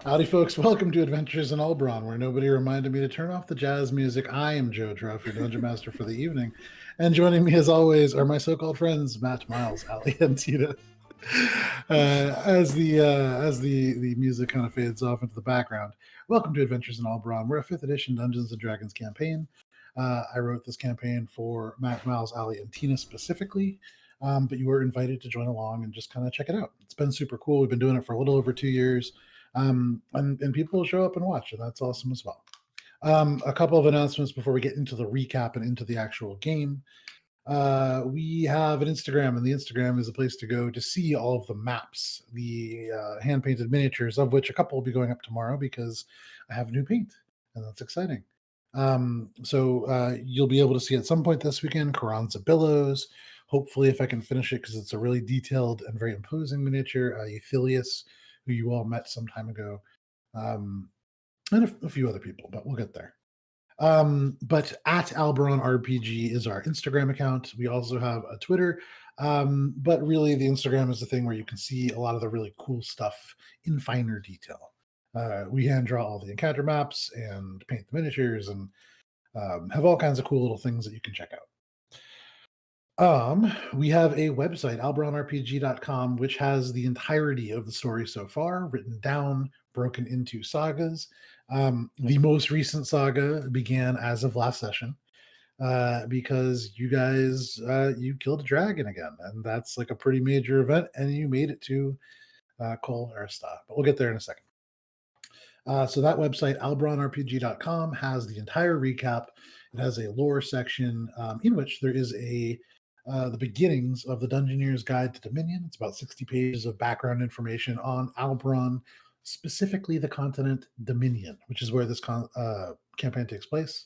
Howdy, folks. Welcome to Adventures in Alberon, where nobody reminded me to turn off the jazz music. I am Joe Treff, your Dungeon Master for the evening. And joining me, as always, are my so-called friends, Matt, Miles, Ali, and Tina. As the music kind of fades off into the background, welcome to Adventures in Alberon. We're a 5th edition Dungeons and Dragons campaign. I wrote this campaign for Matt, Miles, Ali, and Tina specifically. But you were invited to join along and just kind of check it out. It's been super cool. We've been doing it for a little over 2 years. And people will show up and watch, and that's awesome as well. A couple of announcements before we get into the recap and into the actual game. We have an Instagram, and the Instagram is a place to go to see all of the maps, the hand-painted miniatures, of which a couple will be going up tomorrow because I have new paint, and that's exciting. So you'll be able to see at some point this weekend Carranza Billows. Hopefully, if I can finish it, because it's a really detailed and very imposing miniature, Euthelius, who you all met some time ago, and a few other people, but we'll get there. But at Alberon RPG is our Instagram account. We also have a Twitter, but really the Instagram is the thing where you can see a lot of the really cool stuff in finer detail. We hand draw all the encounter maps and paint the miniatures and have all kinds of cool little things that you can check out. We have a website, alberonrpg.com, which has the entirety of the story so far, written down, broken into sagas. The most recent saga began as of last session, because you guys, you killed a dragon again, and that's like a pretty major event, and you made it to Kol Arista. But we'll get there in a second. So that website, alberonrpg.com, has the entire recap. It has a lore section in which there is the beginnings of the Dungeoneer's Guide to Dominion. It's about 60 pages of background information on Alberon, specifically the continent Dominion, which is where this campaign takes place.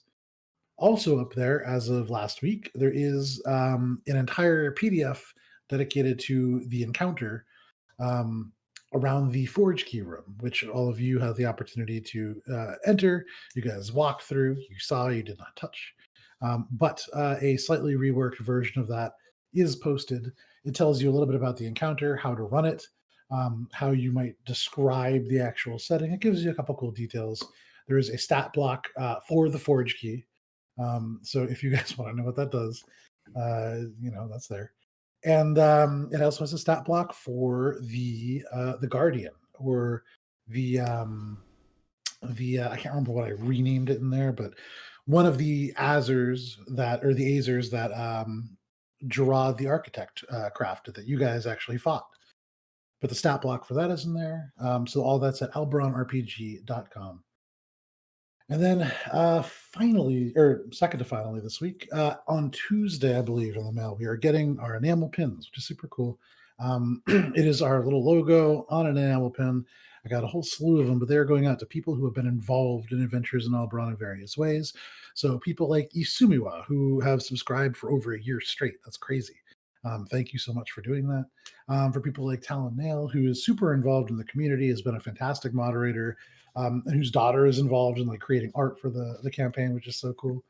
Also up there, as of last week, there is an entire PDF dedicated to the encounter around the Forge Key Room, which all of you have the opportunity to enter. You guys walked through, you saw, you did not touch. But a slightly reworked version of that is posted. It tells you a little bit about the encounter, how to run it, how you might describe the actual setting. It gives you a couple cool details. There is a stat block for the Forge Key. So if you guys want to know what that does, that's there. And it also has a stat block for the Guardian, or the I can't remember what I renamed it in there, but one of the Azers that Gerard the Architect crafted that you guys actually fought. But the stat block for that is in there. So all that's at alberonrpg.com. And then finally, or second to finally this week, on Tuesday, I believe, in the mail, we are getting our enamel pins, which is super cool. It is our little logo on an enamel pin. I got a whole slew of them, but they're going out to people who have been involved in Adventures in Alberon in various ways. So people like Isumiwa, who have subscribed for over a year straight. That's crazy. Thank you so much for doing that. For people like Talon Nail, who is super involved in the community, has been a fantastic moderator, and whose daughter is involved in like creating art for the campaign, which is so cool.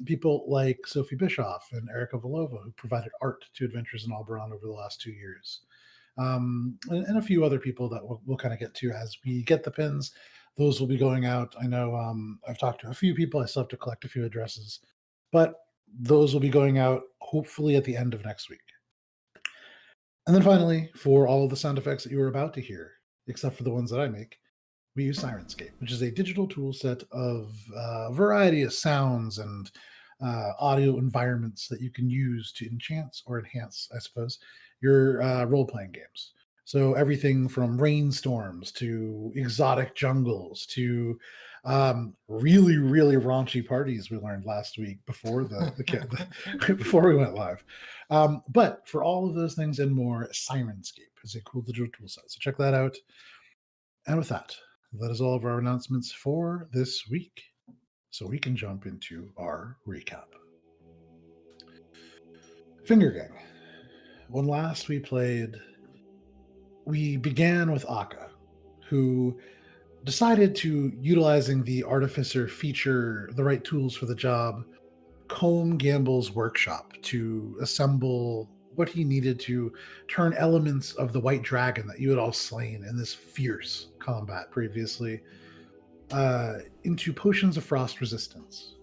People like Sophie Bischoff and Erica Volova, who provided art to Adventures in Alberon over the last 2 years. And a few other people that we'll kind of get to as we get the pins. Those will be going out. I know I've talked to a few people. I still have to collect a few addresses, but those will be going out hopefully at the end of next week. And then finally, for all of the sound effects that you were about to hear, except for the ones that I make, we use Sirenscape, which is a digital tool set of a variety of sounds and audio environments that you can use to enchant or enhance, I suppose, your role-playing games. So everything from rainstorms to exotic jungles to really, really raunchy parties we learned last week before before we went live. But for all of those things and more, Sirenscape is a cool digital tool set. So check that out. And with that is all of our announcements for this week. So we can jump into our recap. Finger Gang. When last we played, we began with Akka, who decided to, utilizing the artificer feature, the right tools for the job, comb Gamble's workshop to assemble what he needed to turn elements of the white dragon that you had all slain in this fierce combat previously into potions of frost resistance.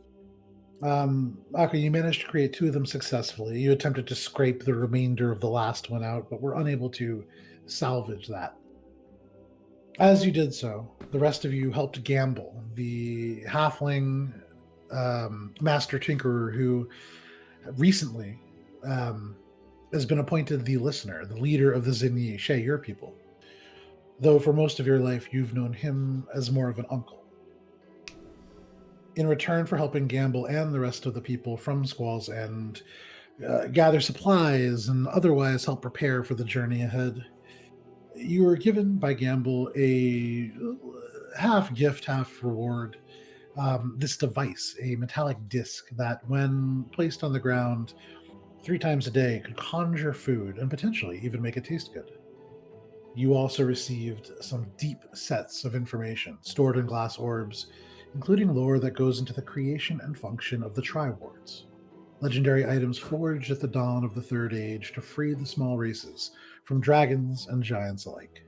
Aka, you managed to create 2 of them successfully. You attempted to scrape the remainder of the last one out, but were unable to salvage that. As you did so, the rest of you helped Gamble, the halfling master tinkerer who recently has been appointed the listener, the leader of the Zinyi Shay, your people. Though for most of your life, you've known him as more of an uncle. In return for helping Gamble and the rest of the people from Squall's End gather supplies and otherwise help prepare for the journey ahead, you were given by Gamble a half gift, half reward. This device, a metallic disc that, when placed on the ground 3 times a day, could conjure food and potentially even make it taste good. You also received some deep sets of information stored in glass orbs, including lore that goes into the creation and function of the Triwards, legendary items forged at the dawn of the Third Age to free the small races from dragons and giants alike.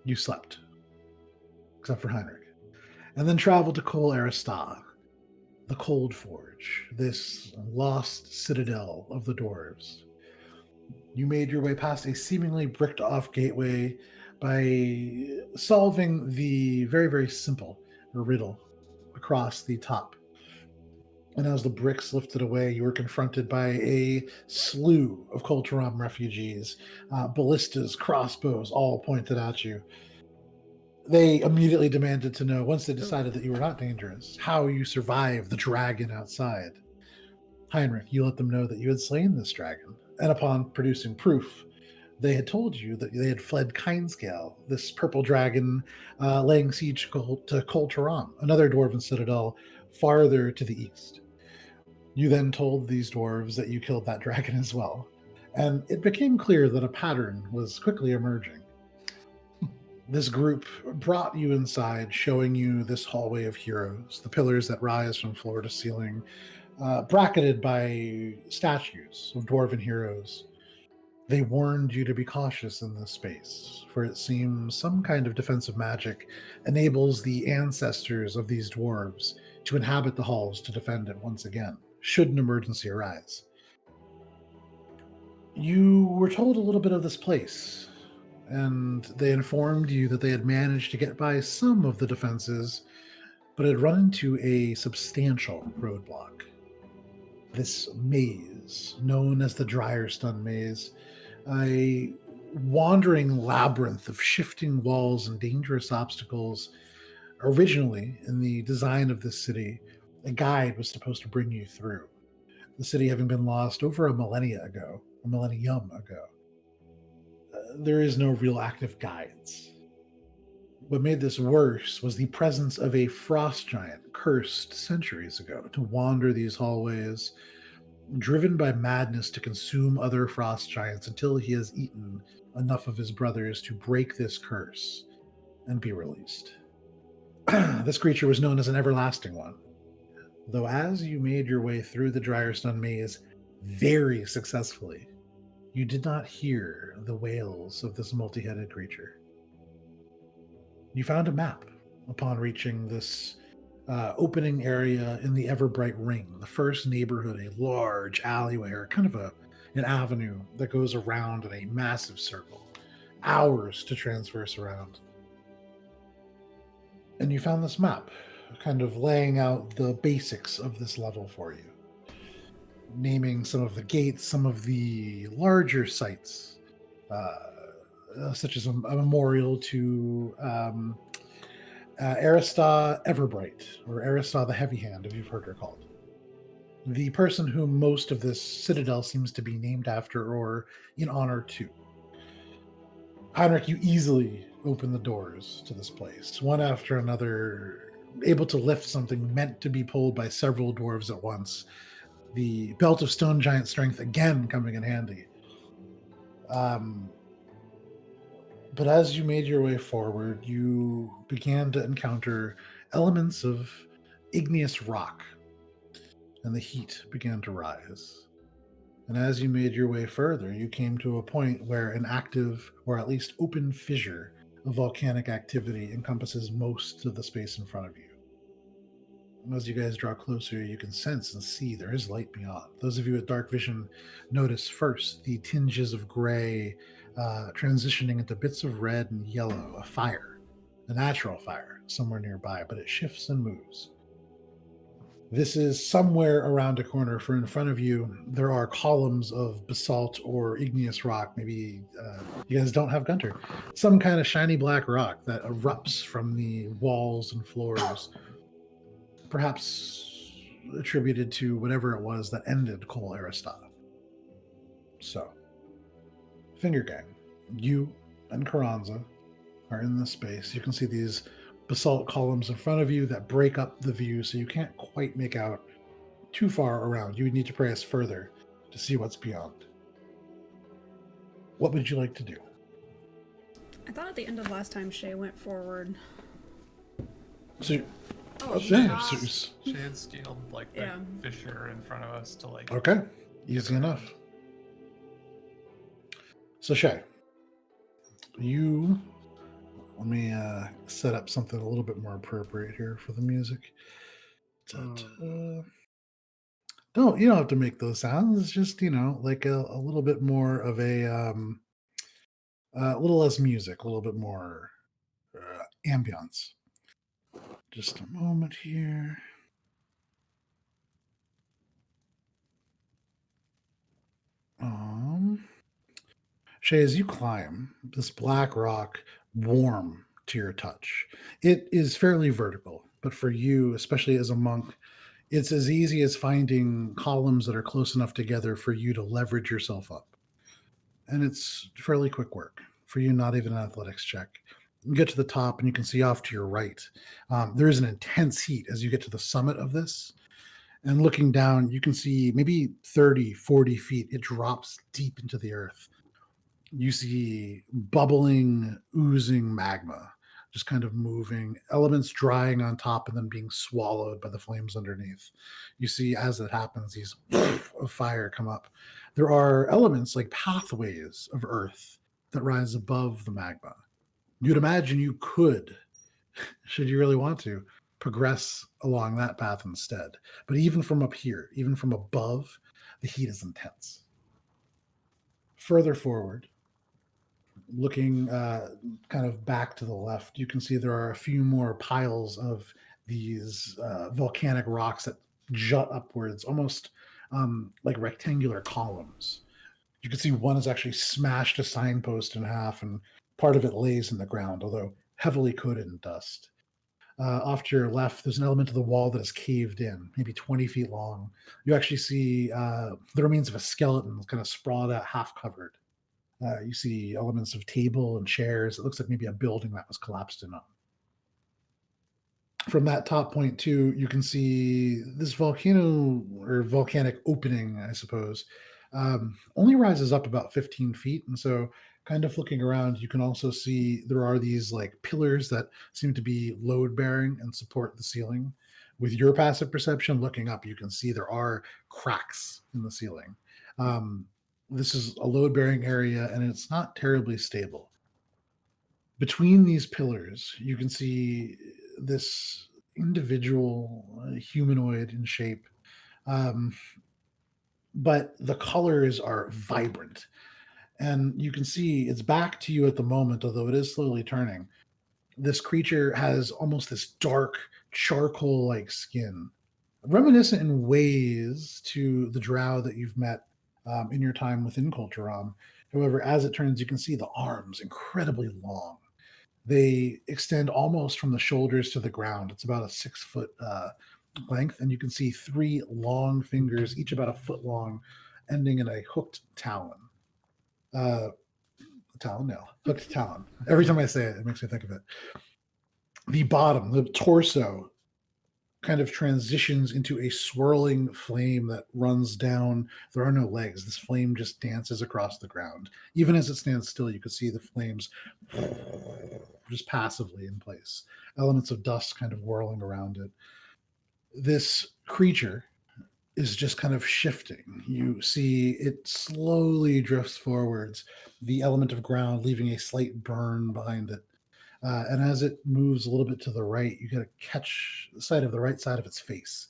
You slept, except for Heinrich, and then traveled to Kol Arista, the Cold Forge, this lost citadel of the dwarves. You made your way past a seemingly bricked off gateway by solving the very, very simple riddle across the top. And as the bricks lifted away, you were confronted by a slew of Koltaram refugees, ballistas, crossbows, all pointed at you. They immediately demanded to know, once they decided that you were not dangerous, how you survived the dragon outside. Heinrich, you let them know that you had slain this dragon, and upon producing proof, they had told you that they had fled Kinescale, this purple dragon laying siege to Kol Taram, another dwarven citadel farther to the east. You then told these dwarves that you killed that dragon as well, and it became clear that a pattern was quickly emerging. This group brought you inside, showing you this hallway of heroes, the pillars that rise from floor to ceiling, bracketed by statues of dwarven heroes. They warned you to be cautious in this space, for it seems some kind of defensive magic enables the ancestors of these dwarves to inhabit the halls to defend it once again, should an emergency arise. You were told a little bit of this place, and they informed you that they had managed to get by some of the defenses, but had run into a substantial roadblock. This maze, known as the Drierstun Maze, a wandering labyrinth of shifting walls and dangerous obstacles. Originally, in the design of this city, a guide was supposed to bring you through. The city having been lost over a millennium ago. There is no real active guides. What made this worse was the presence of a frost giant cursed centuries ago to wander these hallways, driven by madness to consume other frost giants until he has eaten enough of his brothers to break this curse and be released. This creature was known as an everlasting one, though as you made your way through the Drierstun maze very successfully, you did not hear the wails of this multi-headed creature. You found a map upon reaching this opening area in the Everbright Ring, the first neighborhood, a large alleyway or kind of an avenue that goes around in a massive circle, hours to transverse around. And you found this map, kind of laying out the basics of this level for you, naming some of the gates, some of the larger sites, such as a memorial to Arista Everbright, or Arista the Heavy Hand, if you've heard her called. The person whom most of this citadel seems to be named after or in honor to. Heinrich, you easily open the doors to this place, one after another, able to lift something meant to be pulled by several dwarves at once. The Belt of Stone Giant Strength again coming in handy. But as you made your way forward, you began to encounter elements of igneous rock, and the heat began to rise. And as you made your way further, you came to a point where an active, or at least open fissure of volcanic activity encompasses most of the space in front of you. As you guys draw closer, you can sense and see there is light beyond. Those of you with dark vision notice first the tinges of gray transitioning into bits of red and yellow, a fire, a natural fire somewhere nearby, but it shifts and moves. This is somewhere around a corner, for in front of you, there are columns of basalt or igneous rock. Maybe you guys don't have Guntir. Some kind of shiny black rock that erupts from the walls and floors, perhaps attributed to whatever it was that ended Cole Aristata. So, Finger Gang, you and Carranza are in this space. You can see these basalt columns in front of you that break up the view, so you can't quite make out too far around. You would need to press further to see what's beyond. What would you like to do? I thought at the end of last time Shay went forward. So, Shay had scaled like the fissure in front of us to like. Okay, easy enough. So Shay, let me set up something a little bit more appropriate here for the music. You don't have to make those sounds. It's just like a little bit more of a little less music, a little bit more ambience. Just a moment here. Shay, as you climb this black rock, warm to your touch, it is fairly vertical, but for you, especially as a monk, it's as easy as finding columns that are close enough together for you to leverage yourself up. And it's fairly quick work for you, not even an athletics check. You get to the top and you can see off to your right. There is an intense heat as you get to the summit of this. And looking down, you can see maybe 30, 40 feet. It drops deep into the earth. You see bubbling, oozing magma, just kind of moving, elements drying on top and then being swallowed by the flames underneath. You see, as it happens, these of fire come up. There are elements like pathways of earth that rise above the magma. You'd imagine you could, should you really want to, progress along that path instead. But even from up here, even from above, the heat is intense. Further forward, looking kind of back to the left, you can see there are a few more piles of these volcanic rocks that jut upwards, almost like rectangular columns. You can see one has actually smashed a signpost in half, and part of it lays in the ground, although heavily coated in dust. Off to your left, there's an element of the wall that is caved in, maybe 20 feet long. You actually see the remains of a skeleton kind of sprawled out, half covered. You see elements of table and chairs. It looks like maybe a building that was collapsed in on. From that top point, too, you can see this volcano or volcanic opening, I suppose, only rises up about 15 feet. And so, kind of looking around, you can also see there are these like pillars that seem to be load bearing and support the ceiling. With your passive perception, looking up, you can see there are cracks in the ceiling. This is a load bearing area and it's not terribly stable. Between these pillars, you can see this individual humanoid in shape. But the colors are vibrant. And you can see it's back to you at the moment, although it is slowly turning. This creature has almost this dark charcoal like skin, reminiscent in ways to the drow that you've met in your time within Culturam. However, as it turns, you can see the arms incredibly long. They extend almost from the shoulders to the ground. It's about a 6 foot length, and you can see three long fingers, each about a foot long, ending in a hooked talon. Hooked talon. Every time I say it, it makes me think of it. The bottom, the torso, kind of transitions into a swirling flame that runs down. There are no legs. This flame just dances across the ground. Even as it stands still, you can see the flames just passively in place. Elements of dust kind of whirling around it. This creature is just kind of shifting. You see it slowly drifts forwards, the element of ground leaving a slight burn behind it. And as it moves a little bit to the right, you get a catch sight of the right side of its face.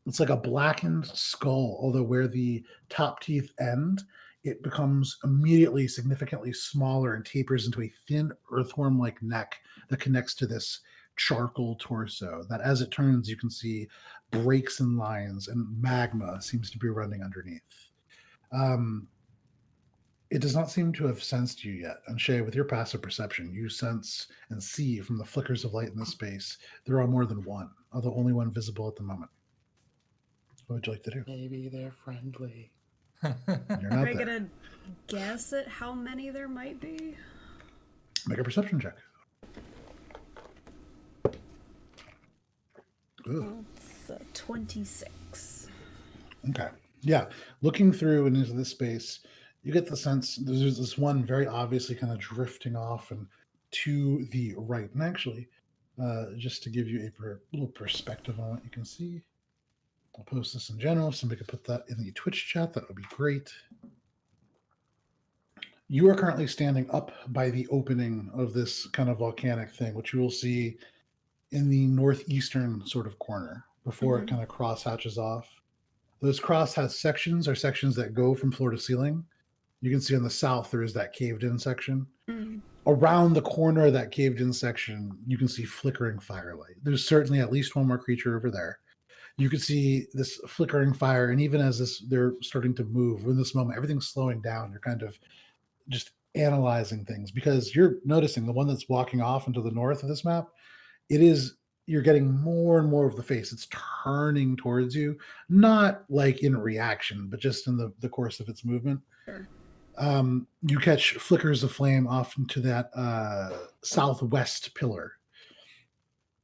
It's like a blackened skull, although where the top teeth end, it becomes immediately significantly smaller and tapers into a thin earthworm like neck that connects to this charcoal torso. That as it turns, you can see breaks and lines, and magma seems to be running underneath. It does not seem to have sensed you yet. And Shay, with your passive perception, you sense and see from the flickers of light in the space, there are more than one, although only one visible at the moment. What would you like to do? Maybe they're friendly. You're not Are I there. gonna guess at how many there might be? Make a perception check. Ooh. It's 26. Okay. Yeah. Looking through and into this space, you get the sense there's this one very obviously kind of drifting off and to the right. And actually, just to give you a little perspective on what you can see, I'll post this in general. If somebody could put that in the Twitch chat, that would be great. You are currently standing up by the opening of this kind of volcanic thing, which you will see in the northeastern sort of corner before it kind of cross hatches off. Those crosshatch sections are sections that go from floor to ceiling. You can see on the south there is that caved-in section. Around the corner of that caved-in section, you can see flickering firelight. There's certainly at least one more creature over there. You can see this flickering fire, and even as they're starting to move, in this moment, everything's slowing down. You're kind of just analyzing things because you're noticing the one that's walking off into the north of this map, you're getting more and more of the face. It's turning towards you, not like in reaction, but just in the course of its movement. Sure. You catch flickers of flame off into that southwest pillar.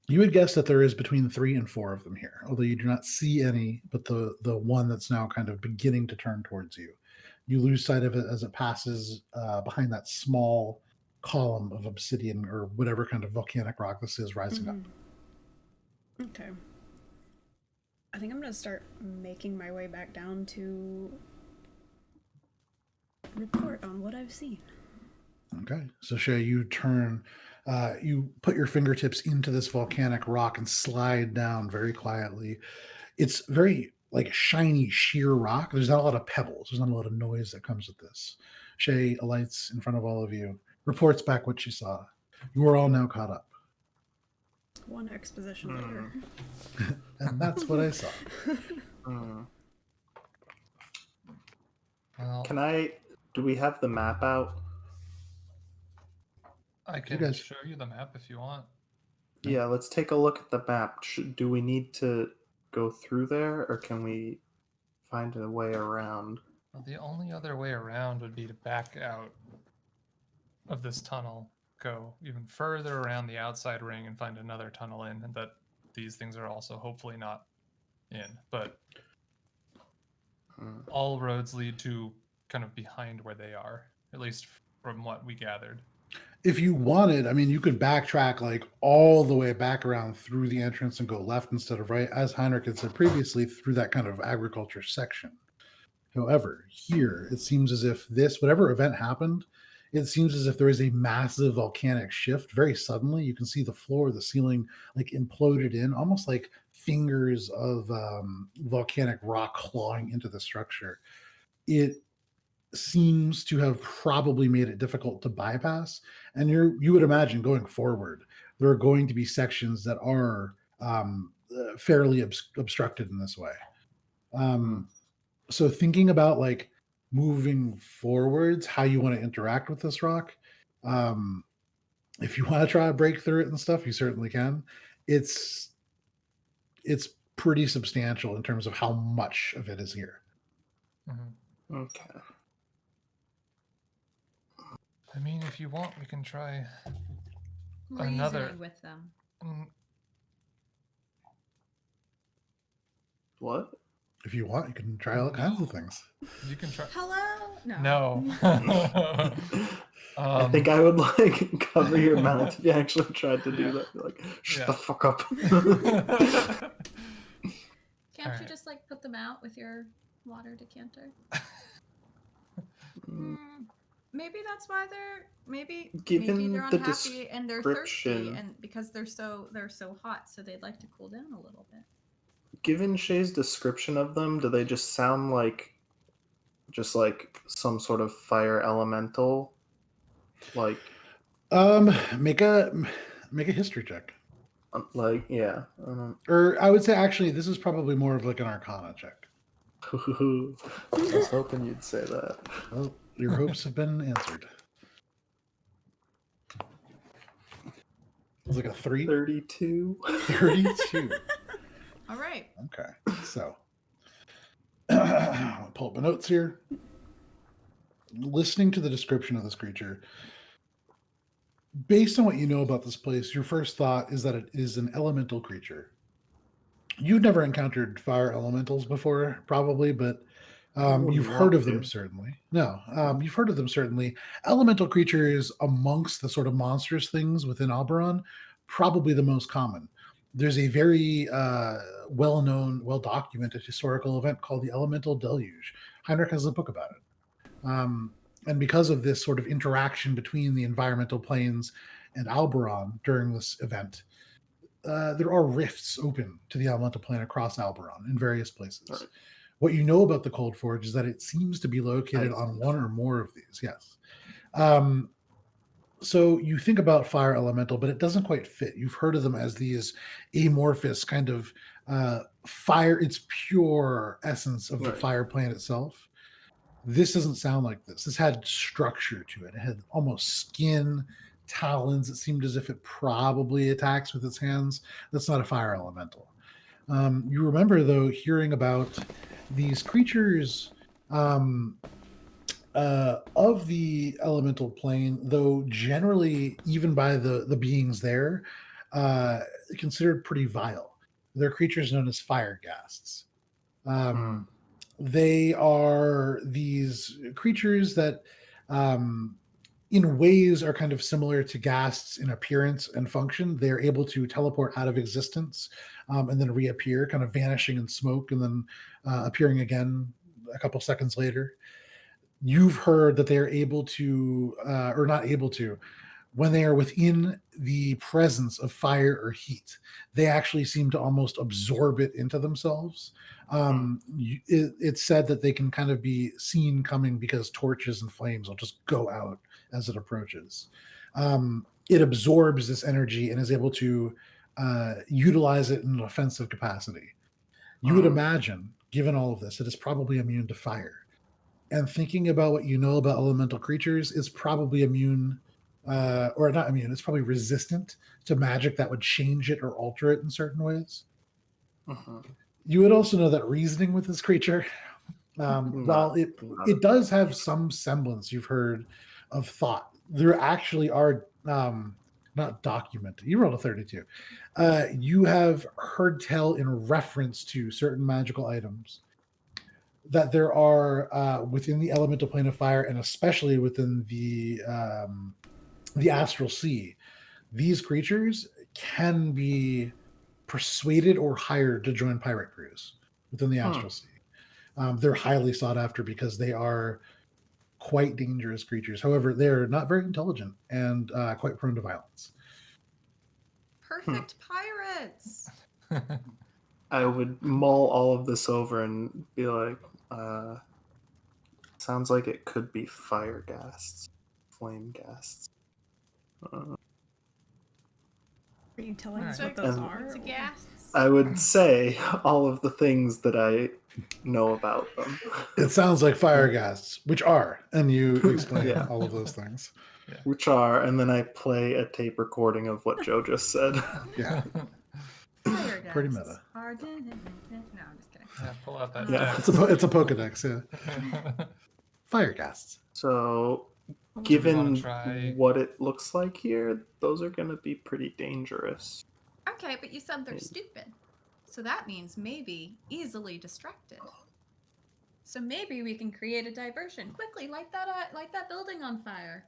You would guess that there is between 3 and 4 of them here, although you do not see any, but the one that's now kind of beginning to turn towards you. You lose sight of it as it passes behind that small column of obsidian or whatever kind of volcanic rock this is rising up. Okay. I think I'm going to start making my way back down to report on what I've seen. Okay. So Shay, you turn, you put your fingertips into this volcanic rock and slide down very quietly. It's very like shiny, sheer rock. There's not a lot of pebbles. There's not a lot of noise that comes with this. Shay alights in front of all of you, reports back what she saw. You are all now caught up. One exposition later. And that's what I saw. Well, Do we have the map out? I can show you the map if you want. Yeah, let's take a look at the map. Do we need to go through there, or can we find a way around? Well, the only other way around would be to back out of this tunnel, go even further around the outside ring and find another tunnel in, and that these things are also hopefully not in. But all roads lead to kind of behind where they are, at least from what we gathered. If you wanted, I mean, you could backtrack like all the way back around through the entrance and go left instead of right, as Heinrich had said previously, through that kind of agriculture section. However, here, it seems as if whatever event happened, it seems as if there is a massive volcanic shift very suddenly. You can see the floor, the ceiling, like imploded in, almost like fingers of volcanic rock clawing into the structure. It seems to have probably made it difficult to bypass. And you would imagine going forward, there are going to be sections that are fairly obstructed in this way. So thinking about like moving forwards, how you want to interact with this rock, if you want to try to break through it and stuff, you certainly can. It's pretty substantial in terms of how much of it is here. Okay. I mean, if you want, we can try reasoning with them. What? If you want, you can try all kinds of things. You can try. Hello? No. I think I would like cover your mouth if you actually tried to do that. Be like, shut the fuck up. Can't you Alright. just like put them out with your water decanter? Maybe that's why maybe Given they're the unhappy and they're thirsty, description- and because they're so hot, so they'd like to cool down a little bit. Given Shay's description of them, do they just sound like some sort of fire elemental? Like Make a history check. Yeah. Or I would say actually this is probably more of like an Arcana check. I was hoping you'd say that. Well, your hopes have been answered. It was like a 3? 32. 32. All right. Okay, so I'll pull up my notes here. Listening to the description of this creature, based on what you know about this place, your first thought is that it is an elemental creature. You've never encountered fire elementals before, probably, but you've heard of them certainly. No, you've heard of them certainly. Elemental creatures amongst the sort of monstrous things within Alberon, probably the most common. There's a very well-known, well-documented historical event called the Elemental Deluge. Heinrich has a book about it. And because of this sort of interaction between the environmental planes and Alberon during this event, there are rifts open to the elemental plane across Alberon in various places. Right. What you know about the Cold Forge is that it seems to be located on one or more of these. Yes. So you think about fire elemental, but it doesn't quite fit. You've heard of them as these amorphous kind of fire, its pure essence of the fire plane itself. This doesn't sound like this. This had structure to it. It had almost skin, talons. It seemed as if it probably attacks with its hands. That's not a fire elemental. You remember, though, hearing about these creatures of the elemental plane, though generally, even by the beings there, considered pretty vile. They're creatures known as fire ghasts. They are these creatures that, in ways, are kind of similar to ghasts in appearance and function. They're able to teleport out of existence and then reappear, kind of vanishing in smoke and then appearing again a couple seconds later. You've heard that they are able to, or not able to, when they are within the presence of fire or heat, they actually seem to almost absorb it into themselves. It's said that they can kind of be seen coming because torches and flames will just go out as it approaches. It absorbs this energy and is able to utilize it in an offensive capacity. You would imagine, given all of this, it is probably immune to fire. And thinking about what you know about elemental creatures, it's probably immune, or not immune, it's probably resistant to magic that would change it or alter it in certain ways. You would also know that reasoning with this creature, while it does have some semblance, you've heard, of thought, there actually are not documented. You rolled a 32. You have heard tell in reference to certain magical items that there are within the elemental plane of fire, and especially within the astral sea, these creatures can be persuaded or hired to join pirate crews within the astral sea. They're highly sought after because they are quite dangerous creatures. However, they're not very intelligent and quite prone to violence. Perfect pirates. I would mull all of this over and be like, sounds like it could be fire ghasts, flame ghasts. Are you telling us what Right. those are? Ghasts? I would say all of the things that I know about them. It sounds like fire ghasts, which are, and you explain all of those things. Yeah. Which are, and then I play a tape recording of what Joe just said. Yeah. Pretty meta. No, I'm just kidding. Yeah, pull out that Yeah. deck. It's a Pokedex, yeah. Fire ghasts. So, Do you given wanna try- what it looks like here, those are going to be pretty dangerous. Okay, but you said they're stupid. So that means maybe easily distracted. So maybe we can create a diversion. Quickly, light that building on fire.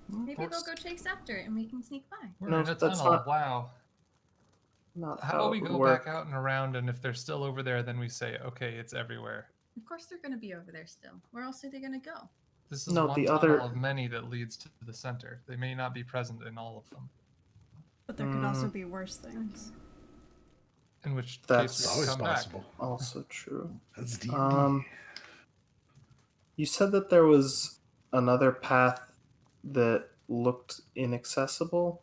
Maybe they'll go chase after it and we can sneak by. We're No, in a that's tunnel. not- Wow. not How how about it we would go work. back out and around, and if they're still over there, then we say, okay, it's everywhere. Of course they're going to be over there still. Where else are they going to go? This is No, one the tunnel other- of many that leads to the center. They may not be present in all of them. But there could also be worse things. In which That's case we Always come possible. Also true. That's D&D. You said that there was another path that looked inaccessible.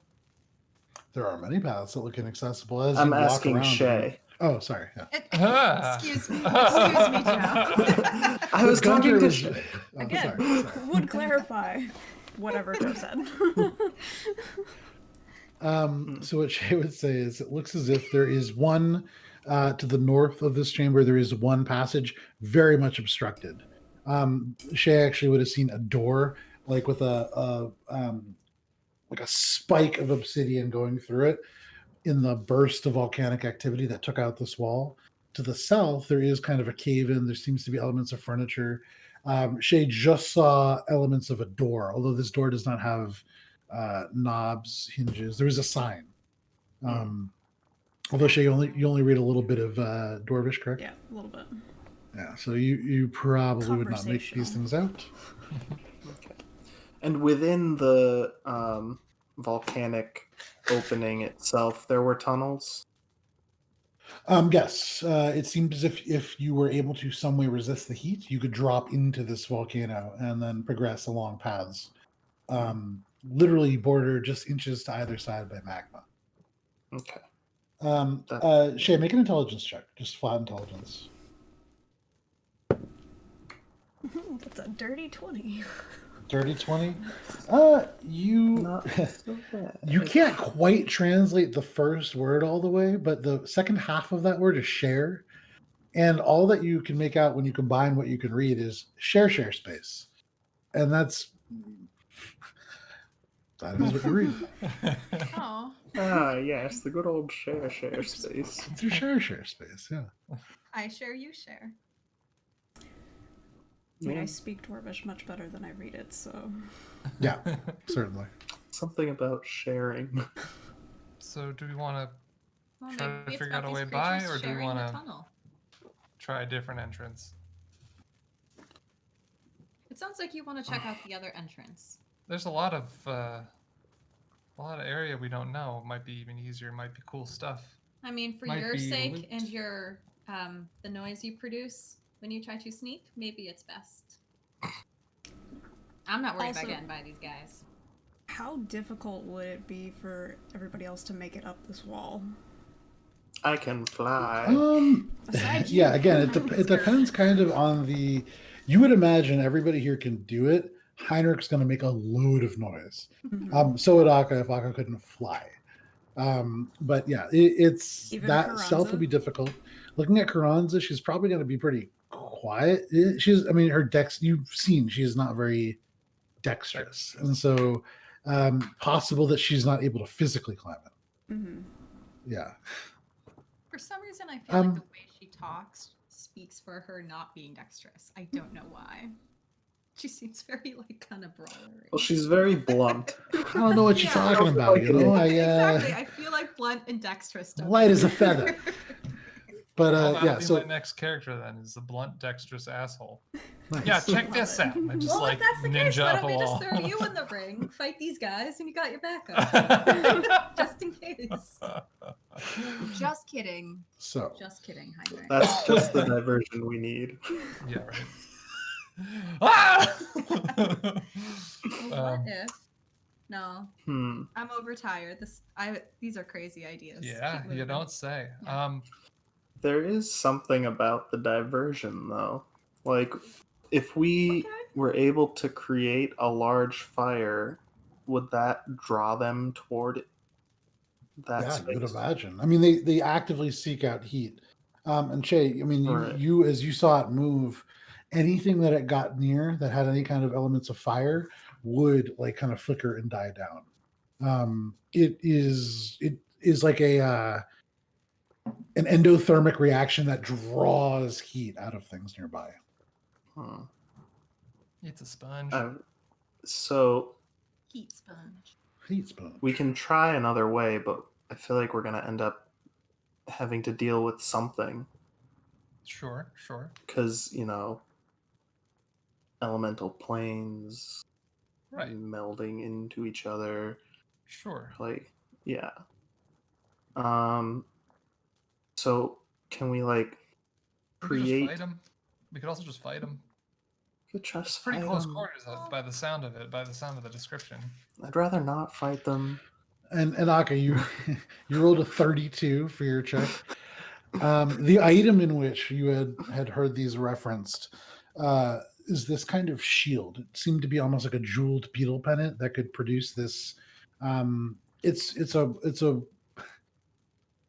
There are many paths that look inaccessible as I'm you walk asking around. Shay. Oh, sorry. Yeah. Excuse me, Joe. I was Guntir talking to was- Shay. Oh, Again, sorry. would clarify whatever Joe said. So what Shay would say is it looks as if there is one to the north of this chamber. There is one passage very much obstructed. Shay actually would have seen a door like with a spike of obsidian going through it in the burst of volcanic activity that took out this wall. To the south, there is kind of a cave in. There seems to be elements of furniture. Shay just saw elements of a door, although this door does not have knobs, hinges. There is a sign. Although Shay, you only read a little bit of Dwarvish, correct? Yeah, a little bit. Yeah, so you probably would not make these things out. Okay. And within the volcanic opening itself, there were tunnels. Yes, it seems as if you were able to some way resist the heat, you could drop into this volcano and then progress along paths. Literally bordered just inches to either side by magma. Okay. Shay, make an intelligence check. Just flat intelligence. That's a dirty 20. Dirty 20. You Not so bad. you can't quite translate the first word all the way, but the second half of that word is share. And all that you can make out when you combine what you can read is share space. And that is what you read. Oh, Ah, yes, the good old share space. It's your share space, yeah. I share, you share. I mean, Yeah. I speak Dwarvish much better than I read it, so... Yeah, certainly. Something about sharing. So do we want to Well, Try maybe to it's figure out about a these way by, creatures or do we sharing wanna- the tunnel. try a different entrance? It sounds like you want to check out the other entrance. There's a lot of area we don't know. Might be even easier. Might be cool stuff. I mean, for Might your be sake loot. and your the noise you produce when you try to sneak, maybe it's best. I'm not worried about Also- getting by these guys. How difficult would it be for everybody else to make it up this wall? I can fly. Aside Yeah, you. again, it depends kind of on the. You would imagine everybody here can do it. Heinrich's going to make a load of noise. Mhm. So would Akka if Akka couldn't fly. But yeah, it's Even that stealth Carranza? will be difficult. Looking at Carranza, she's probably going to be pretty quiet. I mean, her dex, you've seen, she is not very dexterous. And so possible that she's not able to physically climb it. Mhm. Yeah. For some reason, I feel like Um, the way she talks speaks for her not being dexterous. I don't know why. She seems very like kind of brawlery. Well, she's very blunt. I don't know what you're Yeah. talking about, you know? Exactly. I feel like blunt and dexterous. don't light as a go feather. together. But Well, that'll yeah, be so my next character then. Is the blunt, dexterous asshole. nice. Yeah, check Love this it. out. I just Well, like if that's the case, ninja why up don't a we wall. just throw you in the ring, fight these guys, and you got your backup, just in case. Just kidding. So Just kidding, Heinrich. That's just the diversion we need. Yeah, right. Ah! Well, what if? No, Hmm. I'm overtired. These are crazy ideas. Yeah, Keep you moving. don't say. Yeah. There is something about the diversion, though. Like, if we Okay. were able to create a large fire, would that draw them toward that yeah, you would space? imagine. I mean, they actively seek out heat. And Shay, I mean, Right. you as you saw it move, anything that it got near that had any kind of elements of fire would like kind of flicker and die down. It is like an endothermic reaction that draws heat out of things nearby. Hmm. It's a sponge. So Heat sponge. Heat sponge. we can try another way, but I feel like we're going to end up having to deal with something. Sure, sure. Because, elemental planes Right. melding into each other. Sure. Like, yeah. So can we, like, We could just create... fight him. We could also just fight him. Could just Pretty fight close them. quarters by the sound of it, by the sound of the description. I'd rather not fight them. And Aka, you rolled a 32 for your check. The item in which you had heard these referenced is this kind of shield. It seemed to be almost like a jeweled beetle pennant that could produce this. It's a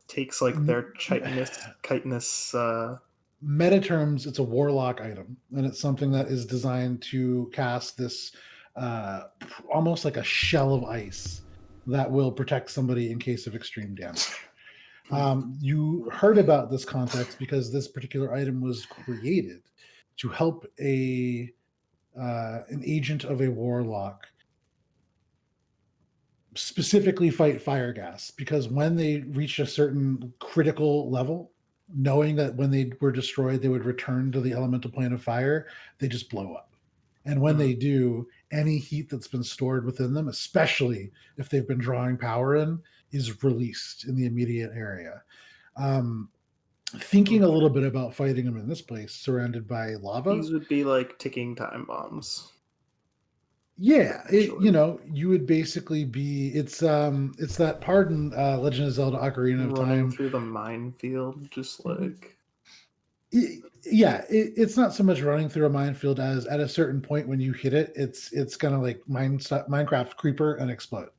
Takes like their chitinous meta terms. It's a warlock item, and it's something that is designed to cast this almost like a shell of ice that will protect somebody in case of extreme damage. You heard about this context because this particular item was created to help an agent of a warlock specifically fight fire gas, because when they reached a certain critical level, knowing that when they were destroyed, they would return to the elemental plane of fire, they just blow up. And when they do, any heat that's been stored within them, especially if they've been drawing power in, is released in the immediate area. Thinking a little bit about fighting them in this place, surrounded by lava. These would be like ticking time bombs. Yeah, you would basically be. It's that pardon Legend of Zelda: Ocarina of Running Time through the minefield, just like. It's not so much running through a minefield as at a certain point when you hit it, it's gonna like Minecraft creeper and explode.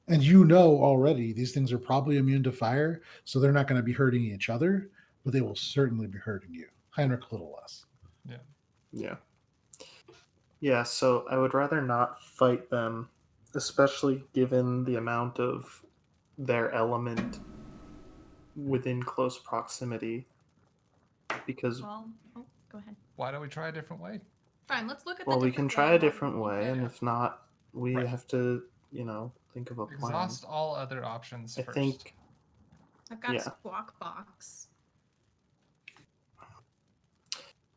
And already these things are probably immune to fire, so they're not going to be hurting each other, but they will certainly be hurting you. Heinrich a little less. Yeah, so I would rather not fight them, especially given the amount of their element within close proximity. Because Well, go ahead. Why don't we try a different way? Fine, let's look at. we can try a different way, Yeah, and yeah. if not, we Right. have to, think of a plan. Exhaust all other options I first. think I've got yeah. Squawk Box.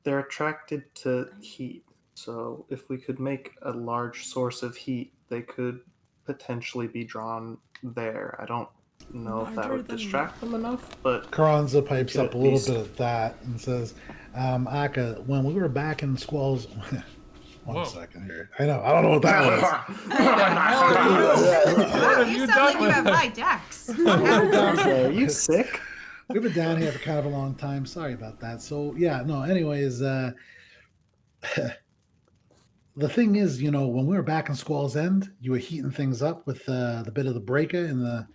they're attracted to heat. So if we could make a large source of heat, they could potentially be drawn there. I don't know if that Larger would than- distract them enough, but Carranza pipes could up a at little least- bit of that and says, Aka, when we were back in Squall's... One Whoa. second here. I don't know what that was. You sound like you have high decks. Are you sick? We've been down here for kind of a long time. Sorry about that. So anyways, the thing is, when we were back in Squall's End, you were heating things up with the bit of the breaker and the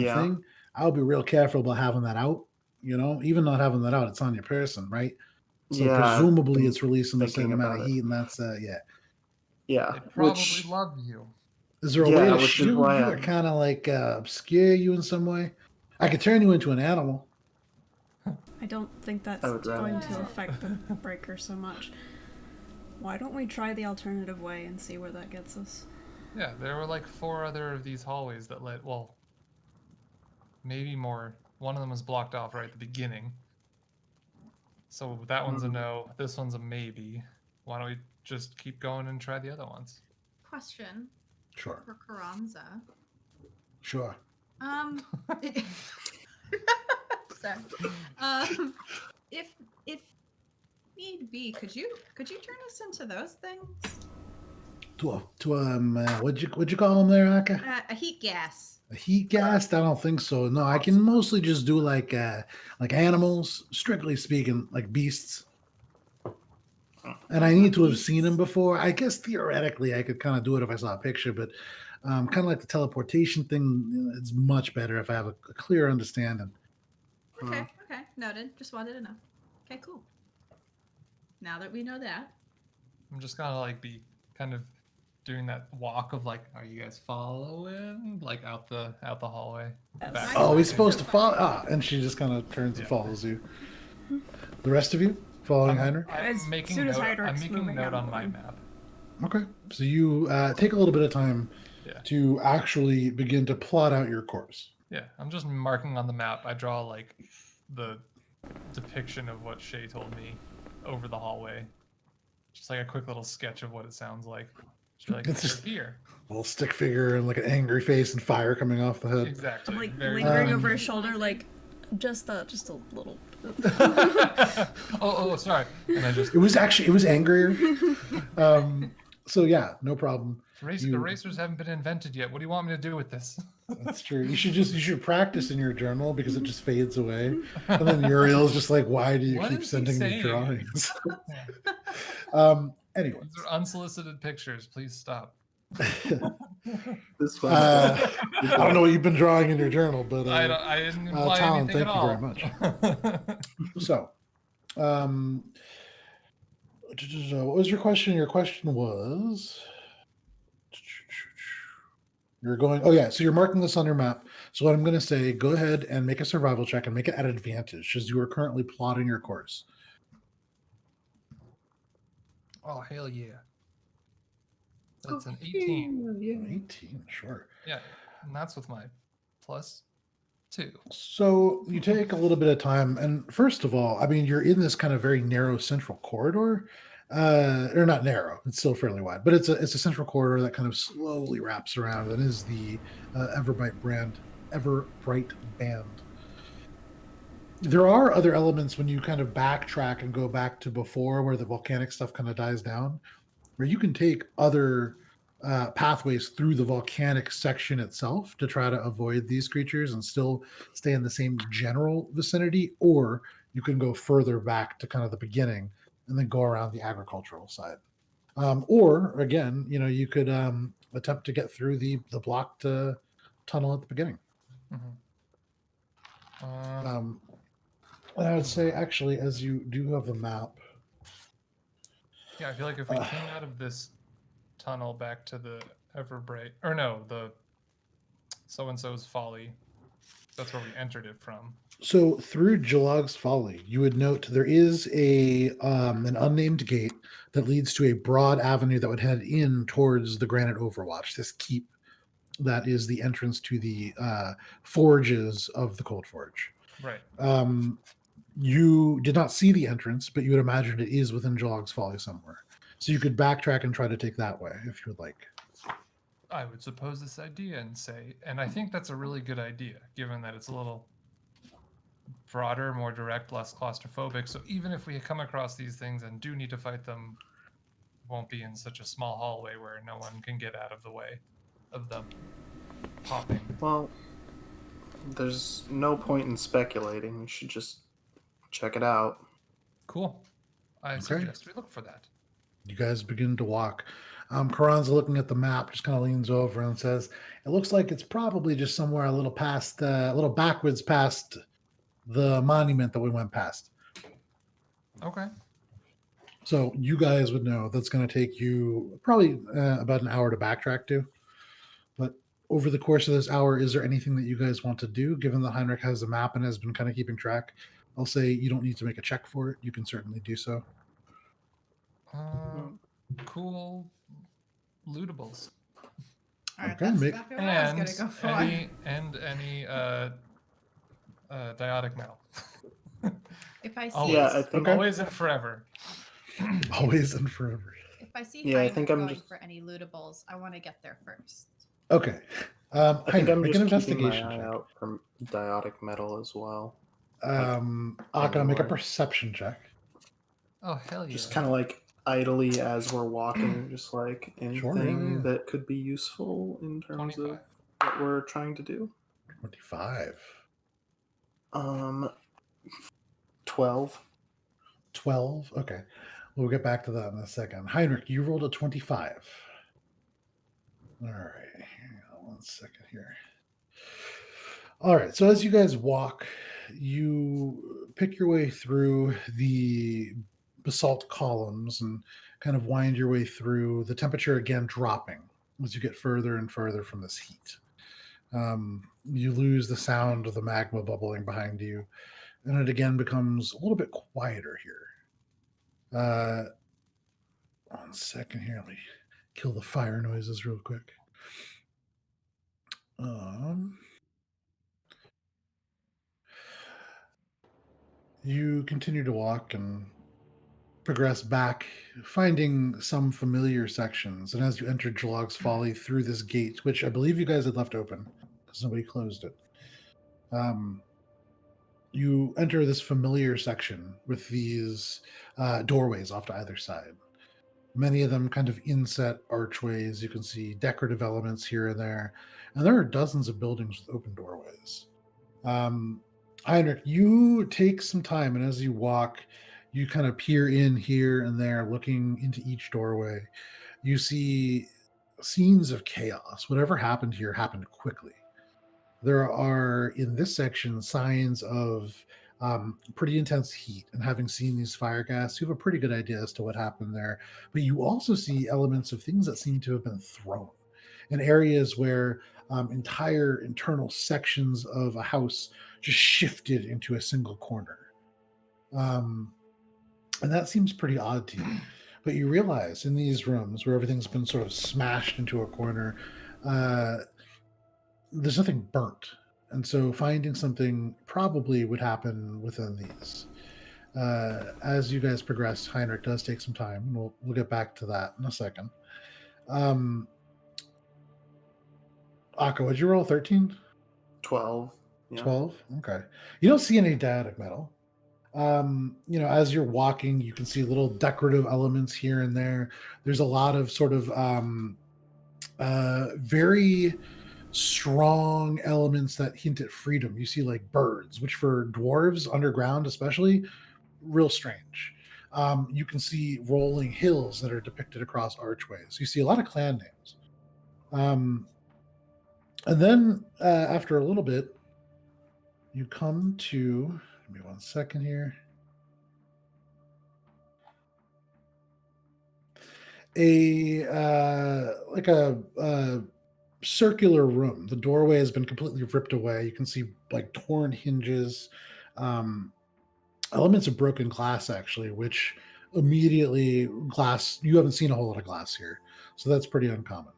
thing. I would be real careful about having that out. Even not having that out, it's on your person, right? So presumably it's releasing a certain amount of heat, and that's Yeah. They probably love you. Is there a way to which is shield you why or kind of like obscure you in some way? I could turn you into an animal. I don't think that's I would rather going to not. affect the breaker so much. Why don't we try the alternative way and see where that gets us? Yeah, there were like 4 other of these hallways that led. Well, maybe more. One of them was blocked off right at the beginning. So that one's a no. This one's a maybe. Why don't we just keep going and try the other ones? Question Sure. for Carranza. Sure. Sorry. If need be, could you turn us into those things? What'd you call them there, Aka? A heat gas. A heat gas? I don't think so. No, I can mostly just do like animals, strictly speaking, like beasts. And I need to have seen them before. I guess theoretically I could kind of do it if I saw a picture, but kind of like the teleportation thing, it's much better if I have a clear understanding. Okay, noted. Just wanted to know. Okay, cool. Now that we know that. I'm just gonna like be kind of doing that walk of like, are you guys following? Like out the hallway. Back Oh, to he's the- supposed to follow. And she just kind of turns and follows you. The rest of you following Heinrich? As I'm making soon as note, Heinrich's I'm making moving, note I'm on my going. map. Okay. So you take a little bit of time Yeah. to actually begin to plot out your course. Yeah, I'm just marking on the map. I draw like the depiction of what Shay told me over the hallway. Just like a quick little sketch of what it sounds like. She's like, It's they're just- here. A little stick figure and like an angry face and fire coming off the head. Exactly. I'm like Very lingering over very- his shoulder, like just a little. oh, sorry. And I just It was angrier. So yeah, no problem. erasers haven't been invented yet. What do you want me to do with this? That's true. You should practice in your journal because it just fades away. And then Uriel's just like, why do you What keep is he sending me saying? drawings? Anyway. These are unsolicited pictures. Please stop. This one. I don't know what you've been drawing in your journal, but I didn't imply Talon, anything thank at you all. very much. So, what was your question? Your question was, you're going. Oh yeah, so you're marking this on your map. So what I'm going to say, go ahead and make a survival check and make it at advantage, as you are currently plotting your course. Oh hell yeah! That's an 18. 18, sure. Yeah, and that's with my +2. So you take a little bit of time, and first of all, I mean, you're in this kind of very narrow central corridor, or not narrow; it's still fairly wide, but it's a central corridor that kind of slowly wraps around, and is the Everbright band. There are other elements when you kind of backtrack and go back to before, where the volcanic stuff kind of dies down, where you can take other pathways through the volcanic section itself to try to avoid these creatures and still stay in the same general vicinity, or you can go further back to kind of the beginning and then go around the agricultural side. Or again, you could attempt to get through the blocked tunnel at the beginning. Mm-hmm. And I would say, actually, as you do have the map. Yeah, I feel like if we came out of this tunnel back to the Everbright, or no, the so-and-so's Folly, that's where we entered it from. So through Jalog's Folly, you would note there is an unnamed gate that leads to a broad avenue that would head in towards the Granite Overwatch, this keep that is the entrance to the forges of the Cold Forge. Right. You did not see the entrance, but you would imagine it is within Jalog's Folly somewhere. So you could backtrack and try to take that way if you would like. I would suppose this idea and I think that's a really good idea, given that it's a little broader, more direct, less claustrophobic. So even if we come across these things and do need to fight them, won't be in such a small hallway where no one can get out of the way of them popping. Well, there's no point in speculating. We should just check it out. Cool. I suggest we look for that. You guys begin to walk. Karan's looking at the map, just kind of leans over and says, "It looks like it's probably just somewhere a little backwards past the monument that we went past." Okay. So you guys would know that's going to take you probably about an hour to backtrack to. But over the course of this hour, is there anything that you guys want to do? Given that Heinrich has a map and has been kind of keeping track, I'll say you don't need to make a check for it. You can certainly do so. Cool lootables. All right, Okay, that's make- exactly what I was gonna go for. any diotic metal. If I see, Always. Yeah, I think- Always and forever. Always and forever. if I see Yeah, I Heinrich think I'm going just- for any lootables, I want to get there first. Okay. I think Heinrich, I'm make an just keeping my investigation eye check. out for diotic metal as well. Akka, make a anywhere. perception check. Oh hell yeah. Just kind of like idly as we're walking, just like anything Sure, yeah. that could be useful in terms 25. of what we're trying to do. 25. 12. 12. Okay. We'll get back to that in a second. Heinrich, you rolled a 25. All right. Hang on 1 second here. All right. So as you guys walk, you pick your way through the basalt columns and kind of wind your way through, the temperature again dropping as you get further and further from this heat. You lose the sound of the magma bubbling behind you, and it again becomes a little bit quieter here. 1 second here. Let me kill the fire noises real quick. You continue to walk and progress back, finding some familiar sections. And as you enter Jalog's Folly through this gate, which I believe you guys had left open because nobody closed it, you enter this familiar section with these doorways off to either side. Many of them kind of inset archways. You can see decorative elements here and there. And there are dozens of buildings with open doorways. Heinrich, you take some time, and as you walk, you kind of peer in here and there, looking into each doorway. You see scenes of chaos. Whatever happened here happened quickly. There are, in this section, signs of pretty intense heat. And having seen these fire gas, you have a pretty good idea as to what happened there. But you also see elements of things that seem to have been thrown in areas where entire internal sections of a house just shifted into a single corner. And that seems pretty odd to you. But you realize in these rooms where everything's been sort of smashed into a corner, there's nothing burnt. And so finding something probably would happen within these. As you guys progress, Heinrich does take some time. And we'll get back to that in a second. Akka, would you roll 13? 12. Yeah. 12? Okay. You don't see any diadic metal. As you're walking, you can see little decorative elements here and there. There's a lot of sort of very strong elements that hint at freedom. You see like birds, which for dwarves underground especially, real strange. You can see rolling hills that are depicted across archways. You see a lot of clan names. And then after a little bit, you come to, give me 1 second here. A circular room. The doorway has been completely ripped away. You can see like torn hinges, elements of broken glass actually, which immediately glass. You haven't seen a whole lot of glass here, so that's pretty uncommon.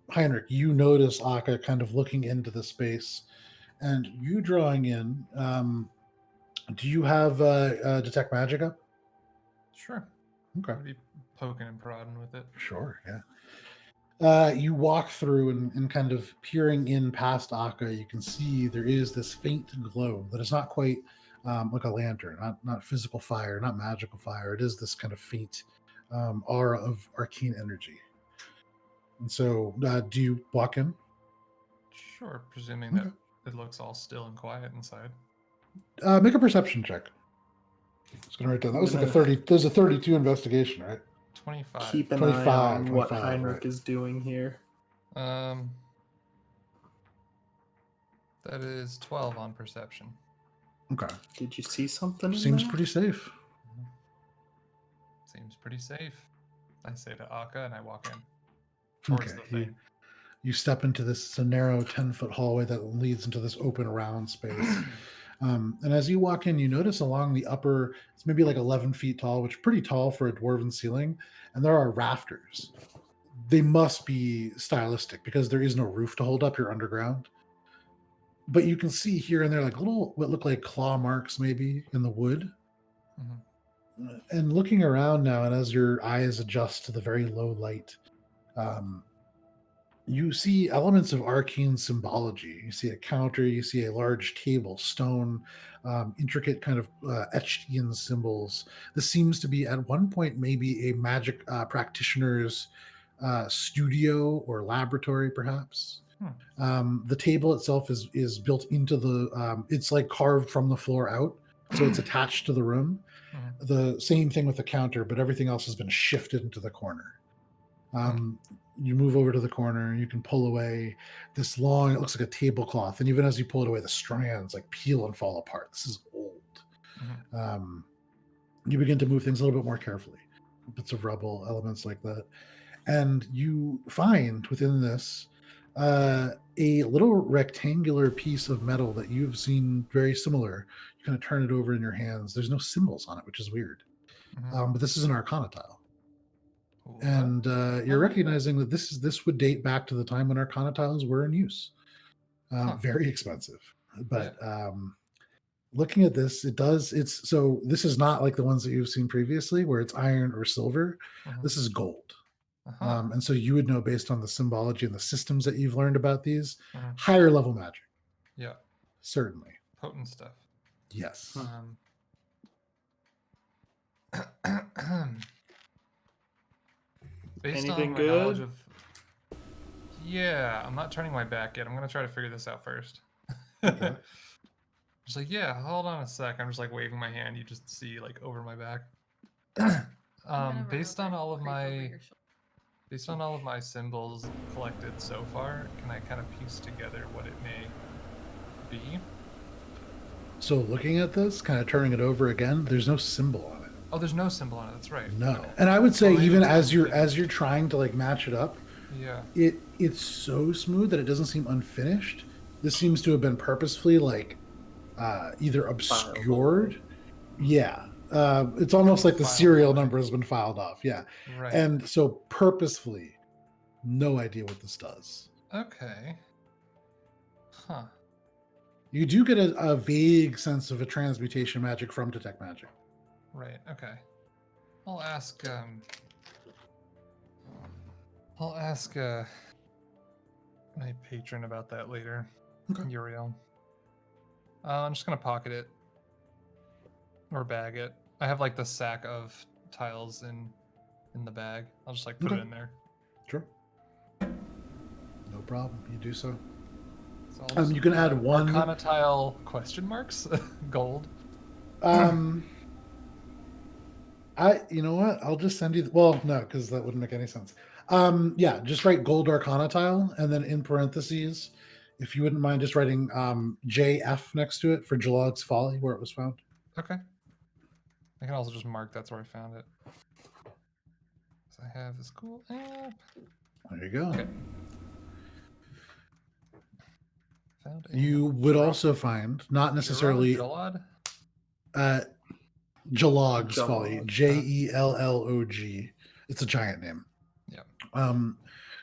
Heinrich, you notice Akka kind of looking into the space, and you drawing in. Do you have detect magic up? Sure. Okay. I'd be poking and prodding with it. Sure, yeah. You walk through and kind of peering in past Akka, you can see there is this faint glow that is not quite like a lantern, not physical fire, not magical fire. It is this kind of faint aura of arcane energy. And so, do you walk in? Sure, presuming that it looks all still and quiet inside. Make a perception check. I was going to write down. That was like a 30. There's a 32 investigation, right? 25. Keep an 25, eye on what 25, Heinrich right. is doing here. That is 12 on perception. Okay. Did you see something? Seems pretty safe. Seems pretty safe. I say to Akka and I walk in towards the thing. You step into this narrow 10-foot hallway that leads into this open round space. And as you walk in, you notice along the upper, it's maybe like 11 feet tall, which is pretty tall for a dwarven ceiling. And there are rafters. They must be stylistic because there is no roof to hold up. You're underground. But you can see here and there like little, what look like claw marks maybe in the wood. Mm-hmm. And looking around now, and as your eyes adjust to the very low light, you see elements of arcane symbology. You see a counter, you see a large table, stone, intricate kind of etched in symbols. This seems to be at one point maybe a magic practitioner's studio or laboratory, perhaps. The table itself is built into the, it's like carved from the floor out, so it's attached to the room. The same thing with the counter, but everything else has been shifted into the corner. You move over to the corner, you can pull away this long, it looks like a tablecloth. And even as you pull it away, the strands like peel and fall apart. This is old. You begin to move things a little bit more carefully. Bits of rubble, elements like that. And you find within this a little rectangular piece of metal that you've seen very similar. You kind of turn it over in your hands. There's no symbols on it, which is weird. But this is an Arcana Tile. And you're recognizing that this would date back to the time when Arcana Tiles were in use. Very expensive, but looking at this, it's so this is not like the ones that you've seen previously where it's iron or silver. Mhm. This is gold. Uh-huh. And so you would know based on the symbology and the systems that you've learned about these, Mhm. higher level magic. Yeah, Certainly. potent stuff. Yes. Based Anything on my knowledge good? of, yeah, I'm not turning my back yet. I'm gonna try to figure this out first. Okay. Just like, yeah, hold on a sec. I'm just like waving my hand. You just see like over my back. I'm gonna run Based over on and all of creep over my your shoulder. based on all of my symbols collected so far, can I kind of piece together what it may be? So looking at this, kind of turning it over again, there's no symbol on it. Oh, there's no symbol on it. That's right. No. Okay. And I would say Well, even maybe it's as you're trying to like match it up, Yeah. it's so smooth that it doesn't seem unfinished. This seems to have been purposefully like either obscured. Yeah. It's almost like the Filed serial away. number has been filed off. Yeah. Right. And so purposefully, no idea what this does. Okay. Huh. You do get a vague sense of a transmutation magic from detect magic. Right. Okay. I'll ask. I'll ask my patron about that later. Okay. Uriel. I'm just gonna pocket it or bag it. I have like the sack of tiles in the bag. I'll just like put it Okay. in there. Sure. No problem. You do so. So I'll You can add one. Arcana Tile question marks gold. You know what? I'll just send you. Well, no, because that wouldn't make any sense. Yeah, just write gold Arcana Tile, and then in parentheses, if you wouldn't mind just writing JF next to it for Jalog's Folly, where it was found. Okay. I can also just mark that's where I found it. So I have this cool app. There you go. Okay. Found a You would also find, not necessarily Jalad? Jalog's Folly, Jalog. Jellog. It's a giant name. Yeah.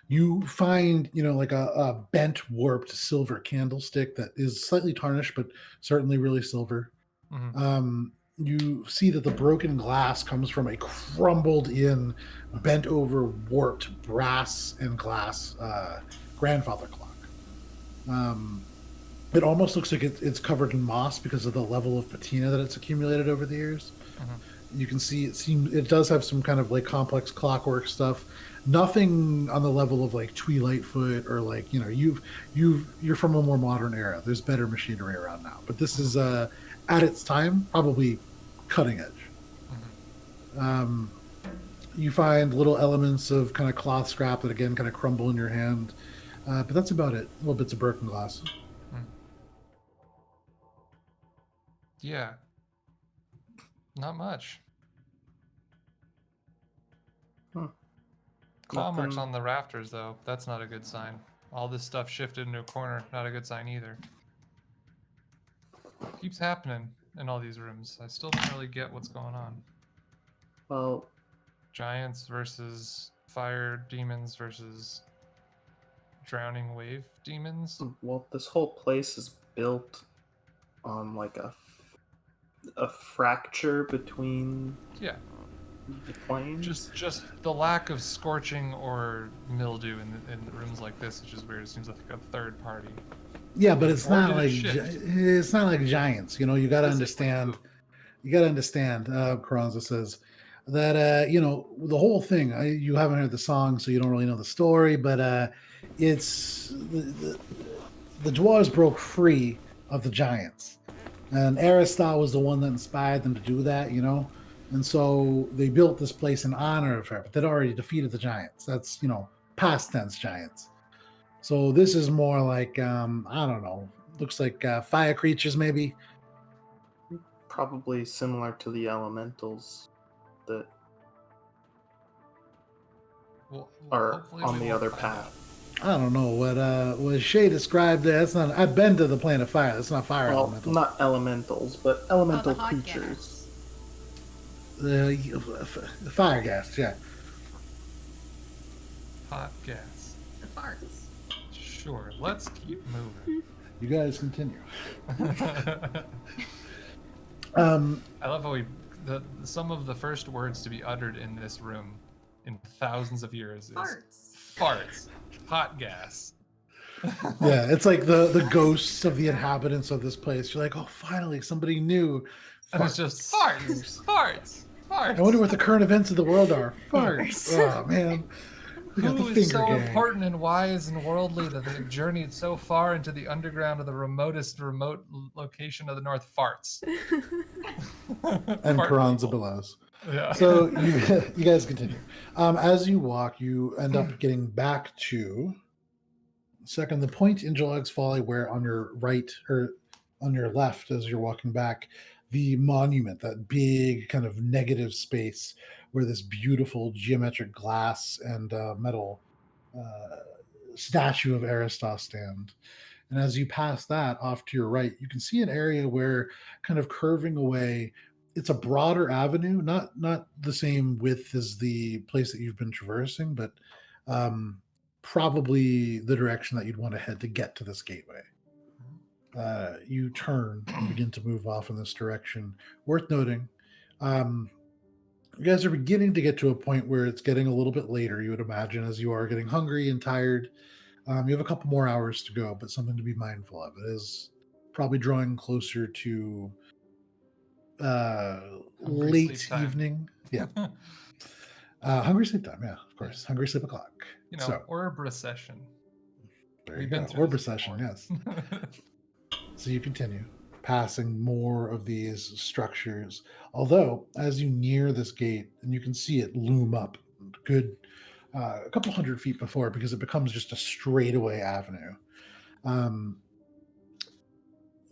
You find, like a bent, warped silver candlestick that is slightly tarnished, but certainly really silver. Mm-hmm. You see that the broken glass comes from a crumbled in, bent over, warped brass and glass grandfather clock. It almost looks like it's covered in moss because of the level of patina that it's accumulated over the years. Mm-hmm. You can see it does have some kind of like complex clockwork stuff. Nothing on the level of like Lightfoot or like you're from a more modern era. There's better machinery around now, but this is at its time probably cutting edge. Mm-hmm. You find little elements of kind of cloth scrap that again kind of crumble in your hand, but that's about it. Little bits of broken glass. Yeah. Not much. Claw marks on the rafters, though. That's not a good sign. All this stuff shifted into a corner. Not a good sign either. Keeps happening in all these rooms. I still don't really get what's going on. Well, Giants versus fire demons versus drowning wave demons. this whole place is built on like a fracture between Yeah. the planes. Just the lack of scorching or mildew in rooms like this, which is weird. It seems like a third party. Yeah, but it's Or not did it like shift? it's not like giants. You got to Is it understand. like You got to understand. Carranza says that the whole thing. You haven't heard the song, so you don't really know the story. But it's the dwarves broke free of the giants, and Aristotle was the one that inspired them to do that. And so they built this place in honor of her, but they'd already defeated the giants. That's past tense giants. So this is more like I don't know. Looks like fire creatures, maybe. Probably similar to the elementals that Well, are hopefully on we the won't other find path. I don't know what Shay described there. That's not. I've been to the plane of fire. That's not fire Well, elemental. not elementals, but elemental hot creatures. The fire gas. Yeah. Hot gas. The farts. Sure, let's keep moving. You guys continue. I love how some of the first words to be uttered in this room in thousands of years is farts, hot gas. Yeah, it's like the ghosts of the inhabitants of this place. You're like, oh, finally, somebody new. And it's just farts. I wonder what the current events of the world are. Farts. Oh, man. We got the Who finger is so gang. important and wise and worldly that they've journeyed so far into the underground of the remotest remote location of the north? Farts. And Fart Karanza people. belows. Yeah. So you guys continue. As you walk, you end up getting back to the point in Jalag's Folly where on your right or on your left as you're walking back, the monument, that big kind of negative space where this beautiful geometric glass and metal statue of Aristos stand. And as you pass that off to your right, you can see an area where kind of curving away, it's a broader avenue, not the same width as the place that you've been traversing, but probably the direction that you'd want to head to get to this gateway. You turn and begin to move off in this direction. Worth noting, you guys are beginning to get to a point where it's getting a little bit later, you would imagine, as you are getting hungry and tired. You have a couple more hours to go, but something to be mindful of. It is probably drawing closer to late sleep time. evening. Yeah. Hungry sleep time, yeah, of course. Hungry sleep o'clock. So, orb recession. there We've you been go. through Orb this recession, before. yes. So you continue, passing more of these structures. Although, as you near this gate, and you can see it loom up good a couple hundred feet before, because it becomes just a straightaway avenue.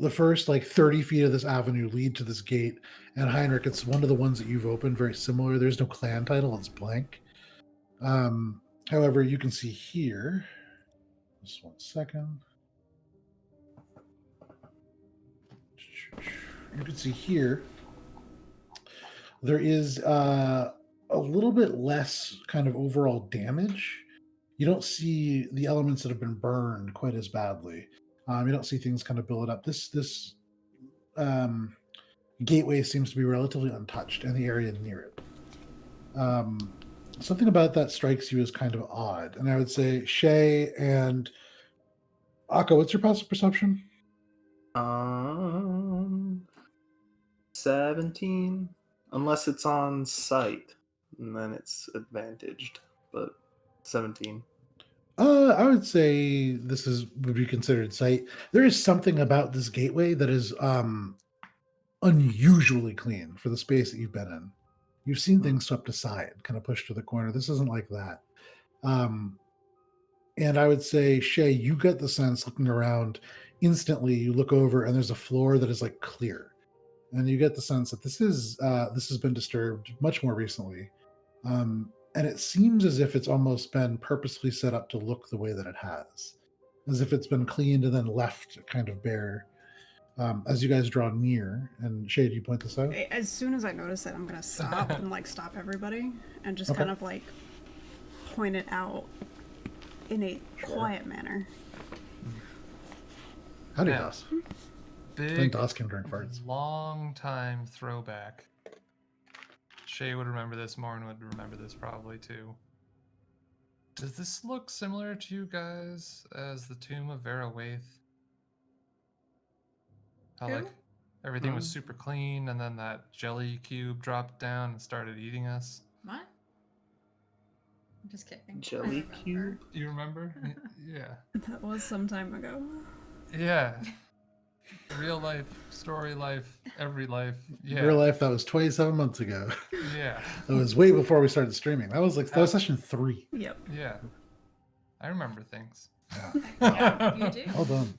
The first 30 feet of this avenue lead to this gate, and Heinrich, it's one of the ones that you've opened, very similar. There's no clan title, it's blank. However, you can see here, just 1 second. You can see here, there is a little bit less kind of overall damage. You don't see the elements that have been burned quite as badly. You don't see things kind of build up. This gateway seems to be relatively untouched, and the area near it. Something about that strikes you as kind of odd, and I would say Shay and Akka, what's your passive perception? 17, unless it's on site, and then it's advantaged. But 17. I would say this would be considered sight. There is something about this gateway that is unusually clean for the space that you've been in. You've seen things swept aside, kind of pushed to the corner. This isn't like that. And I would say, Shay, you get the sense looking around instantly. You look over, and there's a floor that is clear, and you get the sense that this has been disturbed much more recently. And it seems as if it's almost been purposefully set up to look the way that it has, as if it's been cleaned and then left kind of bare. As you guys draw near, and Shay, do you point this out? As soon as I notice it, I'm gonna stop and stop everybody and just Okay. kind of point it out in a quiet manner. Howdy, Now, Doss. I think Big, Doss can drink farts. long time throwback. Shay would remember this. Morwen would remember this probably too. Does this look similar to you guys as the tomb of Vera Waith? How Who? everything was super clean, and then that jelly cube dropped down and started eating us. What? I'm just kidding. I Jelly remember. cube? Do you remember? Yeah. That was some time ago. Yeah. Real life, story life, every life. Yeah. Real life, that was 27 months ago. Yeah. That was way before we started streaming. That was session 3. Yep. Yeah. I remember things. Yeah, you do. Well done.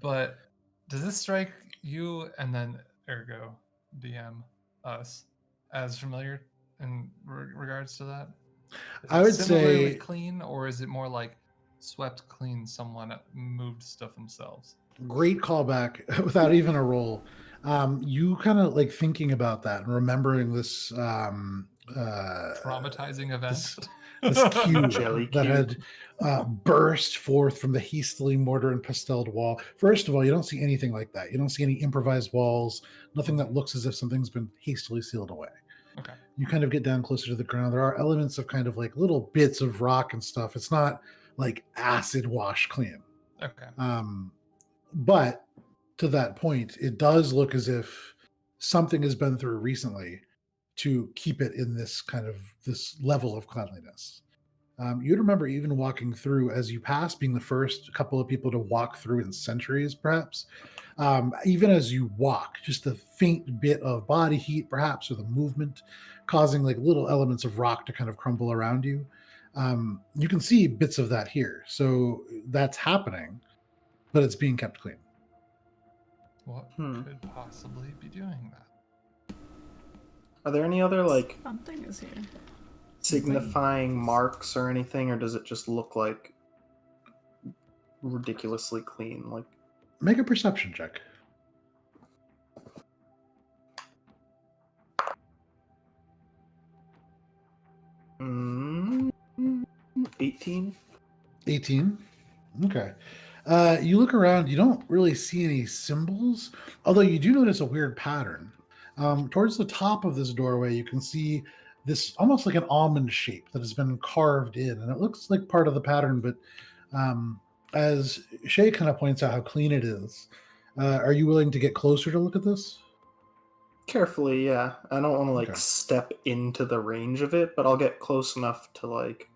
But does this strike you and then ergo DM us as familiar in regards to that? Is I it would similarly say- clean, or is it more like swept clean, someone moved stuff themselves? Great callback without even a roll. You kind of thinking about that and remembering this Traumatizing event. this cube Jelly that cube. had burst forth from the hastily mortar and pasteled wall. First of all, you don't see anything like that. You don't see any improvised walls, nothing that looks as if something's been hastily sealed away. Okay. You kind of get down closer to the ground. There are elements of kind of like little bits of rock and stuff. It's not like acid wash clean. Okay. But to that point, it does look as if something has been through recently to keep it in this kind of this level of cleanliness. You'd remember even walking through as you pass, being the first couple of people to walk through in centuries, perhaps. Even as you walk, just the faint bit of body heat, perhaps, or the movement, causing like little elements of rock to kind of crumble around you. You can see bits of that here. So that's happening, but it's being kept clean. What could possibly be doing that? Are there any other like Something is here. signifying marks or anything, or does it just look like ridiculously clean? Like, Make a perception check. mm, 18. 18. Okay. You look around, you don't really see any symbols, although you do notice a weird pattern. Towards the top of this doorway, you can see this almost like an almond shape that has been carved in, and it looks like part of the pattern, but as Shay kind of points out how clean it is, are you willing to get closer to look at this? Carefully, yeah. I don't want to like Okay. step into the range of it, but I'll get close enough to like.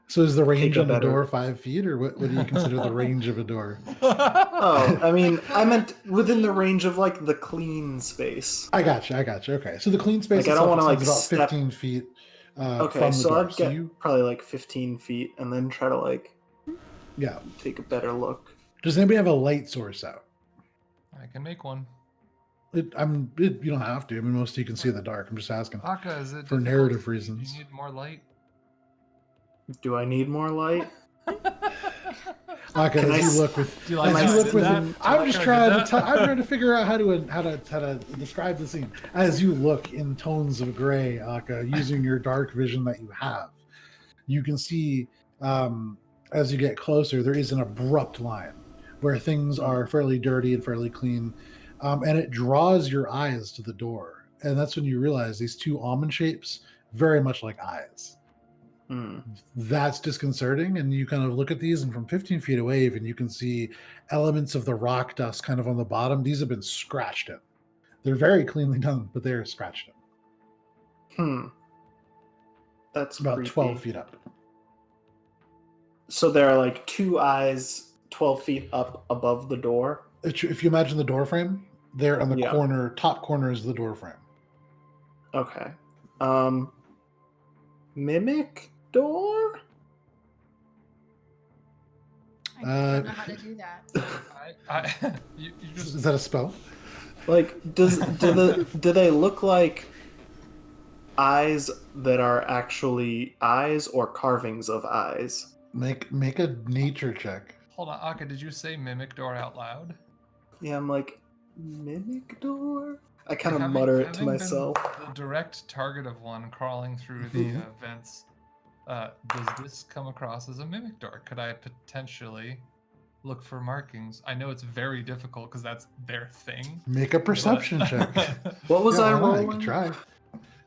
So is the range a on the better- door 5 feet, or what do you consider the range of a door? Oh, I mean, I meant within the range of like the clean space. I got you. Okay. So the clean space Like, I don't itself wanna, is like, about step- 15 feet Okay, from the so door. I'd get probably like 15 feet and then try to like Yeah. take a better look. Does anybody have a light source out? I can make one. You don't have to. I mean, most of you can see in the dark. I'm just asking. Aka, is it For difficult? narrative Do reasons. you need more light? Do I need more light? Okay, Can I as s- you look with, Do you as like you how I look did with, that? Do you I'm like just how I trying did to, that? I'm trying to figure out how to describe the scene. As you look in tones of gray, Aka, using your dark vision that you have, you can see as you get closer, there is an abrupt line where things are fairly dirty and fairly clean, and it draws your eyes to the door, and that's when you realize these two almond shapes very much like eyes. That's disconcerting, and you kind of look at these, and from 15 feet away even you can see elements of the rock dust kind of on the bottom. These have been scratched in. They're very cleanly done, but they're scratched in. That's About creepy. 12 feet up. So there are like two eyes 12 feet up above the door. If you imagine the door frame, there on the Yeah. corner, top corner is the door frame. Okay. Mimic door? I don't know how to do that. You just Is that a spell? Like, do they look like eyes that are actually eyes or carvings of eyes? Make a nature check. hold on, Aka. Did you say mimic door out loud? Yeah, I'm like, mimic door? I kind of Having- mutter it to having been myself. The direct target of one crawling through the vents. Does this come across as a mimic door? Could I potentially look for markings? I know it's very difficult because that's their thing. Make a perception but- check. What was Yeah, I why not? You rolling? could try.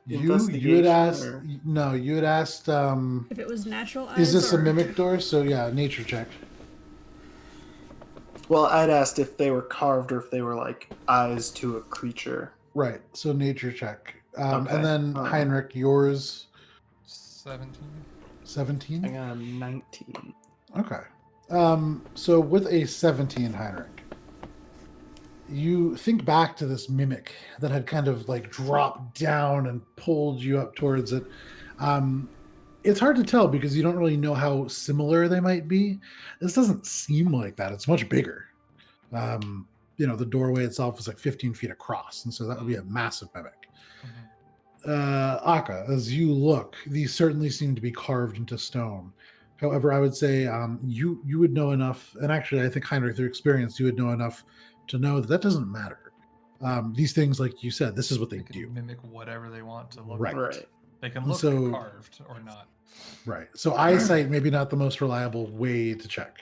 You had Investigation, asked. or- No, you had asked. If it was natural eyes, Is this a or- mimic door? So yeah, nature check. Well, I'd asked if they were carved or if they were like eyes to a creature. Right. So nature check. Okay. And then Uh-huh. Heinrich, yours 17. 17. I got a 19. Okay. So with a 17, Heinrich, you think back to this mimic that had kind of like dropped down and pulled you up towards it. It's hard to tell because you don't really know how similar they might be. This doesn't seem like that. It's much bigger. The doorway itself is like 15 feet across, and so that would be a massive mimic. Aka, as you look, these certainly seem to be carved into stone. However, I would say you would know enough, and actually I think Heinrich, through experience, you would know enough to know that doesn't matter. These things, like you said, this is what they They can do. mimic whatever they want to look Right. like. Right. They can look So- carved or not. Right. So eyesight maybe not the most reliable way to check.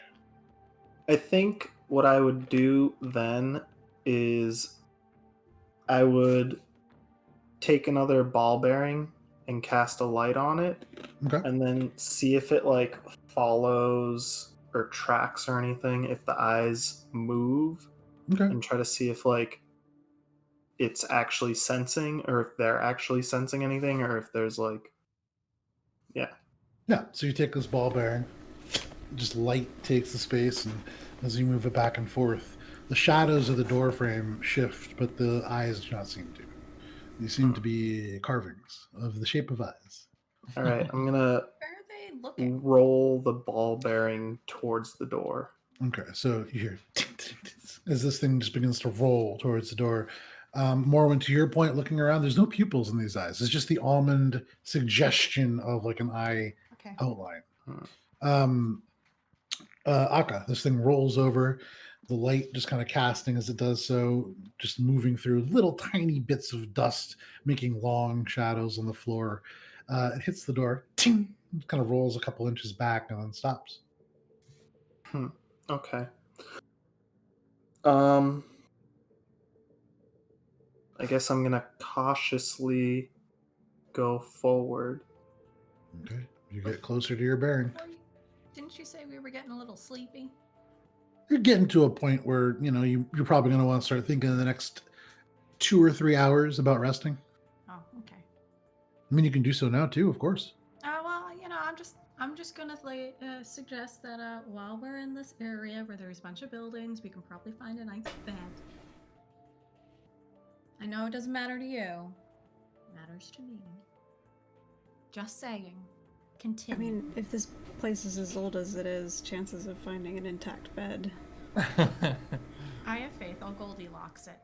I think what I would do then is I would take another ball bearing and cast a light on it, Okay. and then see if it like follows or tracks or anything if the eyes move, Okay. and try to see if like it's actually sensing, or if they're actually sensing anything, or if there's like Yeah. So you take this ball bearing, just light takes the space, and as you move it back and forth, the shadows of the door frame shift, but the eyes do not seem to. They seem to be carvings of the shape of eyes. all right, I'm gonna Where are they looking? roll the ball bearing towards the door. Okay, so you hear as this thing just begins to roll towards the door. Morwen, to your point, looking around, there's no pupils in these eyes. It's just the almond suggestion of like an eye Okay. outline. Hmm. Akka, this thing rolls over, the light just kind of casting as it does so, just moving through little tiny bits of dust, making long shadows on the floor. It hits the door, ting, kind of rolls a couple inches back and then stops. Okay. I guess I'm gonna cautiously go forward. Okay, you get closer to your bearing. Didn't you say we were getting a little sleepy? You're getting to a point where you're probably going to want to start thinking in the next 2 or 3 hours about resting. Oh, okay. I mean, you can do so now too, of course. Well, I'm just gonna suggest that while we're in this area where there's a bunch of buildings, we can probably find a nice bed. I know it doesn't matter to you. It matters to me. Just saying. I Continue. mean, if this place is as old as it is, chances of finding an intact bed. I have faith. I'll Goldilocks it.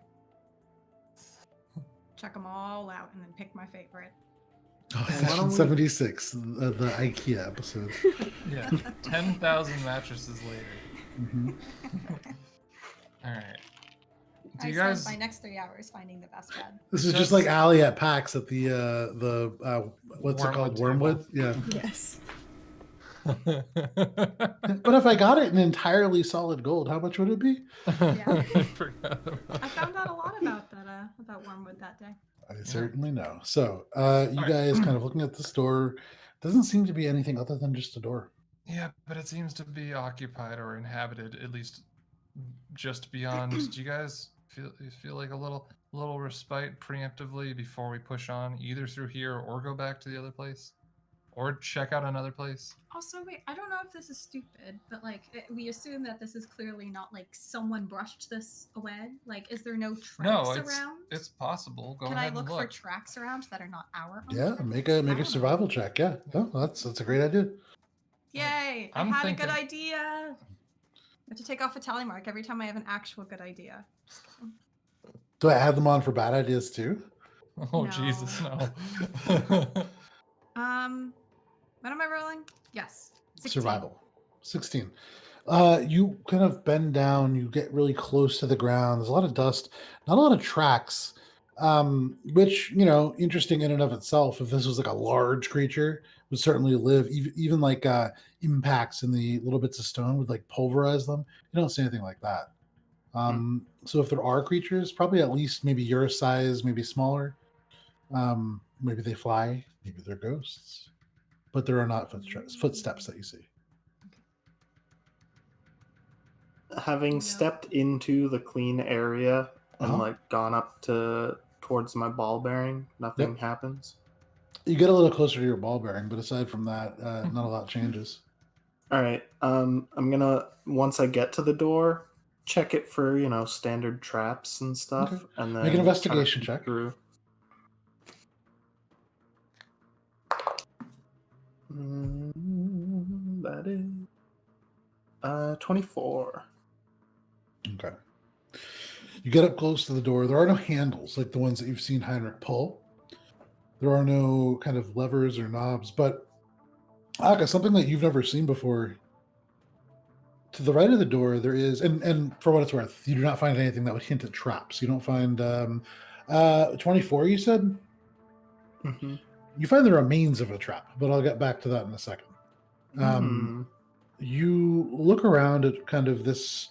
Check them all out and then pick my favorite. Oh, Why don't Session we- 76, the IKEA episode. Yeah, 10,000 mattresses later. Mhm. All right. Do I you guys? spent my next 3 hours finding the best bed. This is just like Allie at PAX at the what's it called? Wormwood Wormwood? Yeah. Yes. But if I got it in entirely solid gold, how much would it be? Yeah. I forgot about I found out a lot about that about Wormwood that day. I certainly know. So, you Alright. guys kind of looking at this door, doesn't seem to be anything other than just a door. Yeah, but it seems to be occupied or inhabited, at least just beyond. Do you guys feel like a little respite preemptively before we push on, either through here or go back to the other place, or check out another place? Also, wait, I don't know if this is stupid, but like we assume that this is clearly not like someone brushed this away. Like, is there no tracks No, it's around? possible. Go Can I ahead look and for look. tracks around that are not our own? Yeah, tracks? make I a don't know. survival check. Yeah, oh, that's a great idea. Yay! I'm I had a thinking- good idea. I have to take off a tally mark every time I have an actual good idea. Just kidding. Do I add them on for bad ideas too? Oh No. Jesus, no. What am I rolling? Yes. 16. Survival. 16. You kind of bend down, you get really close to the ground. There's a lot of dust, not a lot of tracks. Which, interesting in and of itself. If this was like a large creature, would certainly live. Even like impacts in the little bits of stone would like pulverize them. You don't see anything like that. So if there are creatures, probably at least maybe your size, maybe smaller. Maybe they fly, maybe they're ghosts. But there are not footsteps that you see. Having No. stepped into the clean area and Uh-huh. like gone up towards my ball bearing, nothing happens. You get a little closer to your ball bearing, but aside from that, not a lot changes. All right. I'm gonna, once I get to the door, check it for standard traps and stuff, Okay. and then Make an try to investigation peek check. through. That is 24. Okay. You get up close to the door. There are no handles like the ones that you've seen Heinrich pull. There are no kind of levers or knobs, but Akka, something that you've never seen before. To the right of the door, there is, and for what it's worth, you do not find anything that would hint at traps. You don't find 24. You said Mm-hmm. You find the remains of a trap, but I'll get back to that in a second. You look around at kind of this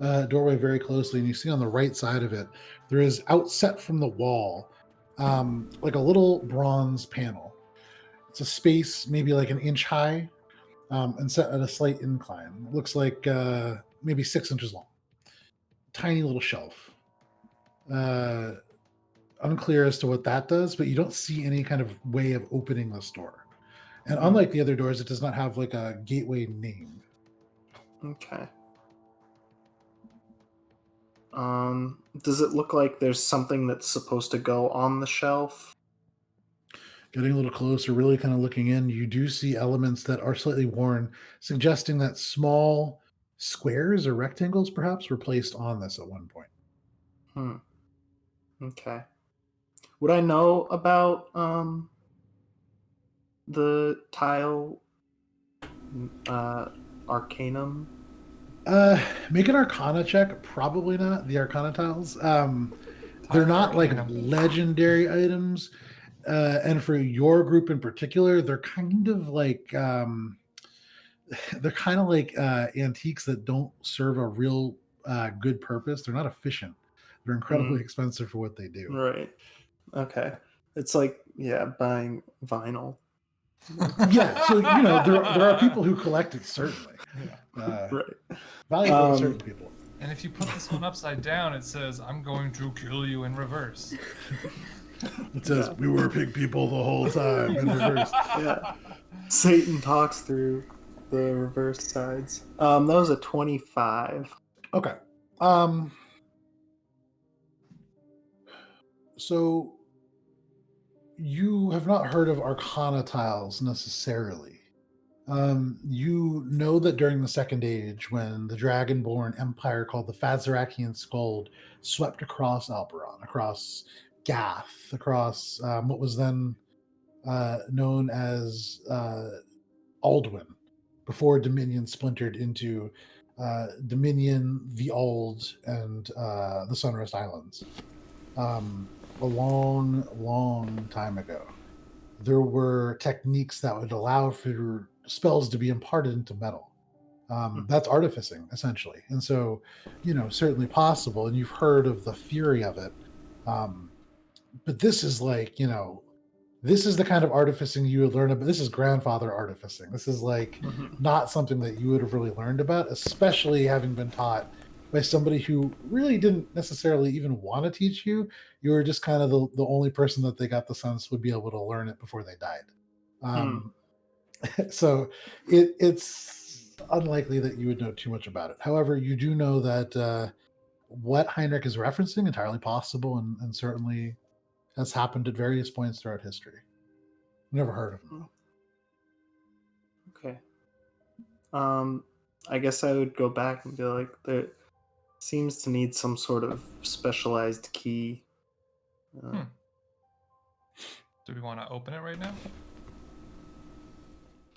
doorway very closely, and you see on the right side of it, there is outset from the wall, like a little bronze panel. It's a space maybe like an inch high, and set at a slight incline. It looks like maybe 6 inches long. Tiny little shelf. Unclear as to what that does, but you don't see any kind of way of opening this door. And unlike the other doors, it does not have like a gateway name. Okay. Does it look like there's something that's supposed to go on the shelf? Getting a little closer, really kind of looking in, you do see elements that are slightly worn, suggesting that small squares or rectangles perhaps were placed on this at one point. Okay. Would I know about the tile arcanum? Make an Arcana check. Probably not. The Arcana tiles. They're not like legendary items. And for your group in particular, they're kind of like antiques that don't serve a real good purpose. They're not efficient. They're incredibly expensive for what they do. Right. Okay. It's like, buying vinyl. Yeah. So, there are people who collect it, certainly. Right. Valuable to certain people. And if you put this one upside down, it says, "I'm going to kill you" in reverse. It says, "We were pig people the whole time," in reverse. Yeah. Satan talks through the reverse sides. That was a 25. Okay. So you have not heard of Arcana tiles necessarily. You know that during the Second Age, when the Dragonborn Empire called the Fazarakian Skald swept across Alberon, across Gath, across what was then known as Aldwyn, before Dominion splintered into Dominion, the Ald, and the Sunrest Islands. A long, long time ago, there were techniques that would allow for spells to be imparted into metal. That's artificing, essentially. And so, certainly possible. And you've heard of the theory of it. But this is like, this is the kind of artificing you would learn about. This is grandfather artificing. This is like not something that you would have really learned about, especially having been taught by somebody who really didn't necessarily even want to teach you. You were just kind of the only person that they got the sense would be able to learn it before they died. So it's unlikely that you would know too much about it. However, you do know that what Heinrich is referencing entirely possible and certainly has happened at various points throughout history. Never heard of him. Okay. I guess I would go back and be like, there seems to need some sort of specialized key. Do we want to open it right now?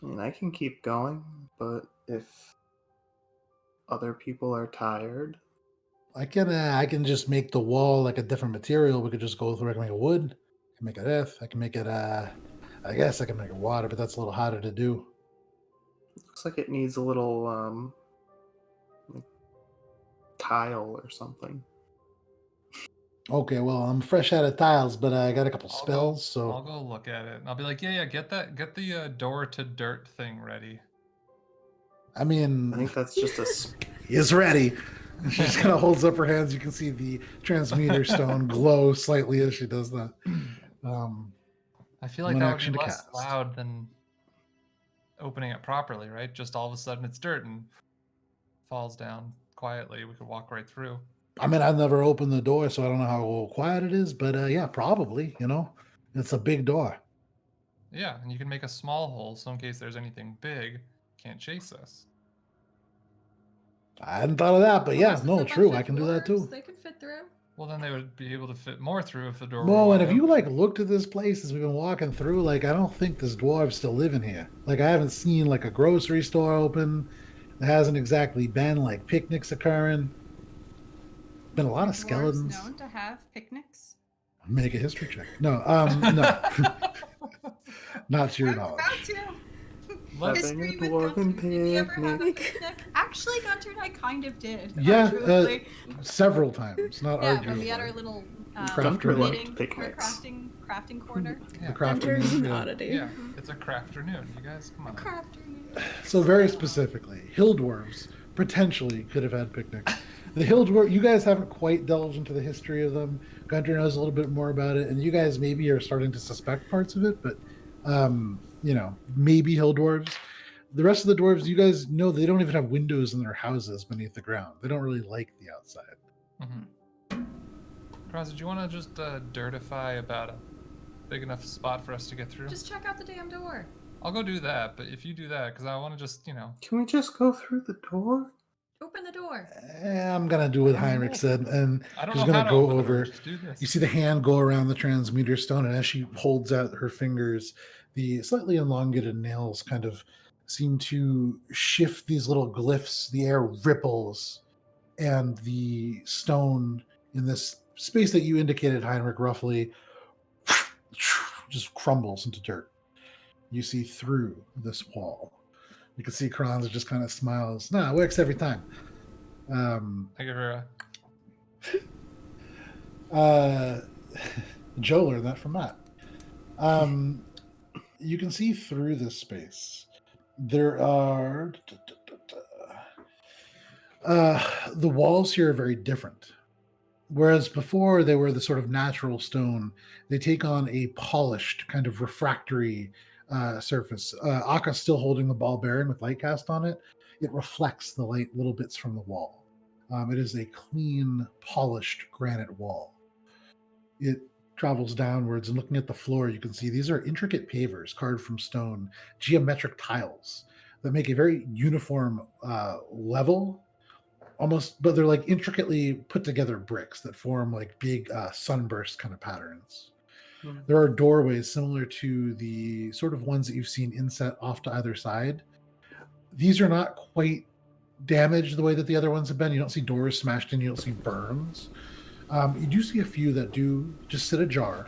I mean, I can keep going, but if other people are tired, I can just make the wall like a different material. We could just go through. I can make it wood. I can make it earth. I can make it. I guess I can make it water, but that's a little harder to do. looks like it needs a little like tile or something. Okay, well, I'm fresh out of tiles, but I got a couple spells, so I'll go look at it. And I'll be like, yeah, get the door to dirt thing ready. I mean, I think that's just a. he is ready. And she just kind of holds up her hands. You can see the transmuter stone glow slightly as she does that. I feel like that would be less loud than opening it properly, right? Just all of a sudden it's dirt and falls down quietly. We could walk right through. I mean, I've never opened the door, so I don't know how quiet it is, but yeah, probably, it's a big door. Yeah, and you can make a small hole so in case there's anything big, can't chase us. I hadn't thought of that, but yeah, Unless no, it's a true. bunch I of can do that too. dwarves, They could fit through. Well, then they would be able to fit more through if the door were Well, and wide if you open. looked at this place as we've been walking through, I don't think this dwarves still living here. I haven't seen a grocery store open. There hasn't exactly been picnics occurring. Been a lot of Dwarves skeletons. known to have picnics. Make a history check. No, no. Not to your I'm about knowledge. to. Let's, Having a History with dwarven Guntir. Did we ever have a picnic. picnic? Actually, Guntir and I kind of did. Yeah, truthfully. several times, not Yeah, arguably. when we had our little Crafter liked knitting or picnics. crafting corner. yeah, Guntir's an yeah. oddity. yeah, it's a crafternoon. You guys, come on. Crafter. So very specifically, hill dwarves potentially could have had picnics. The hill dwarf, you guys haven't quite delved into the history of them. Gunter knows a little bit more about it, and you guys maybe are starting to suspect parts of it, but maybe hill dwarves. The rest of the dwarves, you guys know they don't even have windows in their houses beneath the ground. They don't really like the outside. Mm-hmm. Cross, do you want to just dirtify about a big enough spot for us to get through? Just check out the damn door. I'll go do that, but if you do that, because I want to just, Can we just go through the door? Open the door. I'm gonna do what Heinrich said, and I don't she's know how gonna to go open the door, over. just do this. You see the hand go around the transmuter stone, and as she holds out her fingers, the slightly elongated nails kind of seem to shift these little glyphs. The air ripples, and the stone in this space that you indicated, Heinrich, roughly just crumbles into dirt. You see through this wall. You can see Kranz just kind of smiles. Nah, it works every time. I give her Joe learned that from Matt. You can see through this space. There are the walls here are very different. Whereas before they were the sort of natural stone, they take on a polished kind of refractory surface. Aka's still holding the ball bearing with light cast on it. It reflects the light little bits from the wall. It is a clean, polished granite wall. It travels downwards, and looking at the floor, you can see these are intricate pavers carved from stone, geometric tiles that make a very uniform level, almost, but they're like intricately put together bricks that form like big sunburst kind of patterns. There are doorways similar to the sort of ones that you've seen inset off to either side. These are not quite damaged the way that the other ones have been. You don't see doors smashed in. You don't see burns. You do see a few that do just sit ajar.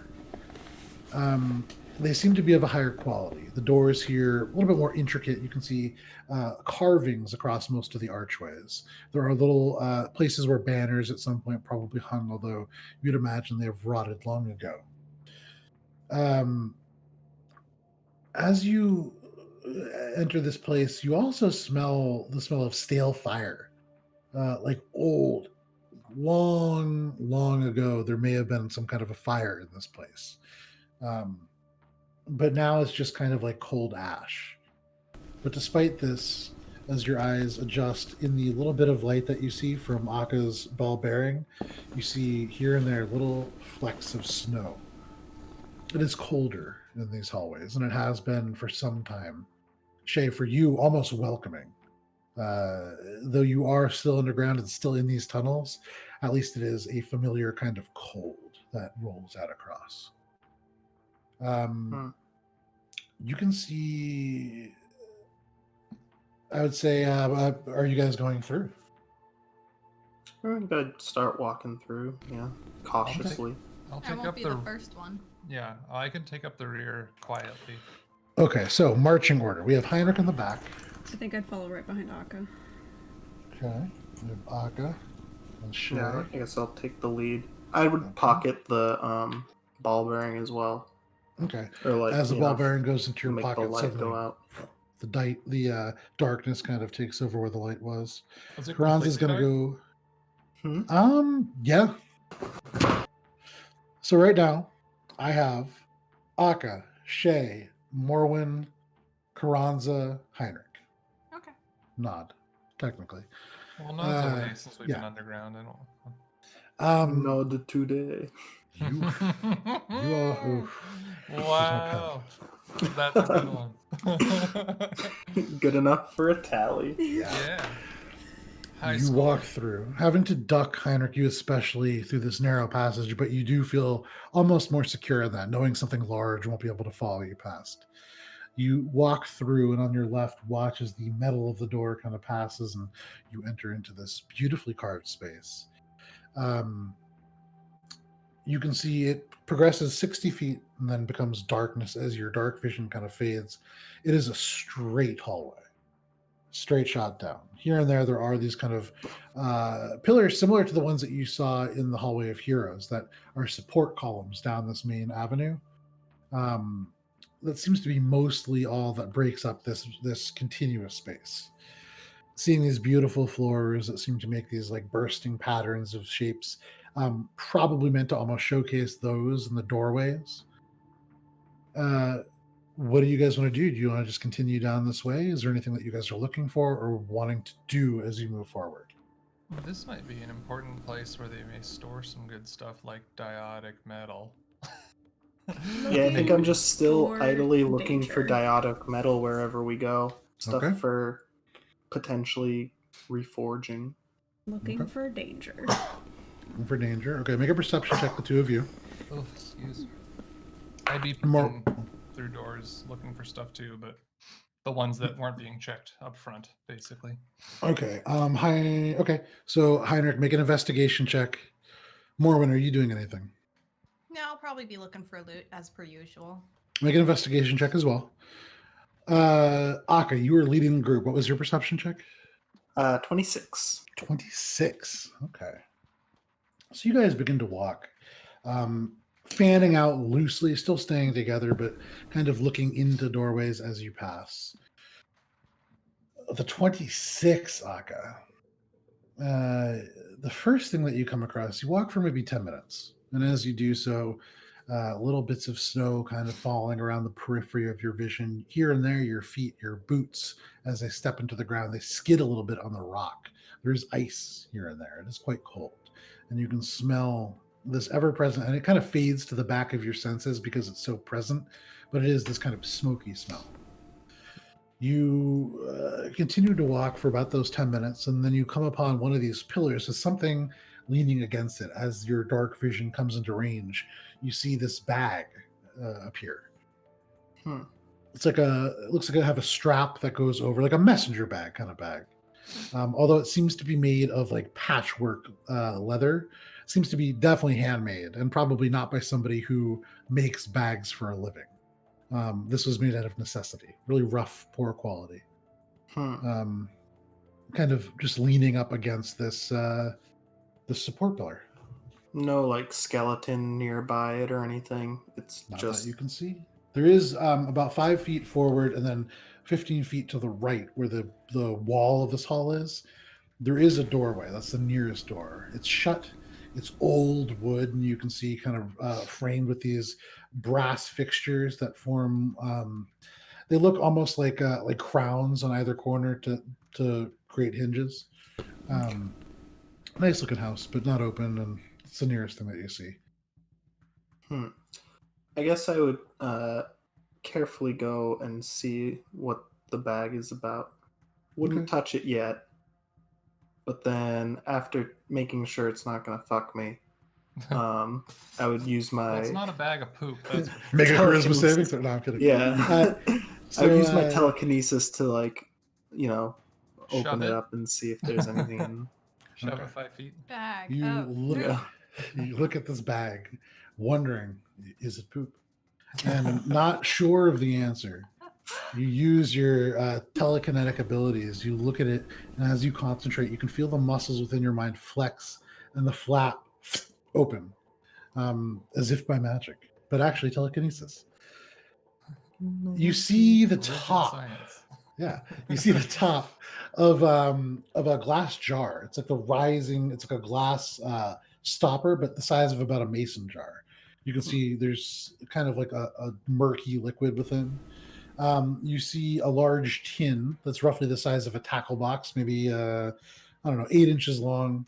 They seem to be of a higher quality. The doors here, a little bit more intricate. You can see carvings across most of the archways. There are little places where banners at some point probably hung, although you'd imagine they have rotted long ago. As you enter this place, you also smell the smell of stale fire. Like old, long ago, there may have been some kind of a fire in this place. But now it's just kind of like cold ash. But despite this, as your eyes adjust in the little bit of light that you see from Aka's ball bearing, you see here and there little flecks of snow. It is colder in these hallways, and it has been for some time. Shay, for you, almost welcoming. Though you are still underground and still in these tunnels, at least it is a familiar kind of cold that rolls out across. You can see, I would say, are you guys going through? I'm gonna start walking through, cautiously. I'll I take won't up be the first one. Yeah, I can take up the rear quietly. Okay, so marching order. We have Heinrich in the back. I think I'd follow right behind Akka. Okay. We have Aka and Shay. Yeah, I guess I'll take the lead. I would pocket the ball bearing as well. Okay. Or like As the you ball know, bearing goes into your make the pocket, light suddenly go out. the darkness kind of takes over where the light was. Was it Kranz is completely going to dark? go. Yeah. So right now, I have Aka, Shay, Morwen, Carranza, Heinrich. Okay. Nod, technically. Well, no, it's away since we've yeah. been underground. I don't. No, the today. You are. Oof. Wow, that's a good one. Good enough for a tally. Yeah. High You score. walk through, having to duck Heinrich, you especially, through this narrow passage, but you do feel almost more secure in that, knowing something large won't be able to follow you past. You walk through, and on your left, watch as the metal of the door kind of passes, and you enter into this beautifully carved space. You can see it progresses 60 feet and then becomes darkness as your dark vision kind of fades. It is a straight hallway, straight shot down. Here and there are these kind of pillars similar to the ones that you saw in the Hallway of Heroes that are support columns down this main avenue. That seems to be mostly all that breaks up this continuous space. Seeing these beautiful floors that seem to make these like bursting patterns of shapes, probably meant to almost showcase those in the doorways. What do you guys want to do? Do you want to just continue down this way? Is there anything that you guys are looking for or wanting to do as you move forward? This might be an important place where they may store some good stuff like diotic metal. Yeah, I think I'm just still For idly looking for danger. diotic metal wherever we go. Stuff Okay. for potentially reforging. Looking Okay. for danger. Looking for danger. Okay, make a perception check, the two of you. Oh, excuse me. I'd be More- peeking through doors looking for stuff too, but the ones that weren't being checked up front, basically. Okay. Okay. So Heinrich, make an investigation check. Morwen, are you doing anything? Yeah, I'll probably be looking for loot as per usual. Make an investigation check as well. Aka, you were leading the group. What was your perception check? 26. 26. Okay. So you guys begin to walk, fanning out loosely, still staying together, but kind of looking into doorways as you pass. The 26, Aka. The first thing that you come across, you walk for maybe 10 minutes. And as you do so, little bits of snow kind of falling around the periphery of your vision. Here and there, your feet, your boots, as they step into the ground, they skid a little bit on the rock. There's ice here and there. It is quite cold. And you can smell this ever-present, and it kind of fades to the back of your senses because it's so present, but it is this kind of smoky smell. You continue to walk for about those 10 minutes, and then you come upon one of these pillars with something leaning against it. As your dark vision comes into range, you see this bag appear. It looks like it have a strap that goes over, like a messenger bag kind of bag. Although it seems to be made of like patchwork leather, seems to be definitely handmade and probably not by somebody who makes bags for a living. This was made out of necessity, really rough, poor quality. Kind of just leaning up against this support pillar. No like skeleton nearby it or anything. It's Not just that you can see. There is about 5 feet forward and then 15 feet to the right where the wall of this hall is. There is a doorway. That's the nearest door. It's shut. It's old wood, and you can see kind of framed with these brass fixtures that form. They look almost like crowns on either corner to create hinges. Nice looking house, but not open, and it's the nearest thing that you see. I guess I would carefully go and see what the bag is about. Wouldn't Okay. touch it yet, but then after making sure it's not going to fuck me, I would use my... Well, it's not a bag of poop. That's for sure. Make a charisma Telekinesis. saving throw. No, I'm kidding. Yeah. So, I would use my telekinesis to like, Shove open it it. up and see if there's anything in. Shove Okay. it 5 feet. Bag. You Oh. look, Yeah. you look at this bag, wondering, is it poop? And not sure of the answer. You use your telekinetic abilities. You look at it, and as you concentrate, you can feel the muscles within your mind flex and the flap open, as if by magic, but actually telekinesis. You see the Rigid top. science. Yeah, you see the top of a glass jar. It's like it's like a glass stopper, but the size of about a mason jar. You can see there's kind of like a murky liquid within. You see a large tin that's roughly the size of a tackle box, maybe 8 inches long,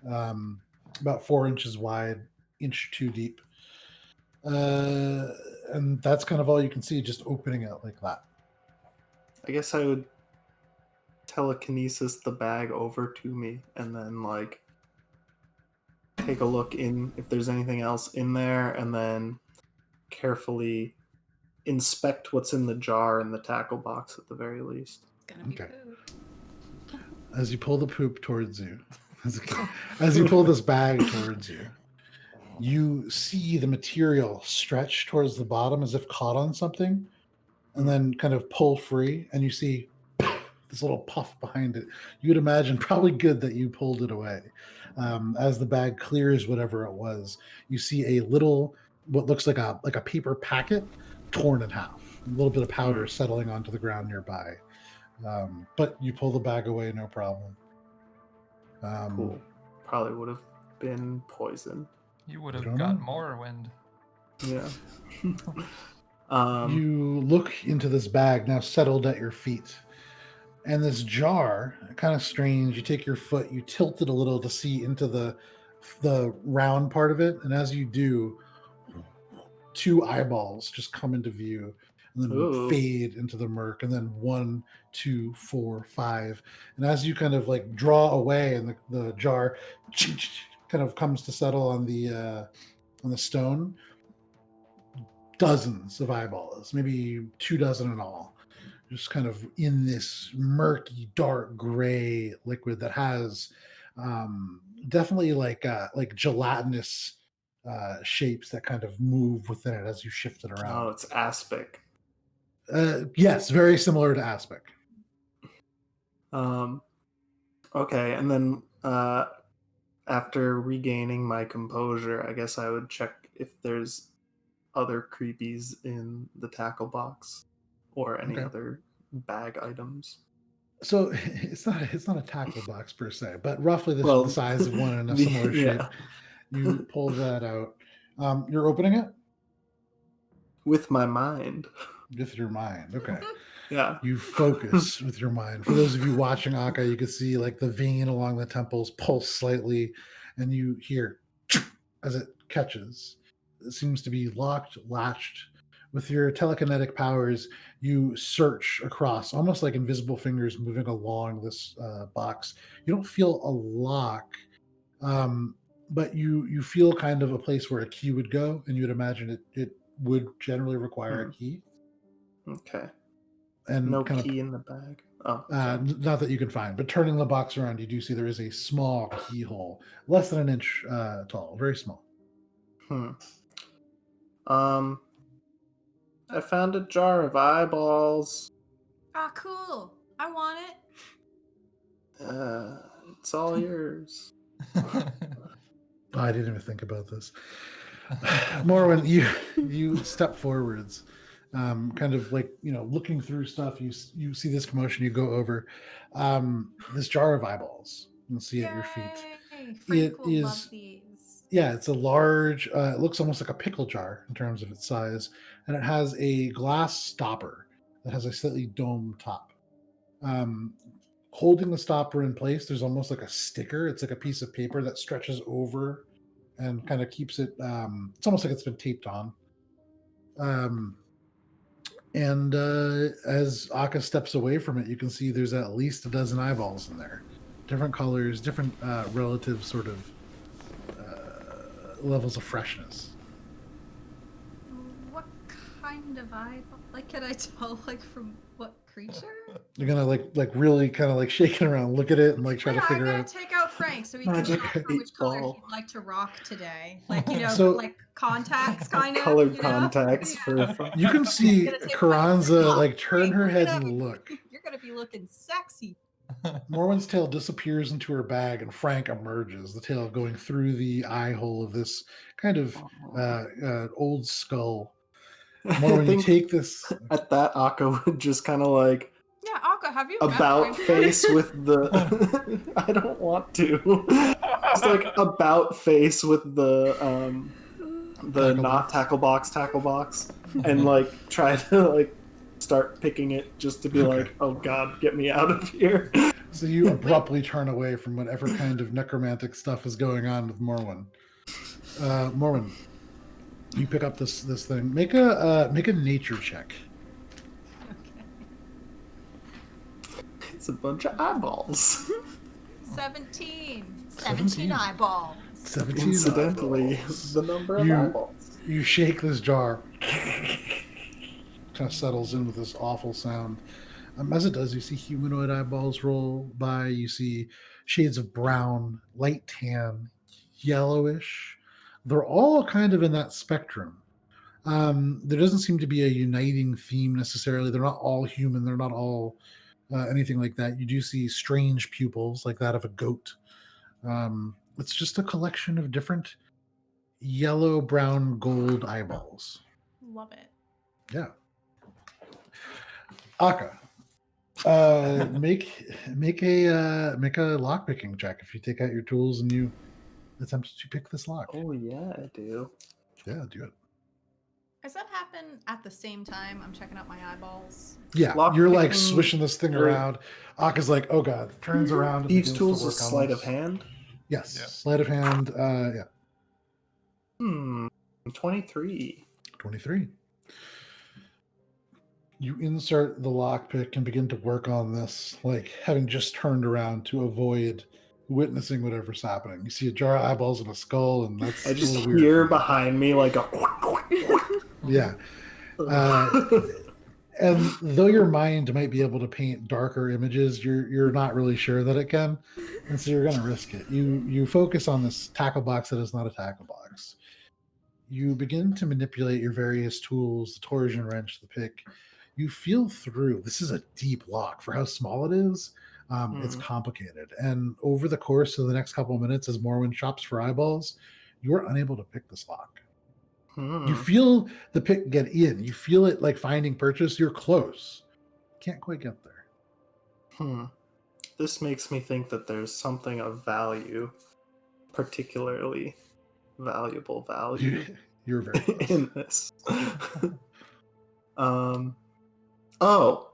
about 4 inches wide, 1.2 deep. And that's kind of all you can see, just opening it like that. I guess I would telekinesis the bag over to me and then like take a look in if there's anything else in there and then carefully inspect what's in the jar and the tackle box at the very least. It's gonna be Okay. food. As you pull the poop towards you, as you pull this bag towards you, you see the material stretch towards the bottom as if caught on something, and then kind of pull free, and you see this little puff behind it. You would imagine probably good that you pulled it away. As the bag clears whatever it was, you see a little, what looks like a paper packet torn in half. A little bit of powder settling onto the ground nearby. But you pull the bag away, no problem. Cool. Probably would have been poison. You would I have don't got know. Morwen. Yeah. You look into this bag now settled at your feet. And this jar, kind of strange, you take your foot, you tilt it a little to see into the round part of it. And as you do, 2 eyeballs just come into view and then Ooh. fade into the murk. And then 1, 2, 4, 5. And as you kind of like draw away and the jar kind of comes to settle on the stone, dozens of eyeballs, maybe 24 in all, just kind of in this murky, dark gray liquid that has definitely like gelatinous shapes that kind of move within it as you shift it Oh, around. it's aspic. Yes, very similar to aspic. Okay, and then after regaining my composure, I guess I would check if there's other creepies in the tackle box or any Okay. other bag items. So it's not a tackle box per se, but roughly Well, the size of one in a the- similar shape. yeah. You pull that out. You're opening it With my mind. with your mind. Okay. Yeah. You focus with your mind. For those of you watching Aka, you can see like the vein along the temples pulse slightly, and you hear as it catches. It seems to be locked, latched. With your telekinetic powers, you search across, almost like invisible fingers moving along this box. You don't feel a lock, but you feel kind of a place where a key would go, and you would imagine it would generally require a key. Okay. And No kind key in the bag. Oh. not that you can find, but turning the box around, you do see there is a small keyhole, less than an inch tall, very small. I found a jar of eyeballs. Ah, cool. I want it. It's all yours. Oh, I didn't even think about this. Morwen, you step forwards, kind of like, looking through stuff. You see this commotion. You go over this jar of eyeballs. You'll see at your feet. Yay! Frank It will love is- these. Yeah, it's a large. It looks almost like a pickle jar in terms of its size, and it has a glass stopper that has a slightly domed top. Holding the stopper in place, there's almost like a sticker. It's like a piece of paper that stretches over and kind of keeps it. It's almost like it's been taped on. And as Aka steps away from it, you can see there's at least a dozen eyeballs in there, different colors, different relative sort of levels of freshness. What kind of eyeball? Like, can I tell, like, from what creature? You're gonna like really kind of like shake it around, look at it, and like try to Wait, figure I gotta out. take out Frank so he can Magic shop for which color 8-ball. he'd like to rock today. Like, So- like contacts, kind of. Colored contacts Yeah. for. You can see Gonna take Carranza Frank. like turn her Frank, head look at and him. look. You're gonna be looking sexy. Morwen's tail disappears into her bag, and Frank emerges, the tail going through the eye hole of this kind of old skull. I Morwen, you think take this. at that Akka would just kind of like Yeah, Akka, have you met about Frank? face with the. I don't want to. It's like about face with the Tackle not box. tackle box, and like try to like start picking it just to be Okay. like, oh god, get me out of here. So you abruptly turn away from whatever kind of necromantic stuff is going on with Morwen. Morwen, you pick up this thing. Make a nature check. It's a bunch of eyeballs. 17. 17 eyeballs. 17 Incidentally, eyeballs. the number of You- eyeballs. You shake this jar. Kind of settles in with this awful sound. As it does, you see humanoid eyeballs roll by. You see shades of brown, light tan, yellowish, they're all kind of in that spectrum. There doesn't seem to be a uniting theme necessarily. They're not all human. They're not all anything like that. You do see strange pupils like that of a goat. It's just a collection of different yellow, brown, gold eyeballs. Love it. Yeah. Aka, make a lockpicking check if you take out your tools and you attempt to pick this lock. Oh yeah, I do. Yeah, do it. Does that happen at the same time? I'm checking out my eyeballs. Yeah, Lock you're like picking swishing this thing or- around. Aka's like, oh god, turns around. And Thieves' begins to tools work is on sleight this. of hand. Yes, Yeah. sleight of hand. Yeah, 23. 23. You insert the lockpick and begin to work on this, like having just turned around to avoid witnessing whatever's happening. You see a jar of eyeballs and a skull, and that's I just a little weird hear for you. behind me like a. Yeah. And though your mind might be able to paint darker images, you're not really sure that it can, and so you're going to risk it. You focus on this tackle box that is not a tackle box. You begin to manipulate your various tools, the torsion wrench, the pick. You feel through. This is a deep lock for how small it is. It's complicated, and over the course of the next couple of minutes, as Morwen shops for eyeballs, you are unable to pick this lock. You feel the pick get in. You feel it like finding purchase. You're close. Can't quite get there. This makes me think that there's something of value, particularly valuable value You're very close. in this. Oh,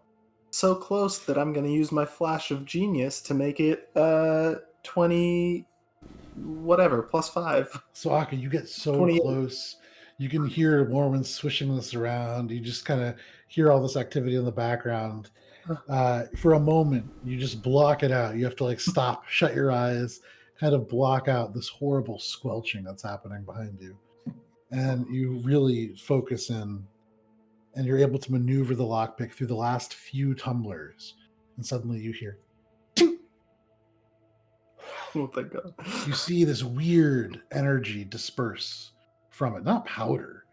so close that I'm going to use my flash of genius to make it 20 whatever plus 5. So Aka, you get so 28. close. You can hear Mormon swishing this around. You just kind of hear all this activity in the background. For a moment, you just block it out. You have to like stop, shut your eyes, kind of block out this horrible squelching that's happening behind you. And you really focus in, and you're able to maneuver the lockpick through the last few tumblers. And suddenly you hear, ting! Oh, thank God. You see this weird energy disperse from it, not powder.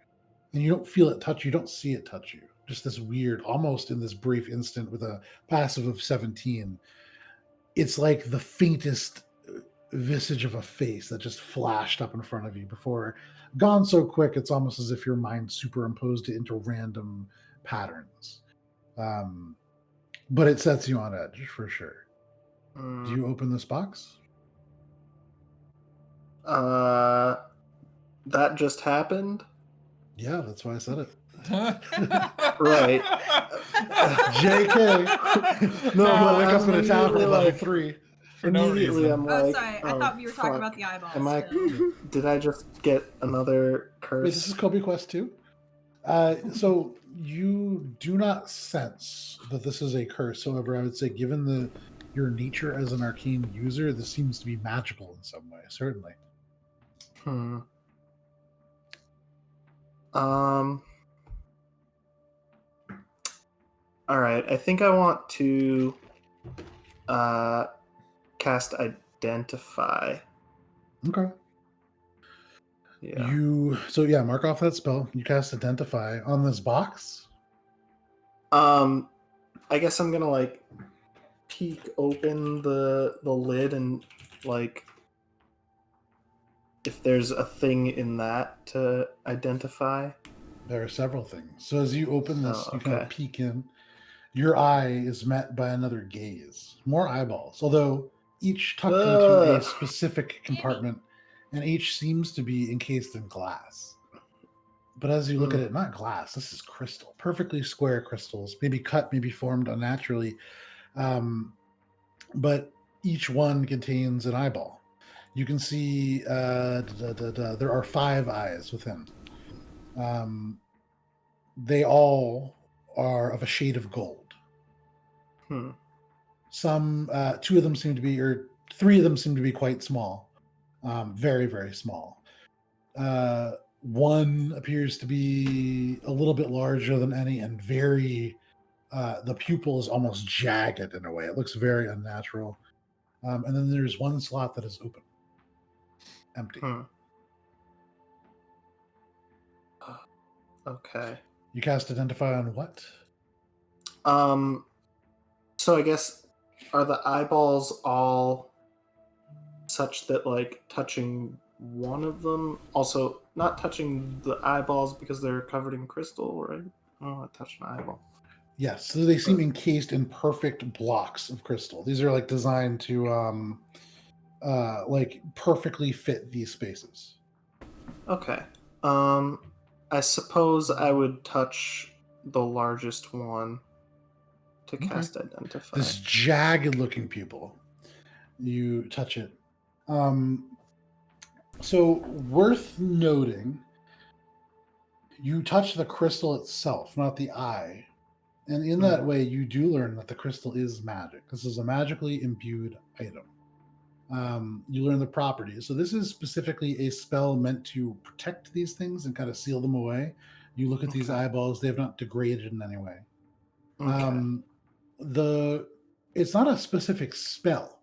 And you don't feel it touch you, don't see it touch you. Just this weird, almost in this brief instant with a passive of 17. It's like the faintest visage of a face that just flashed up in front of you before. Gone so quick, it's almost as if your mind superimposed it into random patterns. But it sets you on edge for sure. Do you open this box? That just happened. Yeah, that's why I said it. Right. JK. No, No, wake up in a town for immediately, level like, 3. For no Immediately, reason. I'm Oh, like, sorry. I oh, thought you were talking fuck. about the eyeballs. Am I? still. Did I just get another curse? Wait, this is Kobe Quest 2? So you do not sense that this is a curse. However, I would say given your nature as an arcane user, this seems to be magical in some way, certainly. All right. I think I want to cast Identify. Okay. Yeah. Mark off that spell. You cast Identify on this box. I guess I'm gonna like peek open the lid and like if there's a thing in that to identify. There are several things. So as you open this, Oh, you kind of okay. peek in. Your eye is met by another gaze. More eyeballs, although each tucked into a Ugh. specific compartment, and each seems to be encased in glass. But as you look at it, not glass, this is crystal. Perfectly square crystals, maybe cut, maybe formed unnaturally. But each one contains an eyeball. You can see there are 5 eyes within. They all are of a shade of gold. Some, 2 of them seem to be, or 3 of them seem to be quite small. Very, very small. One appears to be a little bit larger than any and very, the pupil is almost jagged in a way. It looks very unnatural. And then there's one slot that is open. Empty. Okay. You cast Identify on what? So I guess, are the eyeballs all such that, like, touching one of them, also not touching the eyeballs because they're covered in crystal, right? I don't want to touch an eyeball. Yes, so they seem encased in perfect blocks of crystal. These are like designed to like perfectly fit these spaces. Okay. I suppose I would touch the largest one to Okay. cast Identify. This jagged looking pupil. You touch it. So worth noting, you touch the crystal itself, not the eye. And in that way, you do learn that the crystal is magic. This is a magically imbued item. You learn the properties. So this is specifically a spell meant to protect these things and kind of seal them away. You look at these Okay. eyeballs; they have not degraded in any way. Okay. It's not a specific spell.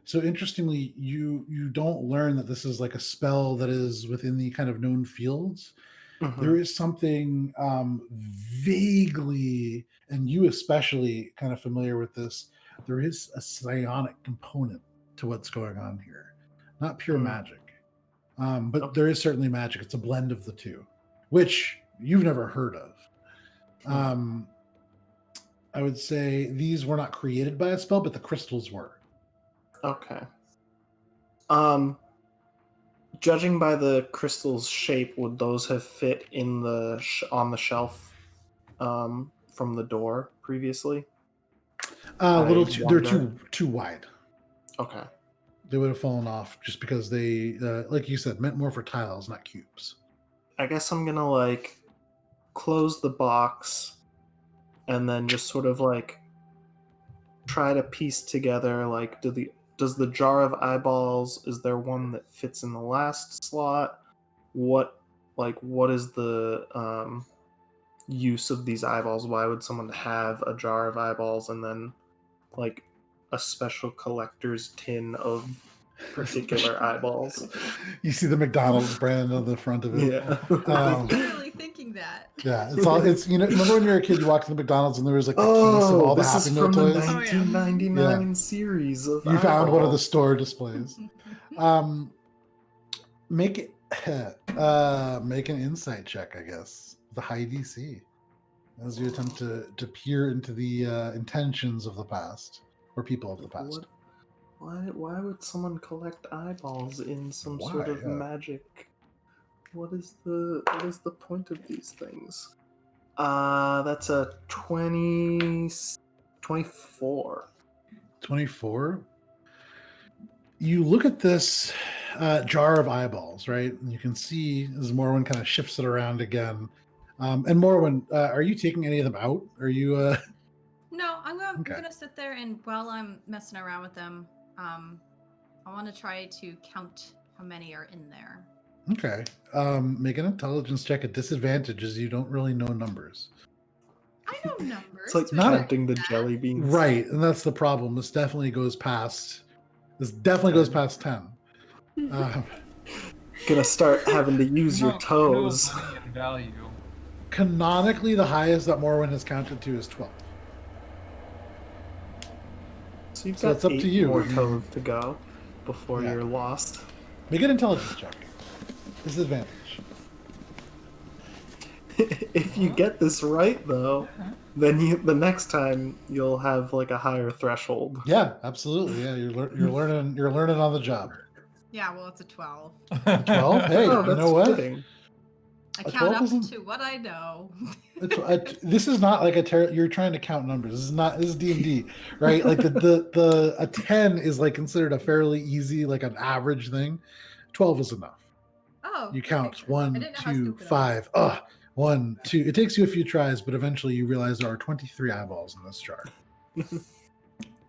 So interestingly, you don't learn that this is like a spell that is within the kind of known fields. There is something vaguely, and you especially kind of familiar with this. There is a psionic component to what's going on here, not pure magic, but there is certainly magic. It's a blend of the two, which you've never heard of. I would say these were not created by a spell, but the crystals were. Okay. Judging by the crystal's shape, would those have fit in the on the shelf from the door previously? A little too. They're too wide. Okay. They would have fallen off just because they, like you said, meant more for tiles, not cubes. I guess I'm gonna like close the box and then just sort of like try to piece together, like, does the jar of eyeballs, is there one that fits in the last slot? What is the use of these eyeballs? Why would someone have a jar of eyeballs and then like a special collector's tin of particular eyeballs? You see the McDonald's brand on the front of it. Yeah. I was literally thinking that. Yeah, it's remember when you were a kid, you walked into McDonald's and there was like the case of all the this Happy is Meal from toys. the 1999 series of You found one of the eyeballs. store displays. Make it make an insight check, I guess. The high DC. As you attempt to peer into the intentions of the past. Or people of the past. Why would someone collect eyeballs in some sort of magic? What is the point of these things? That's a 24. 24? You look at this jar of eyeballs, right? And you can see as Morwen kind of shifts it around again. And Morwen, are you taking any of them out? Are you... No, I'm gonna sit there, and while I'm messing around with them, I want to try to count how many are in there. Okay. Make an intelligence check at disadvantage as you don't really know numbers. I know numbers. It's like counting the jelly beans. Right, and that's the problem. This definitely goes past 10. Gonna start having to use your toes. Value. Canonically, the highest that Morwen has counted to is 12. So you've So got it's up to 8 you. more toes to go before you're lost. Make an intelligence check. Disadvantage. If you get this right, though, then the next time you'll have like a higher threshold. Yeah, absolutely. Yeah, you're learning on the job. Yeah, well, it's a 12. 12? Hey, Oh, you that's know what? fitting. I A count 12 up isn't- to what I know. This is not like you're trying to count numbers. This is D&D, right? Like the a 10 is like considered a fairly easy, like an average thing. 12 is enough. Oh. You count okay. I 1, didn't know how 2, stupid I 5. 1, 2. It takes you a few tries, but eventually you realize there are 23 eyeballs in this jar.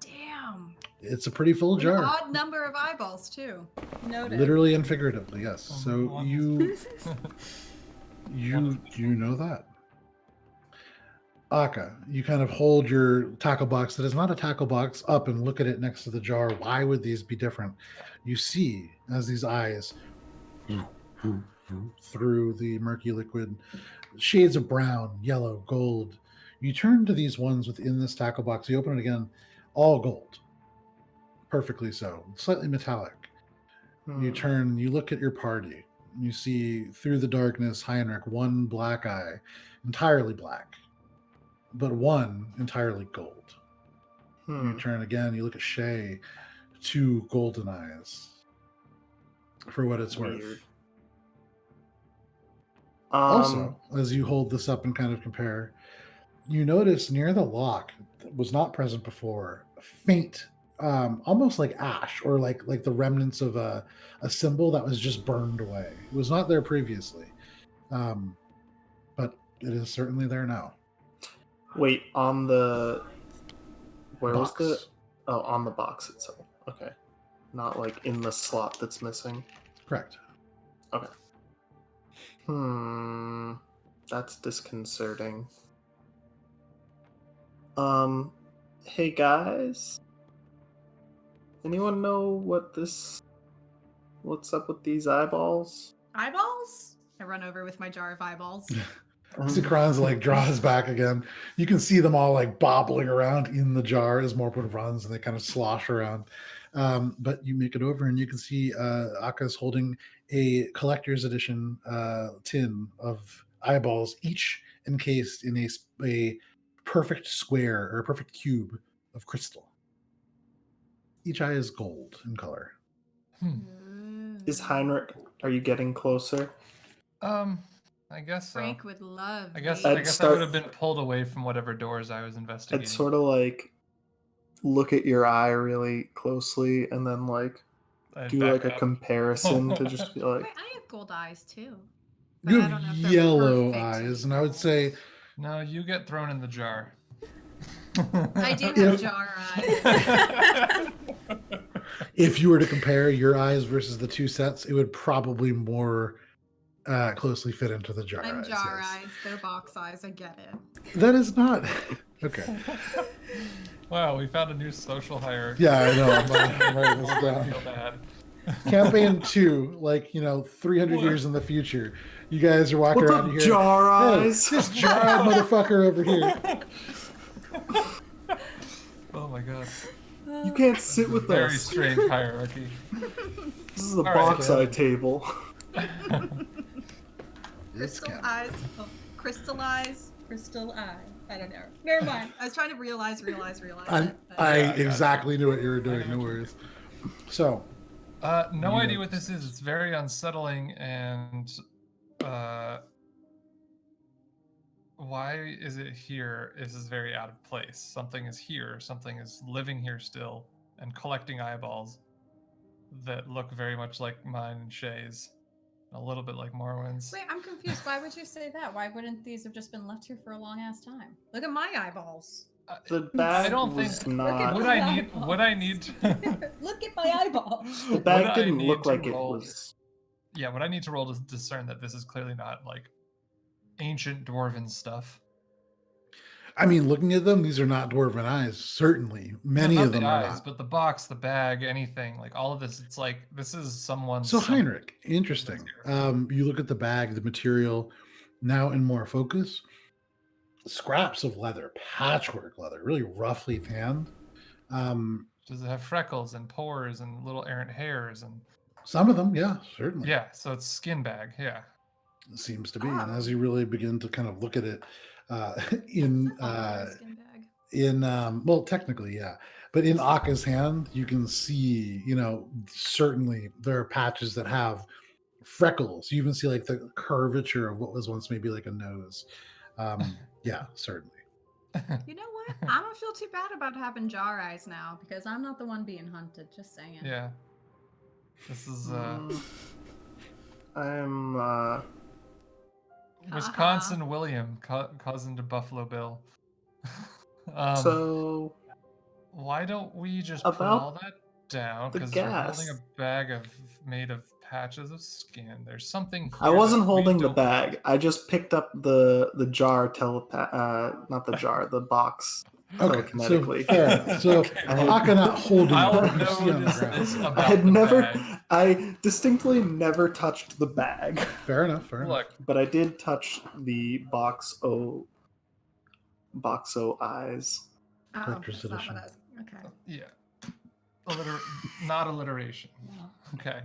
Damn. It's a pretty full An jar. odd number of eyeballs, too. Noted. Literally and figuratively, yes. Oh, So wow. you know that. Aka, you kind of hold your tackle box that is not a tackle box up and look at it next to the jar. Why would these be different? You see as these eyes through the murky liquid, shades of brown, yellow, gold. You turn to these ones within this tackle box. You open it again, all gold. Perfectly so. Slightly metallic. You turn, you look at your party. You see through the darkness, Heinrich, one black eye, entirely black, but one entirely gold. You turn again, you look at Shay, two golden eyes. For what it's worth. Also, as you hold this up and kind of compare, you notice near the lock that was not present before, faint, almost like ash or like the remnants of a symbol that was just burned away. It was not there previously, but it is certainly there now. Wait, on the where Box. was the? Oh, on the box itself. Okay, not like in the slot that's missing. Correct. Okay. That's disconcerting. Hey guys. Anyone know what's up with these eyeballs? Eyeballs? I run over with my jar of eyeballs. Sikran's like draws back again. You can see them all like bobbling around in the jar as Morwen runs, and they kind of slosh around. But you make it over, and you can see Aka's holding a collector's edition tin of eyeballs, each encased in a perfect square or a perfect cube of crystal. Each eye is gold in color. Is Heinrich? Are you getting closer? I guess so. Frank would love. I guess these. I would have been pulled away from whatever doors I was investigating. I'd sort of like look at your eye really closely and then like I'd do back like a up. comparison to just be like, Wait, I have gold eyes too. But You I don't know have if they're yellow perfect. eyes, and I would say No, you get thrown in the jar. I do have If- jar eyes. if you were to compare your eyes versus the two sets, it would probably more closely fit into the jar I'm eyes. jar yes. eyes. They're box eyes. I get it. That is not okay. Wow, we found a new social hierarchy. Yeah, I know. I'm writing this I down. feel bad. Campaign 2, like 300 years in the future, you guys are walking "What's around up, here. jar Hey, eyes?" this jar motherfucker over here. Oh my god. You can't sit with Very us. strange hierarchy. This is the right, box Kevin. eye table. This Crystal guy. eyes. Oh, crystal eyes. Crystal eye. I don't know. Never mind. I was trying to realize it. but- I Yeah, I got exactly knew what you were doing. No worries. So, No You idea know. what this is. It's very unsettling, and why is it here? This is very out of place. Something is here. Something is living here still and collecting eyeballs that look very much like mine and Shay's, a little bit like Morwen's. Wait, I'm confused. Why would you say that? Why wouldn't these have just been left here for a long ass time? Look at my eyeballs. The bag I don't was think- not. What I need to Look at my eyeballs. The What bag I didn't need look to like it roll- was. yeah, what I need to roll to discern that this is clearly not like ancient dwarven stuff. I mean, looking at them, these are not dwarven eyes. Certainly, many Not of them the are eyes, not. but the box, the bag, anything like all of this. It's like this is someone's. So Heinrich, interesting. You look at the bag, the material, now in more focus. Scraps of leather, patchwork leather, really roughly tanned. Does it have freckles and pores and little errant hairs and Some of them, yeah, certainly. yeah? So it's skin bag. Yeah. It seems to be. And Oh. as you really begin to kind of look at it, in Skin bag. well, technically, yeah, but in Aka's hand, you can see, certainly there are patches that have freckles. You even see like the curvature of what was once maybe like a nose. Yeah, certainly. You know what? I don't feel too bad about having jar eyes now because I'm not the one being hunted. Just saying. Yeah. This is I'm Wisconsin William, cousin to Buffalo Bill. so Why don't we just put About all that down? the Because you're gas. holding a bag made of patches of skin. There's something. I here wasn't that we holding the don't- bag. I just picked up the jar not the jar, the box Okay, so telekinetically. fair. So Okay. Arcana holding I'll what you see on the notice ground. this about I had the never, bag. I distinctly never touched the bag, Fair enough. Fair enough. Look, but I did touch the boxo eyes. Oh, Collector's that's not what edition. I was. Okay. yeah, not alliteration. Okay.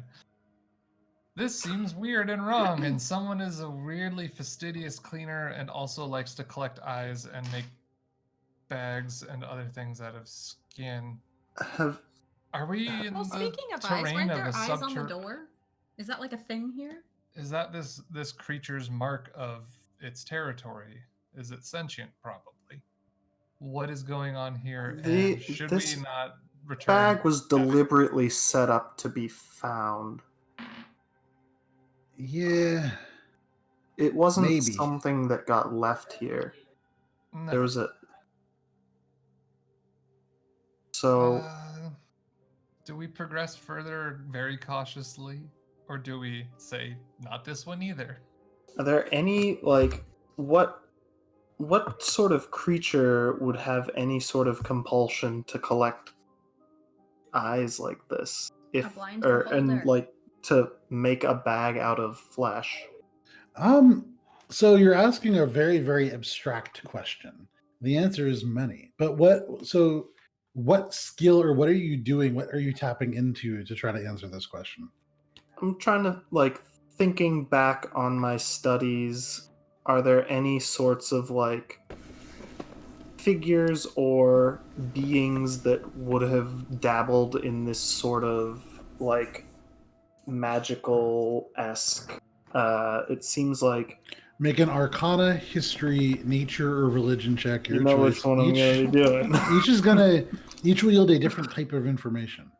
This seems weird and wrong, and someone is a weirdly fastidious cleaner and also likes to collect eyes and make bags and other things out of skin. Have Are we in Well, the speaking of eyes, terrain weren't of there a eyes on the subter- door? Is that like a thing here? Is that this creature's mark of its territory? Is it sentient? Probably. What is going on here? And should this we not return? bag was deliberately set up to be found. Yeah. It wasn't Maybe. something that got left here. No. There was a. So Do we progress further very cautiously, or do we say not this one either? are there any like what sort of creature would have any sort of compulsion to collect eyes like this? If blind or and beholder. like to make a bag out of flesh. So you're asking a very, very abstract question. The answer is many. But what skill or what are you doing? What are you tapping into to try to answer this question? I'm trying to like thinking back on my studies. Are there any sorts of like figures or beings that would have dabbled in this sort of like magical-esque? It seems like Make an Arcana, History, Nature, or Religion check. Your you know choice. which one I'm gonna be doing. Each will yield a different type of information.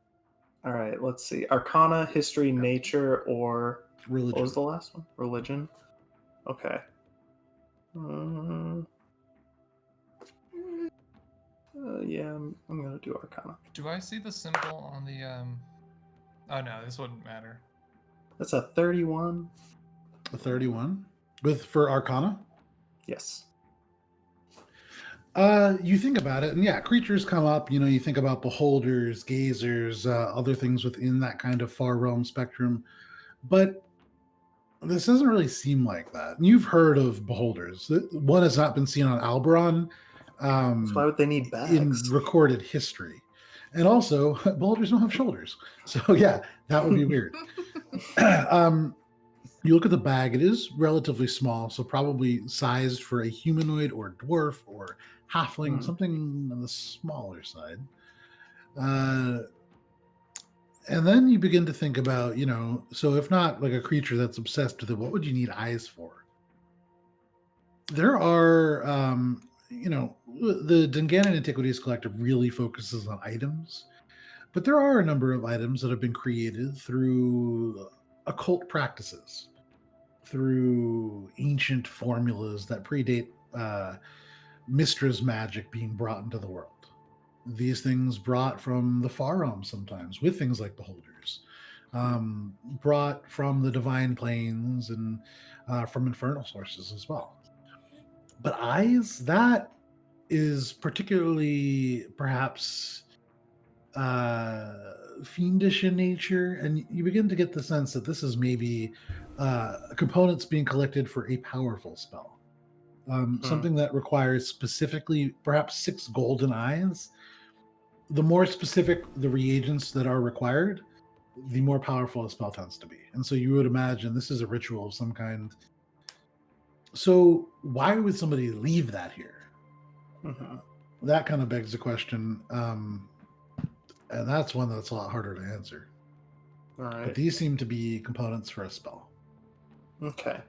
All right, let's see. Arcana, History, Nature, or Religion. what was the last one? Religion. Okay. Yeah, I'm gonna do Arcana. Do I see the symbol on the Oh no, this wouldn't matter. That's a 31. A 31 for Arcana. Yes. You think about it, and yeah, creatures come up. You think about beholders, gazers, other things within that kind of far realm spectrum. But this doesn't really seem like that. And you've heard of beholders. One has not been seen on Alberon So why would they need in bags? recorded history. And also, beholders don't have shoulders. So yeah, that would be weird. You look at the bag, it is relatively small, so probably sized for a humanoid or dwarf or halfling, something on the smaller side. And then you begin to think about, so if not like a creature that's obsessed with it, what would you need eyes for? There are, the Dungannon Antiquities Collective really focuses on items, but there are a number of items that have been created through occult practices, through ancient formulas that predate Mistra's magic being brought into the world. These things brought from the far realm sometimes, with things like beholders, brought from the divine planes and from infernal sources as well. But eyes, that is particularly perhaps fiendish in nature, and you begin to get the sense that this is maybe components being collected for a powerful spell. Something that requires specifically perhaps 6 golden eyes. The more specific the reagents that are required, the more powerful a spell tends to be. And so you would imagine this is a ritual of some kind. So why would somebody leave that here? That kind of begs the question. And that's one that's a lot harder to answer. All right. But these seem to be components for a spell. Okay.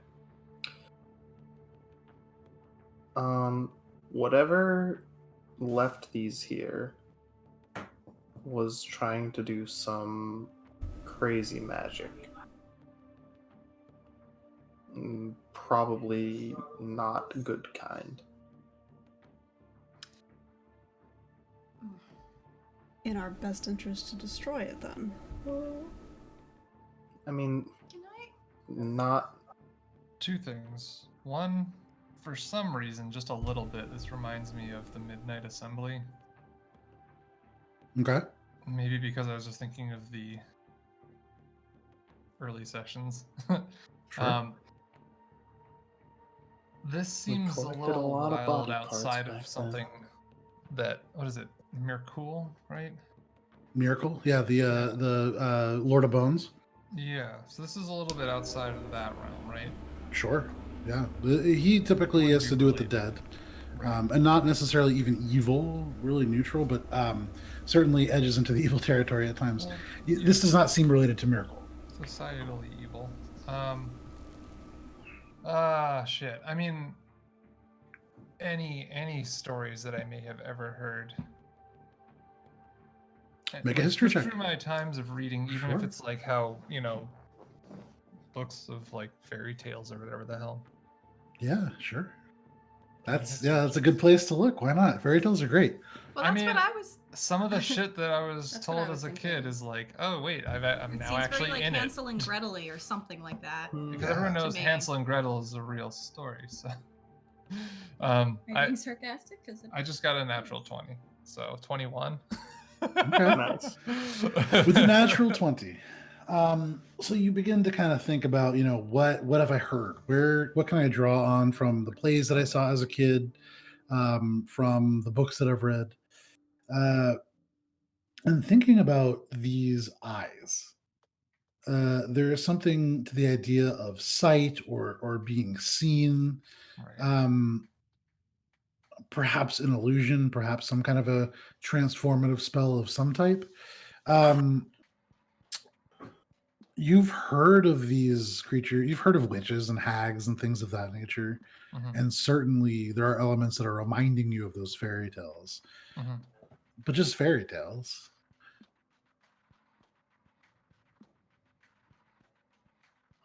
Whatever left these here was trying to do some crazy magic. Probably not good kind. In our best interest to destroy it, then. I mean, Can I? not. 2 things. One, for some reason, just a little bit, this reminds me of the Midnight Assembly. Okay. Maybe because I was just thinking of the early sessions. Sure. This We seems a collected a little lot of wild body parts outside back of then. something that, what is it, Mircool, right? Miracle. Yeah. The Lord of Bones. Yeah, so this is a little bit outside of that realm, right? Sure. Yeah. He typically Would has be to do with the related. dead. Right. And not necessarily even evil, really neutral, but certainly edges into the evil territory at times. Well, This does not seem related to Miracle. societally evil. Shit. I mean, any stories that I may have ever heard. Make a history just check. through my times of reading, even if Sure. it's like how, books of like fairy tales or whatever the hell. Yeah, sure. That's history that's a good checks. place to look. Why not? Fairy tales are great. Well, I that's mean, what I was. Some of the shit that I was That's what I told was as a thinking. kid is like, oh wait, I'm It now seems actually very like in Hansel it. and Gretel-y or something like that. Because Yeah. everyone To knows me. Hansel and Gretel is a real story. So, Are you I being sarcastic? Because I just got a natural 20, so 21. Okay. Nice. With a natural 20. So you begin to kind of think about, what have I heard? What can I draw on from the plays that I saw as a kid, from the books that I've read? And thinking about these eyes, there is something to the idea of sight or being seen, Right. perhaps an illusion, perhaps some kind of a transformative spell of some type. Um, you've heard of these creatures, you've heard of witches and hags and things of that nature. Mhm, And certainly there are elements that are reminding you of those fairy tales, mhm. but just fairy tales.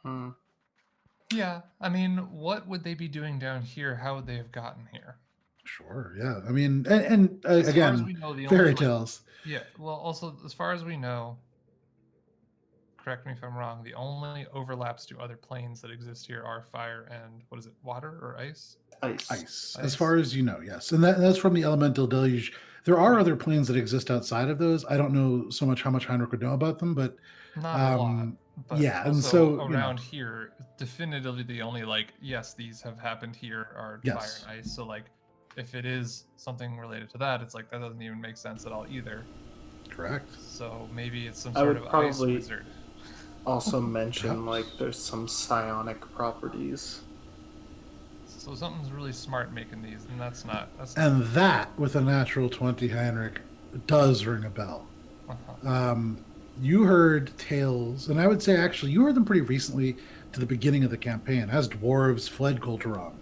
Hmm. Yeah, I mean, what would they be doing down here? How would they have gotten here? Sure. Yeah. I mean, and As far as again, we know, the only fairy tales. yeah. Well, also as far as we know, correct me if I'm wrong. The only overlaps to other planes that exist here are fire and what is it, water or ice? Ice. Ice, as Ice. far as you know, yes. And that's from the elemental deluge. There are Right. other planes that exist outside of those. I don't know so much how much Heinrich would know about them, but Not a lot, but yeah. And also so, around here, definitively the only yes, these have happened here are fire Yes. and ice. So if it is something related to that, it's that doesn't even make sense at all either. correct. So maybe it's some I sort would of ice probably- wizard. Also mention Perhaps. there's some psionic properties. So something's really smart making these, and that's not. And that, with a natural 20, Heinrich, does ring a bell. Uh-huh. You heard tales, and I would say actually you heard them pretty recently to the beginning of the campaign, as dwarves fled Kulturam,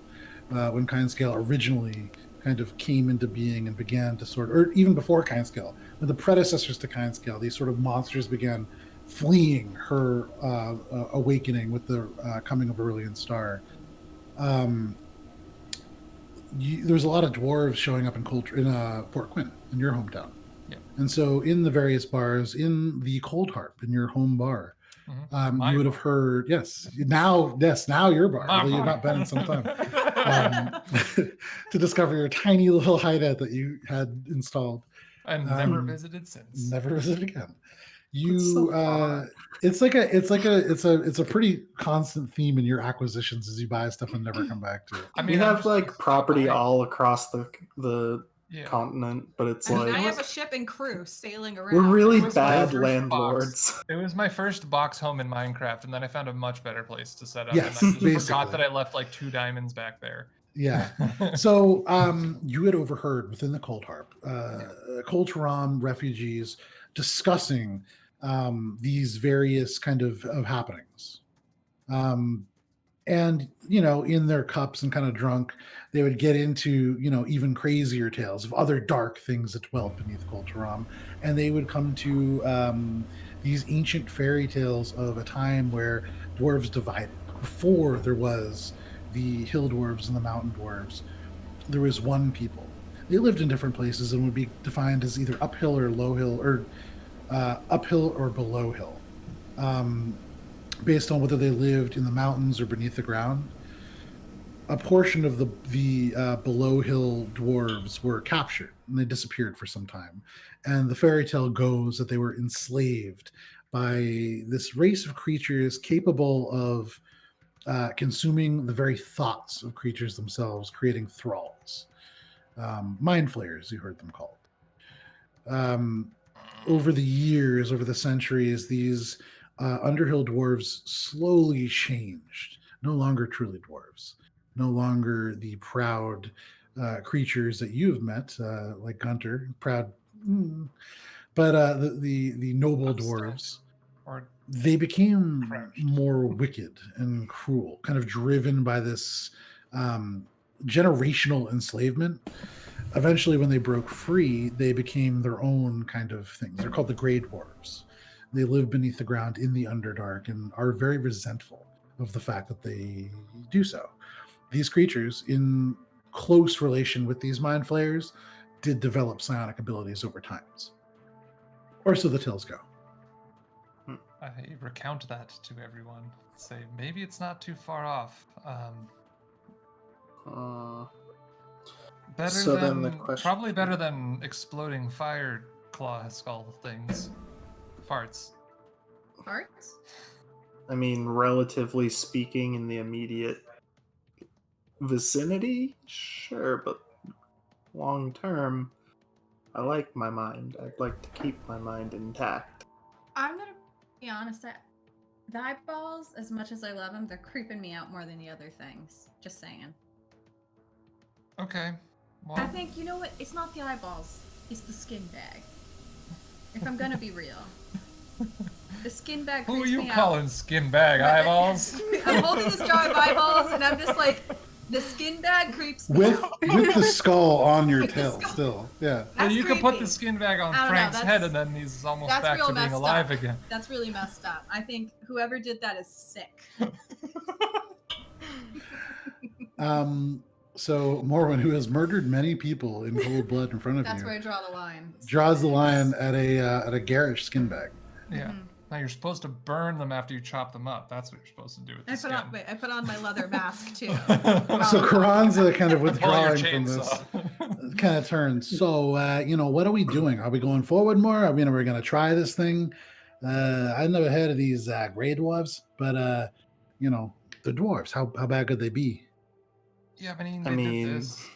when Kindscale originally kind of came into being and began to or even before Kindscale, when the predecessors to Kindscale, these sort of monsters began fleeing her awakening with the coming of Aurelian Star. There's a lot of dwarves showing up in Port Quinn, in your hometown. Yeah. And so in the various bars, in the Cold Harp, in your home bar, Mhm. you would have heard, now your bar, My although you've bar. not been in some time, to discover your tiny little hideout that you had installed. And never visited since. Never visit again. It's so fun. It's a pretty constant theme in your acquisitions as you buy stuff and never come back to it. I We mean, have I'm just property buying- all across the Yeah. continent, but it's I mean, I it have was- a ship and crew sailing around. we're really It was my bad first landlords. It was my first box home in Minecraft, and then I found a much better place to set up. Yes, and I just basically. forgot that I left 2 diamonds back there. Yeah. So you had overheard within the Cold Harp, Kulturam refugees discussing these various kind of happenings. And, in their cups and kind of drunk, they would get into, even crazier tales of other dark things that dwelt beneath Kulturam. And they would come to these ancient fairy tales of a time where dwarves divided. Before there was the hill dwarves and the mountain dwarves, there was one people. They lived in different places and would be defined as either uphill or low hill, or uphill or below hill, based on whether they lived in the mountains or beneath the ground. a portion of the below hill dwarves were captured and they disappeared for some time. And the fairy tale goes that they were enslaved by this race of creatures capable of consuming the very thoughts of creatures themselves, creating thralls. Mind flayers, you heard them called. Over the years, over the centuries, these Underhill dwarves slowly changed. No longer truly dwarves. No longer the proud creatures that you've met, like Guntir, proud. But the noble Upstart. dwarves, Or they became Crouched. more wicked and cruel, kind of driven by this generational enslavement. Eventually, when they broke free, they became their own kind of things. They're called the Grey Dwarves. They live beneath the ground in the Underdark and are very resentful of the fact that they do so. These creatures, in close relation with these mind flayers, did develop psionic abilities over times. Or so the tales go. I recount that to everyone. Say maybe it's not too far off. Better So than then the question- probably better than exploding fire claw skull things. Farts. Farts? I mean, relatively speaking, in the immediate vicinity, sure, but long term, I like my mind. I'd like to keep my mind intact. I'm gonna be honest. The eyeballs, as much as I love them, they're creeping me out more than the other things. Just saying. Okay. Well, I think, you know what? It's not the eyeballs. It's the skin bag. If I'm gonna be real. The skin bag who are creeps you me calling skin bag eyeballs? I'm holding this jar of eyeballs, and I'm just like, the skin bag creeps me With out. the skull on your With the tail, skull. still, yeah. Well, That's you could put creepy. the skin bag on I don't know, Frank's head, that's- and then he's almost That's back real to being messed alive up. again. That's really messed up. I think whoever did that is sick. So Morwen, who has murdered many people in cold blood in front of That's you, where I draw the line. draws the line at a garish skin bag. Yeah. Mhm. Now you're supposed to burn them after you chop them up. That's what you're supposed to do with the skin. I put on my leather mask too. So Karan's kind of Pull your withdrawing from this. chainsaw. Kind of turns. So, what are we doing? Are we going forward more? I mean, are we going to try this thing? I've never heard of these Grey Dwarves, but, the dwarves, how bad could they be? Yeah, I mean, I they mean- did this.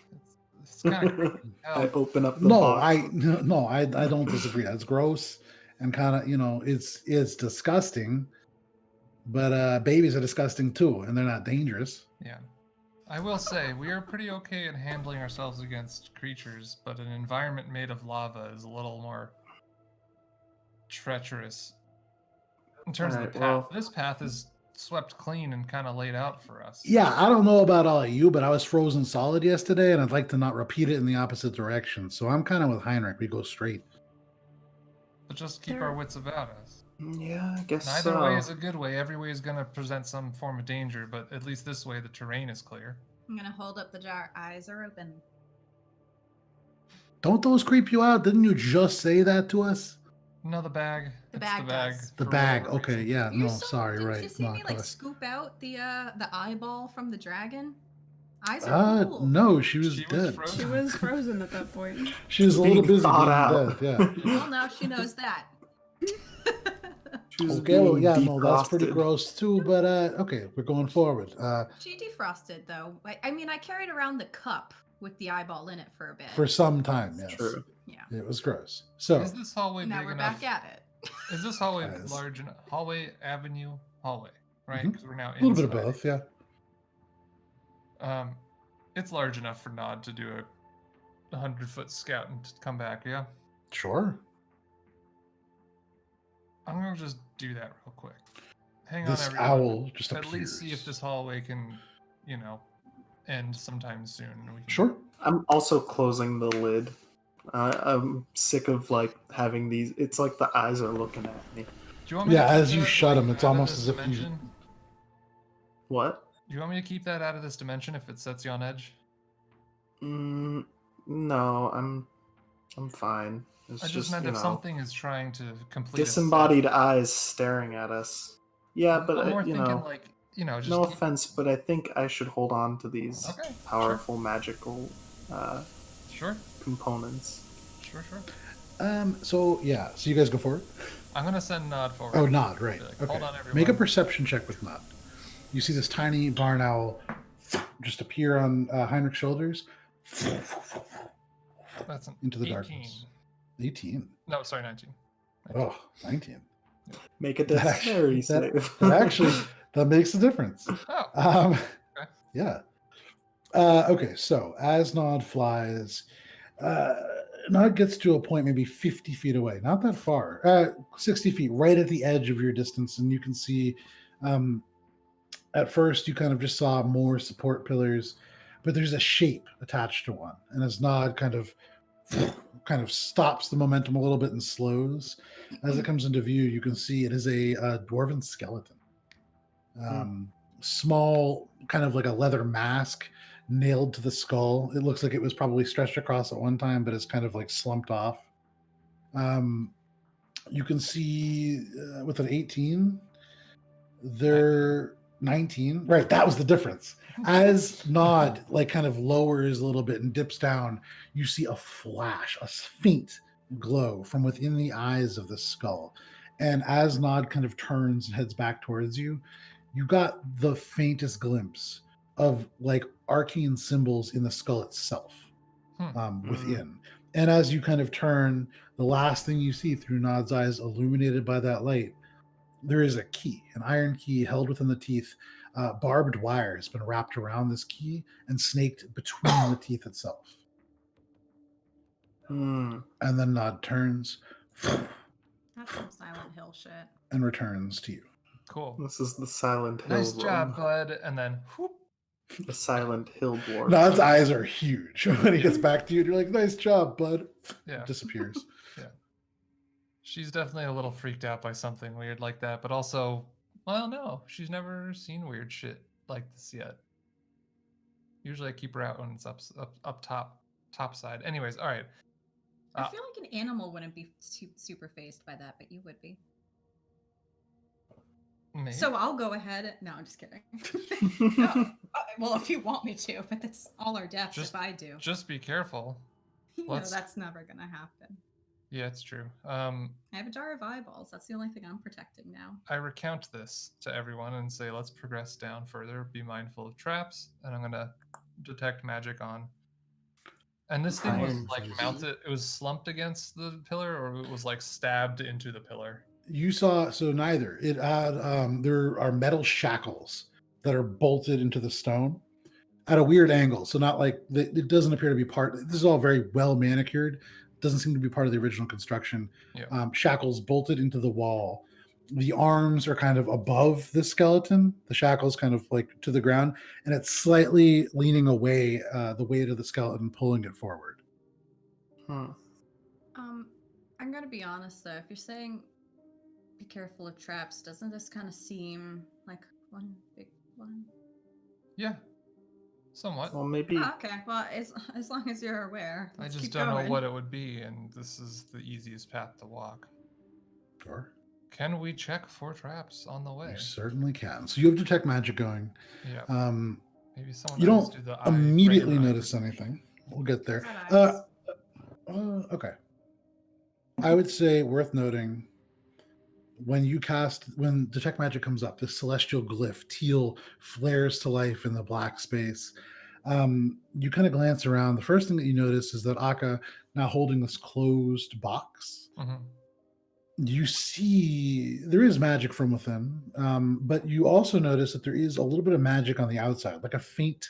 It's kind of creepy. I open up the No, box. I don't disagree. That's gross and kind of, it's disgusting, but babies are disgusting too, and they're not dangerous. Yeah. I will say, we are pretty okay at handling ourselves against creatures, but an environment made of lava is a little more treacherous in terms of the Alright, path. well- This path is swept clean and kind of laid out for us. Yeah, I don't know about all of you, but I was frozen solid yesterday, and I'd like to not repeat it in the opposite direction. So I'm kind of with Heinrich. We go straight. But just keep There- our wits about us. Yeah, I guess Neither so. way is a good way. Every way is going to present some form of danger, but at least this way the terrain is clear. I'm gonna hold up the jar. Eyes are open. Don't those creep you out? Didn't you just say that to us? No, the bag. The It's bag the bag. does. The for bag. whatever Okay, reason. yeah. You No, saw- sorry. Didn't Right. you see No, me like close. scoop out the eyeball from the dragon? Eyes are cool. No, she was She was dead. frozen. She was frozen at that point. She was a little Being busy thought being out. dead. Yeah. Well, now she knows that. She was Okay. Well, being yeah. No, that's pretty defrosted. gross too. But okay, we're going forward. She defrosted though. I mean, I carried around the cup with the eyeball in it for a bit. For some time, yes. True. Yeah. It was gross. So Is this hallway Now big we're enough? back at it. Is this hallway Yes. large enough? Hallway, avenue, hallway, right? Mhm. Because we're now a little bit of inside. both. Yeah. It's large enough for Nod to do a 100-foot scout and to come back. Yeah, Sure. I'm gonna just do that real quick. Hang This on, everyone. owl just At appears. least see if this hallway can, end sometime soon. and we can- Sure. I'm also closing the lid. I'm sick of having these. It's like the eyes are looking at me. Do you want me Yeah, to keep as you that, shut 'em, it's out of almost this as if you- dimension? What? Do you want me to keep that out of this dimension if it sets you on edge? No, I'm fine. It's I just meant if something is trying to complete a set. disembodied eyes staring at us. Yeah, but I'm more you thinking know, just No offense, but I think I should hold on to these Okay, powerful magical Sure. components. Sure. So you guys go forward. I'm gonna send Nod forward. Oh, Nod, right? Be like, Okay. Hold on, everyone. Make a perception check with Nod. You see this tiny barn owl just appear on Heinrich's shoulders That's an into the 18. darkness. 18. No, sorry, 19. Oh, 19. Make a That actually- dexterity save. That makes a difference. Oh, okay. Yeah. Okay, so as Nod flies, Nod gets to a point maybe 50 feet away, not that far, 60 feet, right at the edge of your distance, and you can see. At first, you kind of just saw more support pillars, but there's a shape attached to one, and as Nod kind of stops the momentum a little bit and slows, as it comes into view, you can see it is a dwarven skeleton. Small, kind of like a leather mask nailed to the skull. It looks like it was probably stretched across at one time, but it's kind of like slumped off. You can see with an 18, they're 19. Right, that was the difference. As Nod like kind of lowers a little bit and dips down, you see a flash, a faint glow from within the eyes of the skull. And as Nod kind of turns and heads back towards you, you got the faintest glimpse of like arcane symbols in the skull itself, within. And as you kind of turn, the last thing you see through Nod's eyes, illuminated by that light, there is a key, an iron key held within the teeth. Barbed wire has been wrapped around this key and snaked between the teeth itself. And then Nod turns That's some Silent Hill shit. and returns to you. Cool. This is the Silent Hill. Nice job, room. bud. And then, whoop. The Silent Hill dwarf. Nod's eyes are huge when he gets back to you. You're like, "Nice job, bud." Yeah. Disappears. She's definitely a little freaked out by something weird like that, but also, well, no, she's never seen weird shit like this yet. Usually I keep her out when it's up top side. Anyways, all right. I feel like an animal wouldn't be super phased by that, but you would be. Maybe. So I'll go ahead. No, I'm just kidding. No. Well, if you want me to, but that's all our deaths if I do. Just be careful. That's never gonna happen. Yeah, it's true. I have a jar of eyeballs. That's the only thing I'm protecting now. I recount this to everyone and say, let's progress down further. Be mindful of traps, and I'm gonna detect magic on. And this thing was Iron like fist. mounted. It was slumped against the pillar, or it was like stabbed into the pillar. You saw, so neither. It had there are metal shackles that are bolted into the stone at a weird angle. So not like it doesn't appear to be part. This is all very well manicured. Doesn't seem to be part of the original construction. Yeah. Shackles bolted into the wall. The arms are kind of above the skeleton. The shackles kind of like to the ground, and it's slightly leaning away. The weight of the skeleton pulling it forward. I'm gonna be honest though. If you're saying be careful of traps, doesn't this kind of seem like one big one? Yeah. Somewhat. Well, maybe. Oh, okay. Well, as long as you're aware. I Let's just keep don't going. know what it would be, and this is the easiest path to walk. Sure. Can we check for traps on the way? You certainly can. So you have detect magic going. Yeah. Maybe someone You else don't do the immediately regular eye notice anything. We'll get there. Is that Okay. I would say worth noting when detect magic comes up, this celestial glyph, teal, flares to life in the black space. You kind of glance around. The first thing that you notice is that Akka, now holding this closed box, you see there is magic from within, but you also notice that there is a little bit of magic on the outside, like a faint,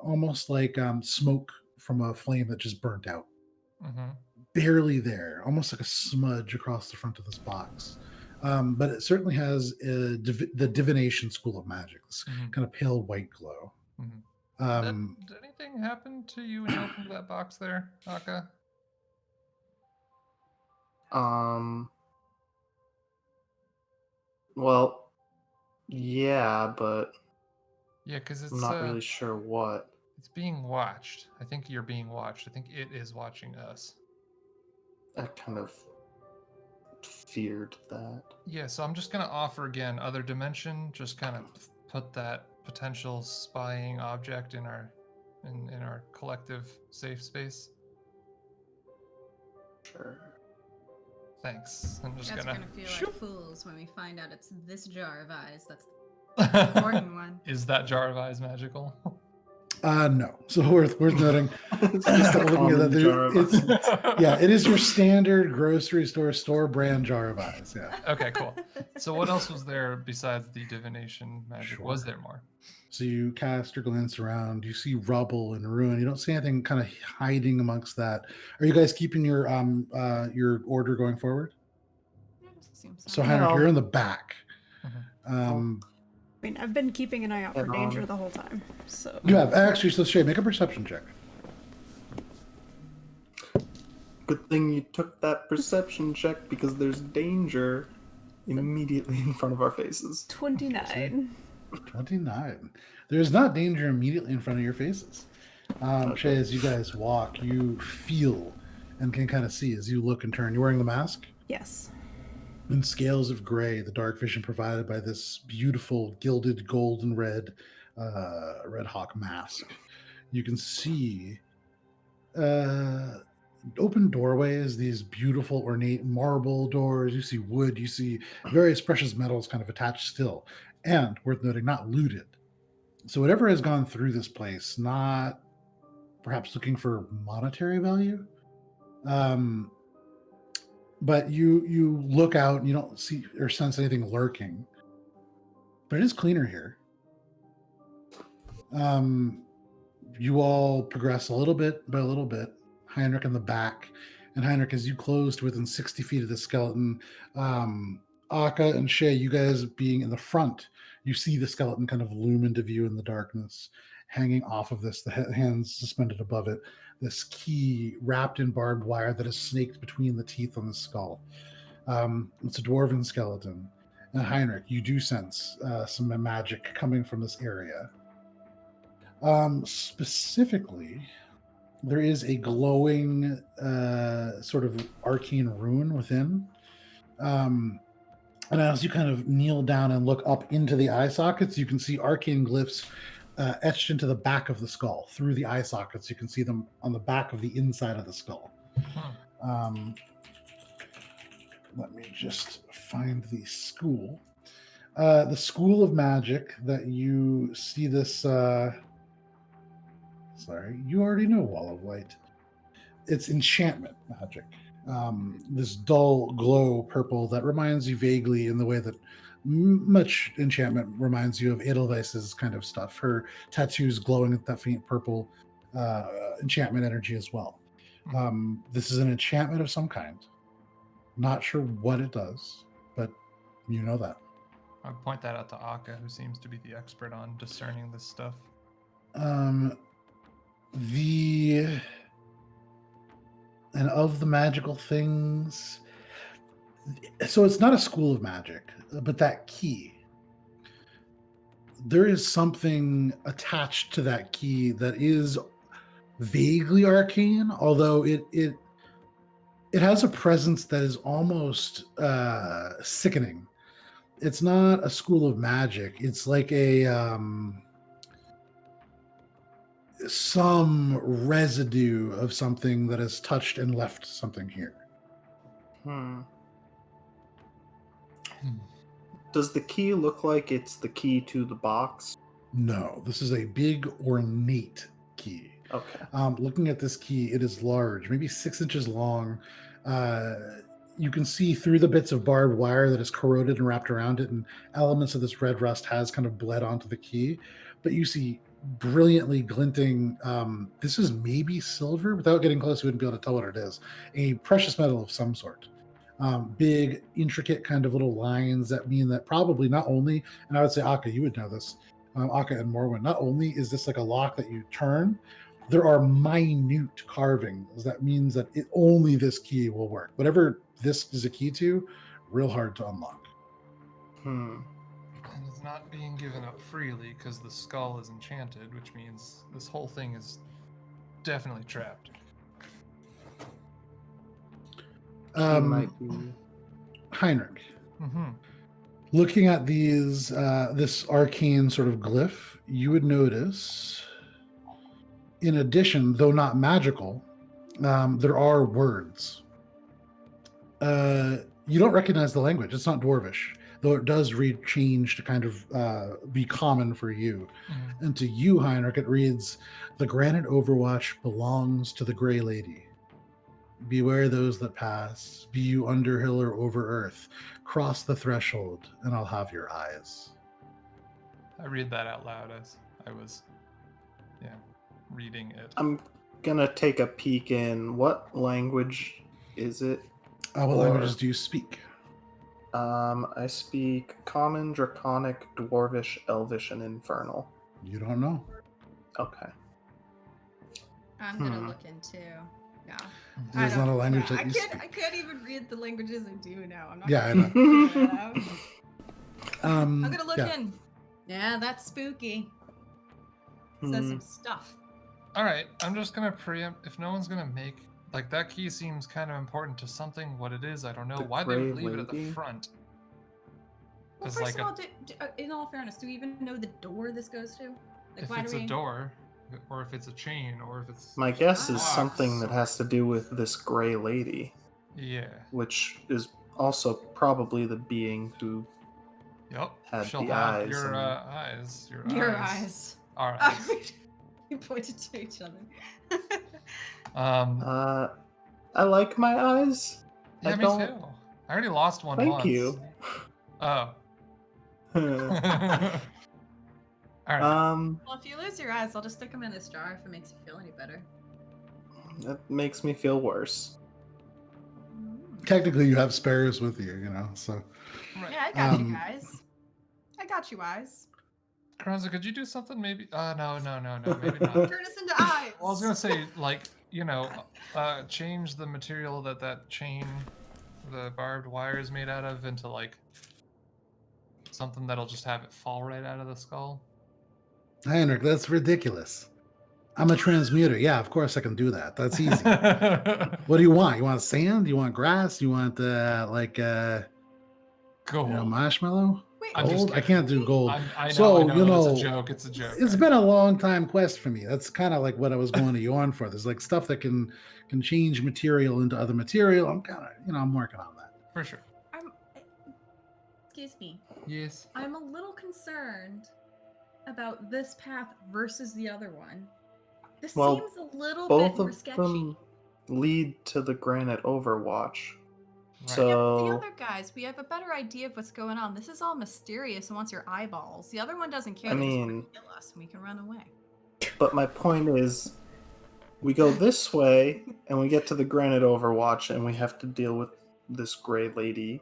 almost like smoke from a flame that just burnt out. Barely there, almost like a smudge across the front of this box. But it certainly has the divination school of magic, this kind of pale white glow. Did anything happen to you when you opened that box there, Akka? Well, yeah, but Yeah, because it's I'm not really sure what. It's being watched. I think you're being watched. I think it is watching us. I kind of feared that. Yeah, so I'm just gonna offer again other dimension. Just kind of put that potential spying object in our in our collective safe space. Sure. Thanks. I'm just Guys are gonna. gonna feel Shoop. like fools when we find out it's this jar of eyes. That's the important one. Is that jar of eyes magical? No. So worth noting. It's just a Looking at common that, jar of it's eyes. yeah, it is your standard grocery store brand jar of eyes. Yeah. Okay, cool. So what else was there besides the divination magic? Was Sure. there more? So you cast your glance around. You see rubble and ruin. You don't see anything kind of hiding amongst that. Are you guys keeping your order going forward? Seems So fine. Heinrich, Yeah, you're in the back. Mhm. I mean, I've been keeping an eye out for Head danger on. the whole time. So You have actually. So Shay, make a perception check. Good thing you took that perception check because there's danger immediately in front of our faces. 29. 29. There's not danger immediately in front of your faces. Shay, as you guys walk, you feel and can kind of see as you look and turn. You're wearing the mask? Yes. In scales of gray, the dark vision provided by this beautiful gilded gold and red red hawk mask. You can see open doorways, these beautiful ornate marble doors. You see wood, you see various precious metals kind of attached still, and worth noting, not looted. So whatever has gone through this place, not perhaps looking for monetary value, but you look out and you don't see or sense anything lurking. But it is cleaner here. You all progress a little bit by a little bit. Heinrich in the back, and Heinrich, as you closed within 60 feet of the skeleton, Akka and Shay, you guys being in the front, you see the skeleton kind of loom into view in the darkness, hanging off of this, the hands suspended above it, this key wrapped in barbed wire that is snaked between the teeth on the skull. It's a dwarven skeleton. And Heinrich, you do sense some magic coming from this area. Specifically, there is a glowing sort of arcane rune within. And as you kind of kneel down and look up into the eye sockets, you can see arcane glyphs etched into the back of the skull. Through the eye sockets, you can see them on the back of the inside of the skull. Let me just find the school. The school of magic that you see this... sorry, you already know Wall of Light. It's enchantment magic. This dull glow purple that reminds you vaguely in the way that much enchantment reminds you of Edelweiss's kind of stuff. Her tattoos glowing with that faint purple enchantment energy as well. This is an enchantment of some kind. Not sure what it does, but you know that. I would point that out to Akka, who seems to be the expert on discerning this stuff. And of the magical things, so it's not a school of magic, but that key, there is something attached to that key that is vaguely arcane, although it has a presence that is almost sickening. It's not a school of magic. It's like some residue of something that has touched and left something here. Does the key look like it's the key to the box? No, this is a big ornate key. Okay. Looking at this key, it is large, maybe 6 inches long. You can see through the bits of barbed wire that is corroded and wrapped around it, and elements of this red rust has kind of bled onto the key. But you see brilliantly glinting, this is maybe silver. Without getting close, you wouldn't be able to tell what it is. A precious metal of some sort. Big, intricate kind of little lines that mean that probably not only, and I would say Akka, you would know this, Akka and Morwen, not only is this like a lock that you turn, there are minute carvings. That means that only this key will work. Whatever this is a key to, real hard to unlock. And it's not being given up freely because the skull is enchanted, which means this whole thing is definitely trapped. Key might be Heinrich, Mm-hmm. looking at these, this arcane sort of glyph, you would notice, in addition, though not magical, there are words. You don't recognize the language. It's not Dwarvish, though it does read change to kind of be common for you. Mm-hmm. And to you, Heinrich, it reads, "The granite overwatch belongs to the Grey Lady. Beware those that pass. Be you under hill or over earth. Cross the threshold, and I'll have your eyes." I read that out loud as I was, reading it. I'm gonna take a peek in. What language is it? What languages do you speak? I speak Common, Draconic, Dwarvish, Elvish, and Infernal. You don't know. Okay. I'm gonna look into. No. There's not a language that I you can't. speak. I can't even read the languages I do now. I'm not. Yeah, I gonna know. figure that out. I'm gonna look yeah. in. Yeah, that's spooky. Says some stuff. All right, I'm just gonna preempt. If no one's gonna make like that key seems kind of important to something. What it is, I don't know. The Why they would Grey leave it at the Lady? front? Well, It's first like of all, in all fairness, do we even know the door this goes to? Like, if why it's do we? a door, or if it's a chain, or if it's My guess is box, something that or- has to do with this Grey Lady, Yeah. which is also probably the being who Yep. had She'll the have eyes your and- eyes. Your eyes. Our eyes. You pointed to each other. I like my eyes. Yeah, I me don't- too. I already lost one Thank once. you. Oh. All right. Well, if you lose your eyes, I'll just stick them in this jar if it makes you feel any better. That makes me feel worse. Technically, you have spares with you, so. Right. Yeah, I got you Um, guys. I got you eyes. Kronza, could you do something maybe? No, maybe not. Turn us into eyes. Well, I was gonna say, like, change the material that chain, the barbed wire is made out of into like something that'll just have it fall right out of the skull. Heinrich, that's ridiculous. I'm a transmuter. Yeah, of course I can do that. That's easy. What do you want? You want sand? You want grass? You want Gold. marshmallow? Wait, I'm just Gold? I can't do gold. I know, So, I know, it's a joke. It's a joke. It's right? been a long time quest for me. That's kind of like what I was going to yarn for. There's like stuff that can change material into other material. I'm kind of, I'm working on that. For sure. Excuse me. Yes. I'm a little concerned about this path versus the other one. This Well, seems a little Both bit more of sketchy. them lead to the Granite Overwatch. Right. So Yeah, but the other guys, we have a better idea of what's going on. This is all mysterious and wants your eyeballs. The other one doesn't care. I They just mean- wanna kill us and we can run away. But my point is, we go this way and we get to the Granite Overwatch and we have to deal with this Grey Lady,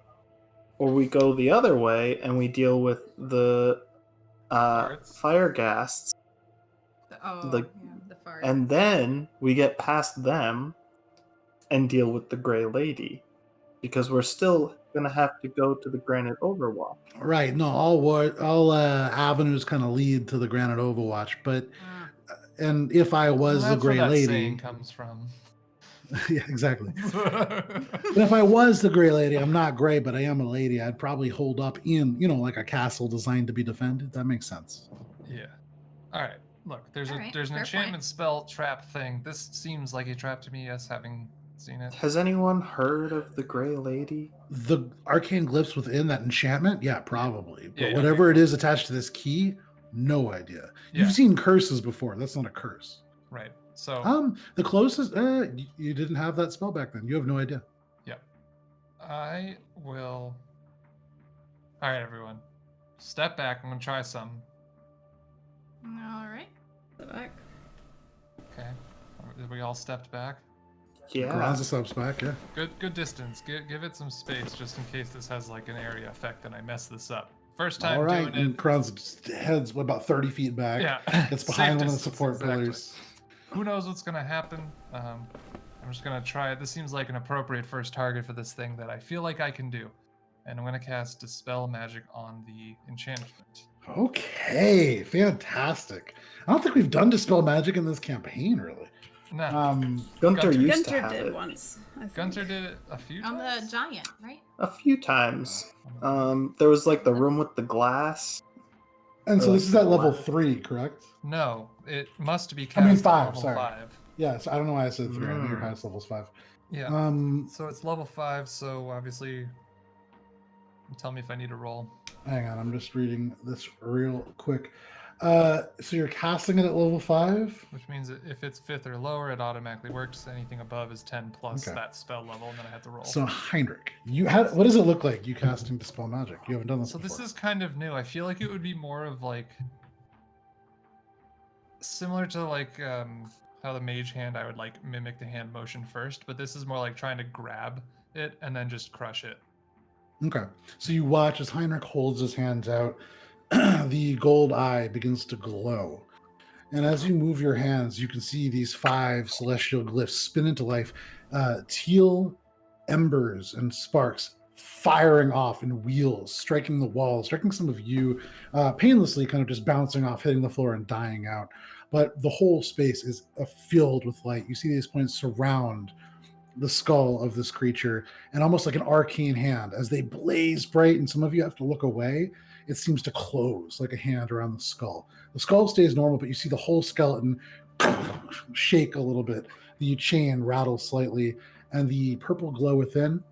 or we go the other way and we deal with the Farts. fire ghasts, The fart. and then we get past them and deal with the Grey Lady, because we're still gonna have to go to the Granite Overwatch. Right. No, all avenues kind of lead to the Granite Overwatch. But and if I was Well, the that's Grey where that Lady, saying comes from. yeah, exactly. But if I was the Grey Lady, I'm not gray, but I am a lady. I'd probably hold up in, like a castle designed to be defended. That makes sense. Yeah. All right. Look, there's All an right, fair point. enchantment spell trap thing. This seems like a trap to me. Yes, having seen it. Has anyone heard of the Grey Lady? The arcane glyphs within that enchantment, yeah, probably. But Yeah, whatever it is attached to this key, no idea. Yeah. You've seen curses before. That's not a curse. Right. So The closest, you didn't have that spell back then. You have no idea. I will. All right, everyone, step back. I'm gonna try some. All right. Back. Okay. We all stepped back. Yeah. Karanza steps back, yeah. Good distance. Give it some space just in case this has like an area effect and I mess this up. First time All right. doing And it. Karanza just heads about 30 feet back. Yeah. It's Safe behind one of the distance, support exactly. pillars. Who knows what's gonna happen? I'm just gonna try it. This seems like an appropriate first target for this thing that I feel like I can do. And I'm gonna cast Dispel Magic on the enchantment. Okay, fantastic. I don't think we've done Dispel Magic in this campaign, really. No. Gunter Guntir used to Guntir have did it once. I think. Guntir did it a few On the times. giant, right? a few times. There was like the room with the glass. And so Or, this like, is the at level glass. 3, correct? No, it must be cast I mean at 5, level sorry. 5. Yeah, so I don't know why I said 3. I know your Mm. highest level's 5. Yeah. Um, So it's level 5, so obviously tell me if I need to roll. hang on, I'm just reading this real quick. So you're casting it at level 5? Which means that if it's 5th or lower, it automatically works. Anything above is 10 plus Okay. that spell level, and then I have to roll. So Heinrich, what does it look like you casting Dispel Magic? You haven't done this So before. this is kind of new. I feel like it would be more of like similar to like how the mage hand I would like mimic the hand motion first, but this is more like trying to grab it and then just crush it. Okay. So you watch as Heinrich holds his hands out, the gold eye begins to glow. And as you move your hands, you can see these 5 celestial glyphs spin into life. Teal embers and sparks firing off in wheels, striking the walls, striking some of you painlessly, kind of just bouncing off, hitting the floor and dying out. But the whole space is filled with light. You see these points surround the skull of this creature, and almost like an arcane hand, as they blaze bright, and some of you have to look away, it seems to close like a hand around the skull. The skull stays normal, but you see the whole skeleton shake a little bit. The chain rattles slightly, and the purple glow within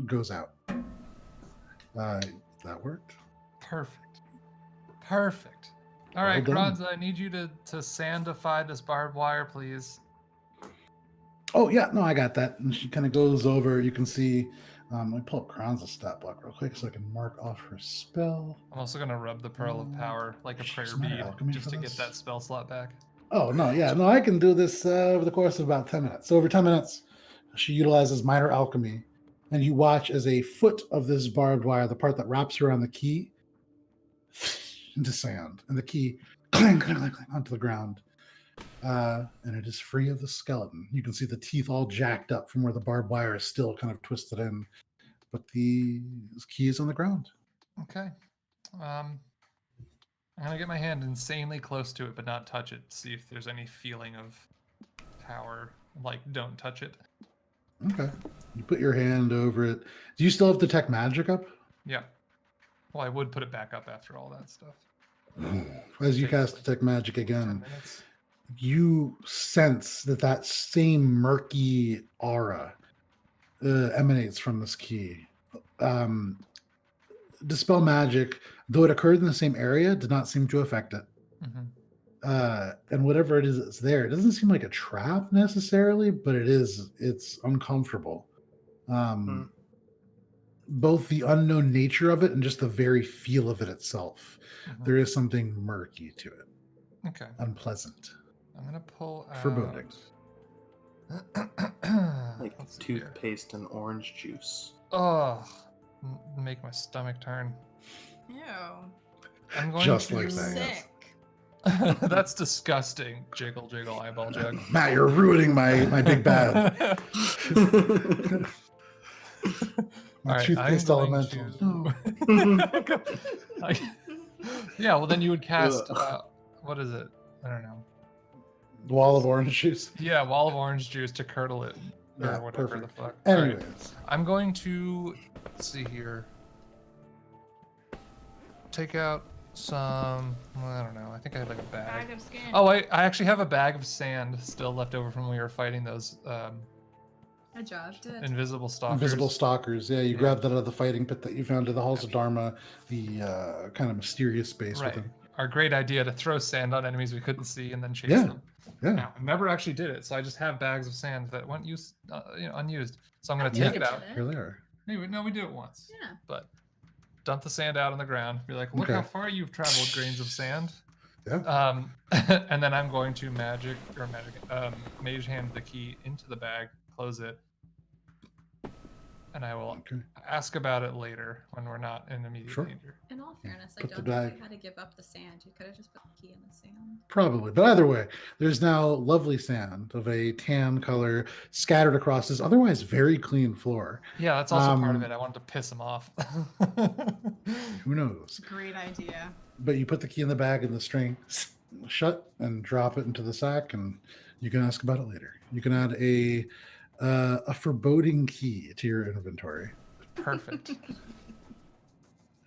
goes out. That worked. Perfect. Perfect. All Well right, done. Kronza, I need you to sandify this barbed wire, please. Oh, yeah, no, I got that. And she kind of goes over. You can see, let me pull up Kronza's stat block real quick so I can mark off her spell. I'm also going to rub the Pearl of Power like a She's prayer not bead alchemy just for to get this? that spell slot back. Oh, no, yeah, no, I can do this over the course of about 10 minutes. So over 10 minutes, she utilizes minor alchemy, and you watch as a foot of this barbed wire, the part that wraps around the key, into sand, and the key clang, clang, clang, clang onto the ground. And it is free of the skeleton. You can see the teeth all jacked up from where the barbed wire is still kind of twisted in, but the key is on the ground. Okay. I'm going to get my hand insanely close to it, but not touch it. See if there's any feeling of power. Like, don't touch it. Okay. You put your hand over it. Do you still have Detect Magic up? Yeah. Well, I would put it back up after all that stuff. As you Takes cast like Detect Magic 10 again, minutes. you sense that same murky aura emanates from this key. Dispel Magic, though it occurred in the same area, did not seem to affect it. Mm-hmm. And whatever it is that's there, it doesn't seem like a trap necessarily, but it's uncomfortable. Both the unknown nature of it and just the very feel of it itself. Mm-hmm. There is something murky to it. Okay. Unpleasant. I'm going to pull out... Foreboding. Like Let's see here. toothpaste and orange juice. Oh, make my stomach turn. Ew. I'm going Just to... like that, yes. Sick. That's disgusting. Jiggle, jiggle, eyeball jug. Matt, you're ruining my big bad. My All right, toothpaste I'm going elemental. to- No. Yeah, well then you would cast, Ugh. what is it? I don't know. Wall of orange juice. Yeah, wall of orange juice to curdle it, or Yeah, whatever perfect. the fuck. All right, Anyways, I'm going to, let's see here. Take out some, well, I don't know, I think I have like a bag. Bag of skin. Oh, I actually have a bag of sand still left over from when we were fighting those Good job. Good. invisible stalkers. invisible stalkers. Yeah, you Yeah. grabbed that out of the fighting pit that you found in the halls of Dharma, the kind of mysterious space Right. within. Our great idea to throw sand on enemies we couldn't see and then chase Yeah. them. Yeah. Now, I never actually did it, so I just have bags of sand that went unused. So I'm gonna Yeah. take it out. Here they are. No, we did it once. Yeah. But dump the sand out on the ground. Be like, look Okay. how far you've traveled, grains of sand. Yeah. And then I'm going to mage hand the key into the bag, close it, and I will Okay. ask about it later when we're not in immediate Sure. danger. In all fairness, I Put the don't think bag- you had to give up the sand. You could have just put the key in the sand. Probably. But either way, there's now lovely sand of a tan color scattered across this otherwise very clean floor. Yeah, that's also part of Um, it. I wanted to piss him off. Who knows? Great idea. But you put the key in the bag and the string shut and drop it into the sack and You can ask about it later. You can add a foreboding key to your inventory. Perfect.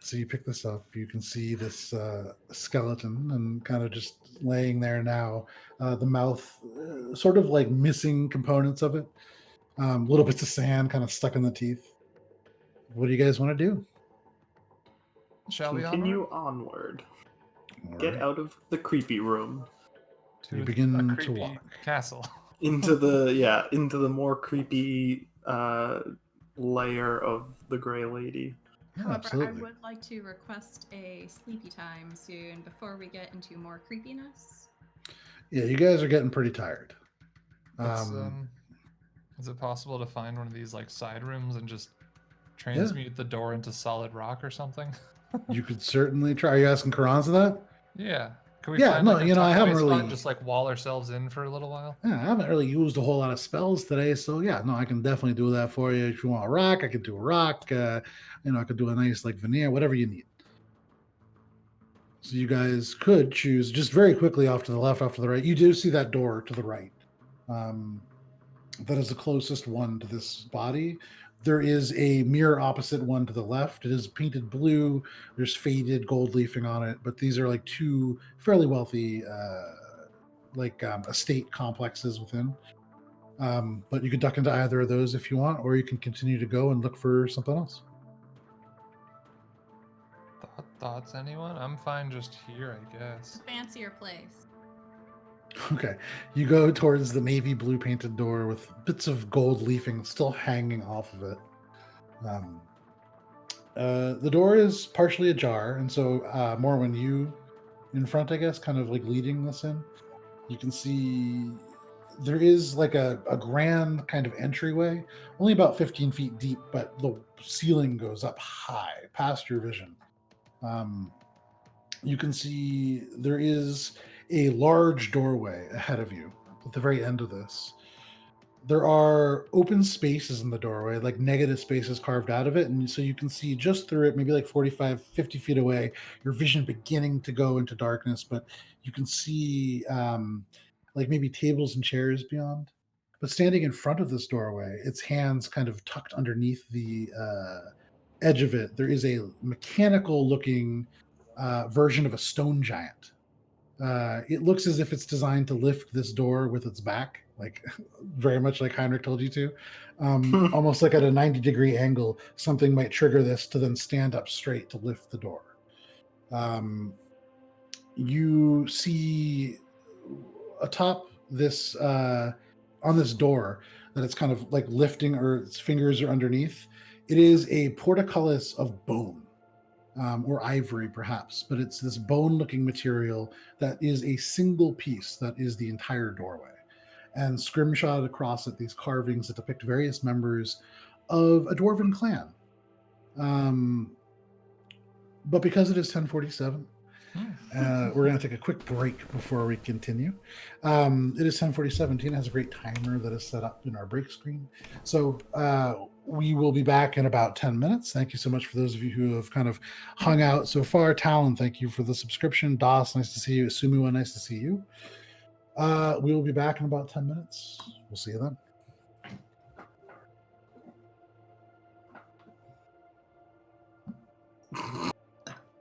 So you pick this up. You can see this skeleton and kind of just laying there now. The mouth, sort of like missing components of it. Little bits of sand kind of stuck in the teeth. What do you guys want to do? Shall we Continue onward? onward. All Get right. out of the creepy room To You a begin to creepy walk. castle. into the more creepy layer of the Gray Lady. Yeah, However, absolutely. I would like to request a sleepy time soon before we get into more creepiness. Yeah, you guys are getting pretty tired. Let's, is it possible to find one of these like side rooms and just Yeah, transmute the door into solid rock or something? you could certainly try. Are you asking Karanza that? Yeah. Can we Yeah, find no, like a you know, I tuck away haven't spot really- and just like wall ourselves in for a little while? Yeah, I haven't really used a whole lot of spells today, so yeah, no, I can definitely do that for you. If you want a rock, I could do a rock. I could do a nice like veneer, whatever you need. So you guys could choose just very quickly off to the left, off to the right. You do see that door to the right. That is the closest one to this body. There is a mirror opposite one to the left. It is painted blue. There's faded gold leafing on it, but these are like two fairly wealthy estate complexes within. But you could duck into either of those if you want, or you can continue to go and look for something else. Thoughts, anyone? I'm fine just here, I guess. Fancier place. Okay. You go towards the navy blue painted door with bits of gold leafing still hanging off of it. The door is partially ajar, and so Morwen, you in front, I guess, kind of like leading this in, you can see there is like a grand kind of entryway, only about 15 feet deep, but the ceiling goes up high past your vision. You can see there is a large doorway ahead of you at the very end of this. There are open spaces in the doorway, like negative spaces carved out of it. And so you can see just through it, maybe like 45, 50 feet away, your vision beginning to go into darkness, but you can see like maybe tables and chairs beyond. But standing in front of this doorway, its hands kind of tucked underneath the edge of it, there is a mechanical looking version of a stone giant. It looks as if it's designed to lift this door with its back, like very much like Heinrich told you to. Almost like at a 90-degree angle, something might trigger this to then stand up straight to lift the door. You see atop this, on this door, that it's kind of like lifting, or its fingers are underneath. It is a portcullis of bone. Or ivory, perhaps, but it's this bone-looking material that is a single piece that is the entire doorway. And scrimshot across it, these carvings that depict various members of a dwarven clan. But because it is 10:47, we're going to take a quick break before we continue. It is 10:47. Tina has a great timer that is set up in our break screen. So we will be back in about 10 minutes. Thank you so much for those of you who have kind of hung out so far. Talon, thank you for the subscription. Das, nice to see you. Sumiwa, nice to see you. We will be back in about 10 minutes. We'll see you then.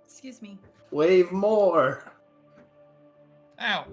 Excuse me. Wave more. Ow!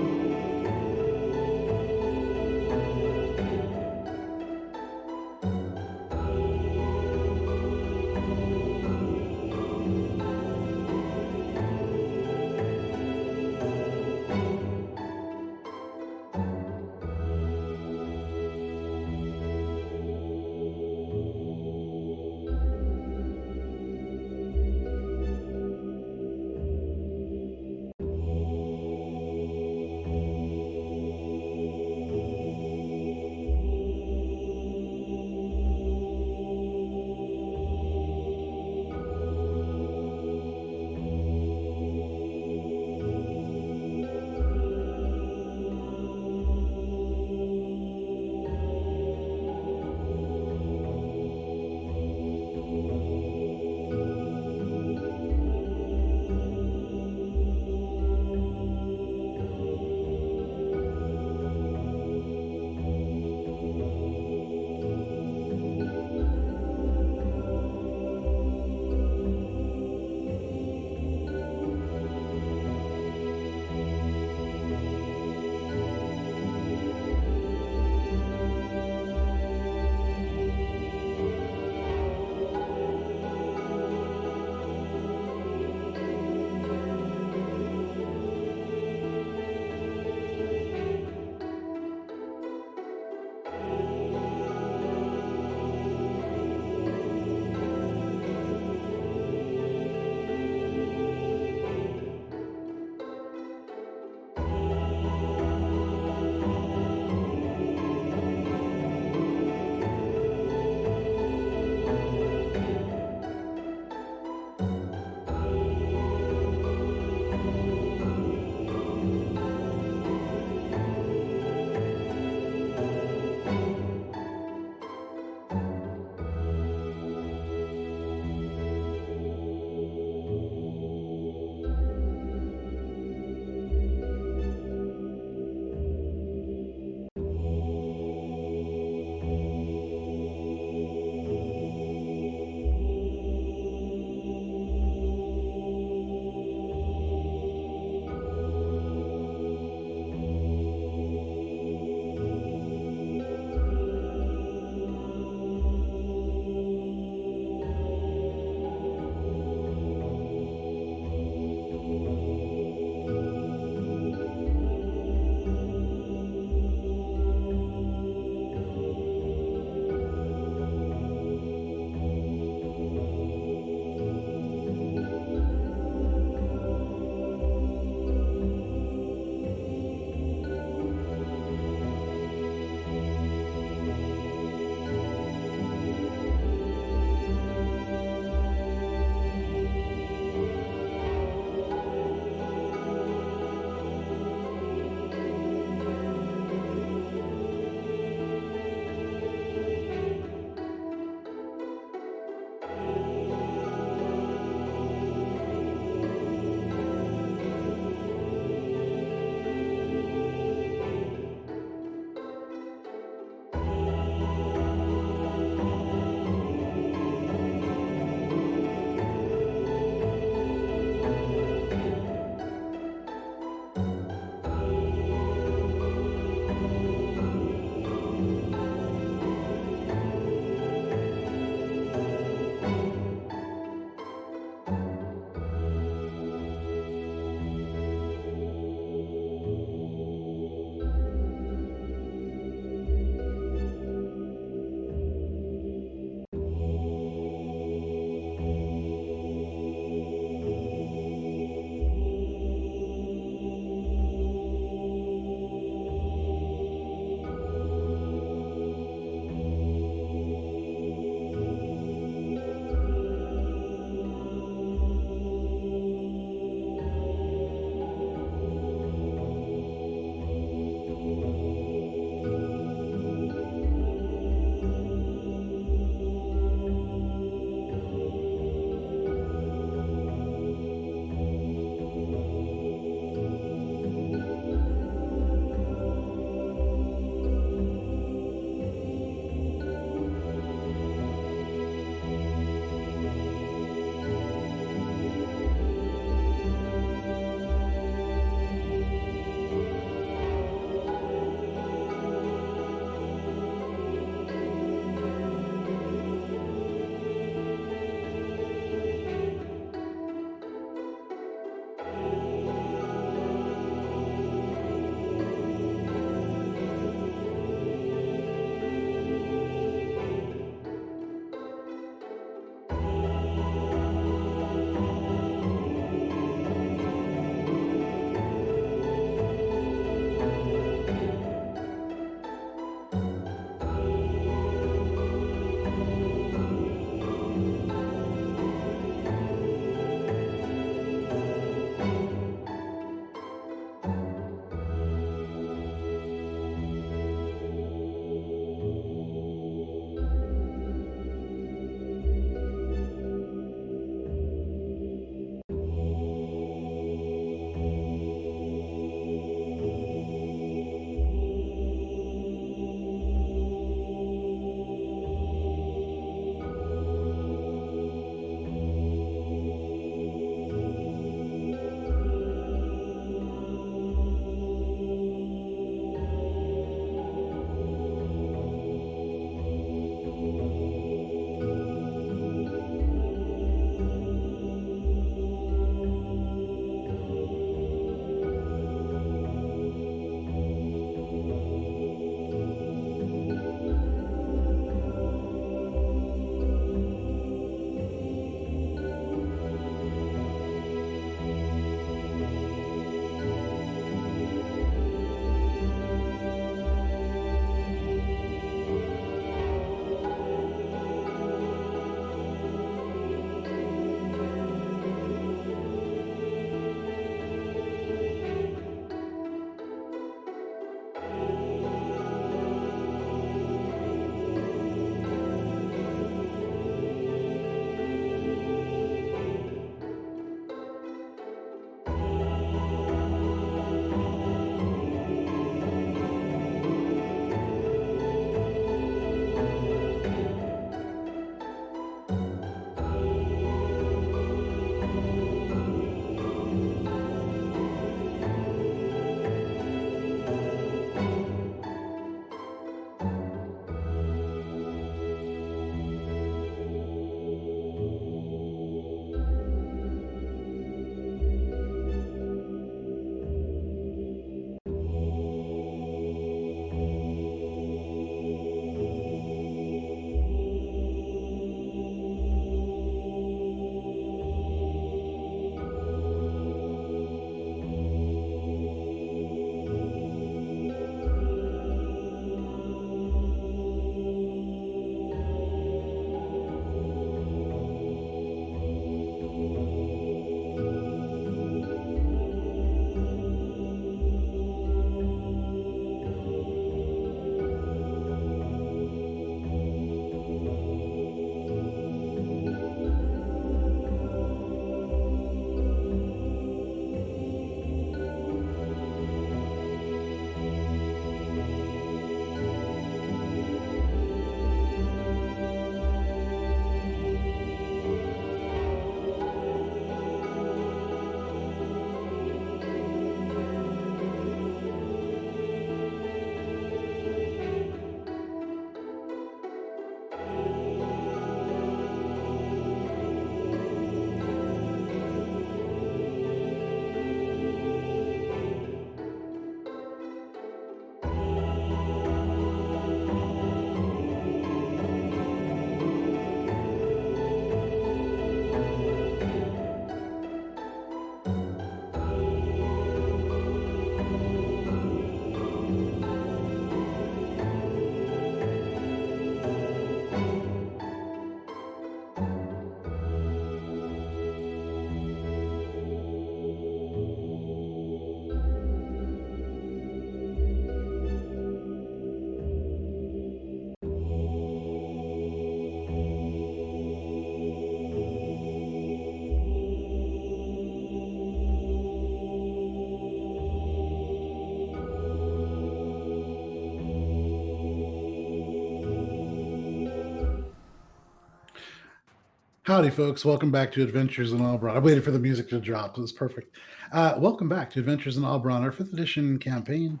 Howdy, folks. Welcome back to Adventures in Alberon. I waited for the music to drop. It was perfect. Welcome back to Adventures in Alberon, our 5th edition campaign.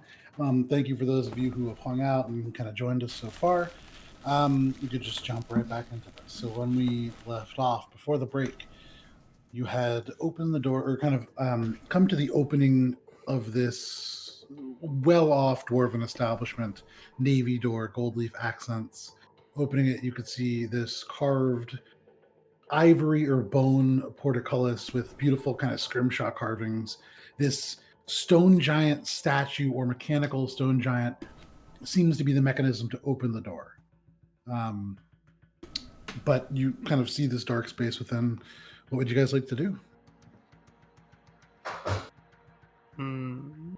Thank you for those of you who have hung out and kind of joined us so far. You could just jump right back into this. So when we left off before the break, you had opened the door, or kind of come to the opening of this well-off dwarven establishment, navy door, gold leaf accents. Opening it, you could see this carved ivory or bone portcullis with beautiful kind of scrimshaw carvings. This stone giant statue or mechanical stone giant seems to be the mechanism to open the door. But you kind of see this dark space within. What would you guys like to do? Anyone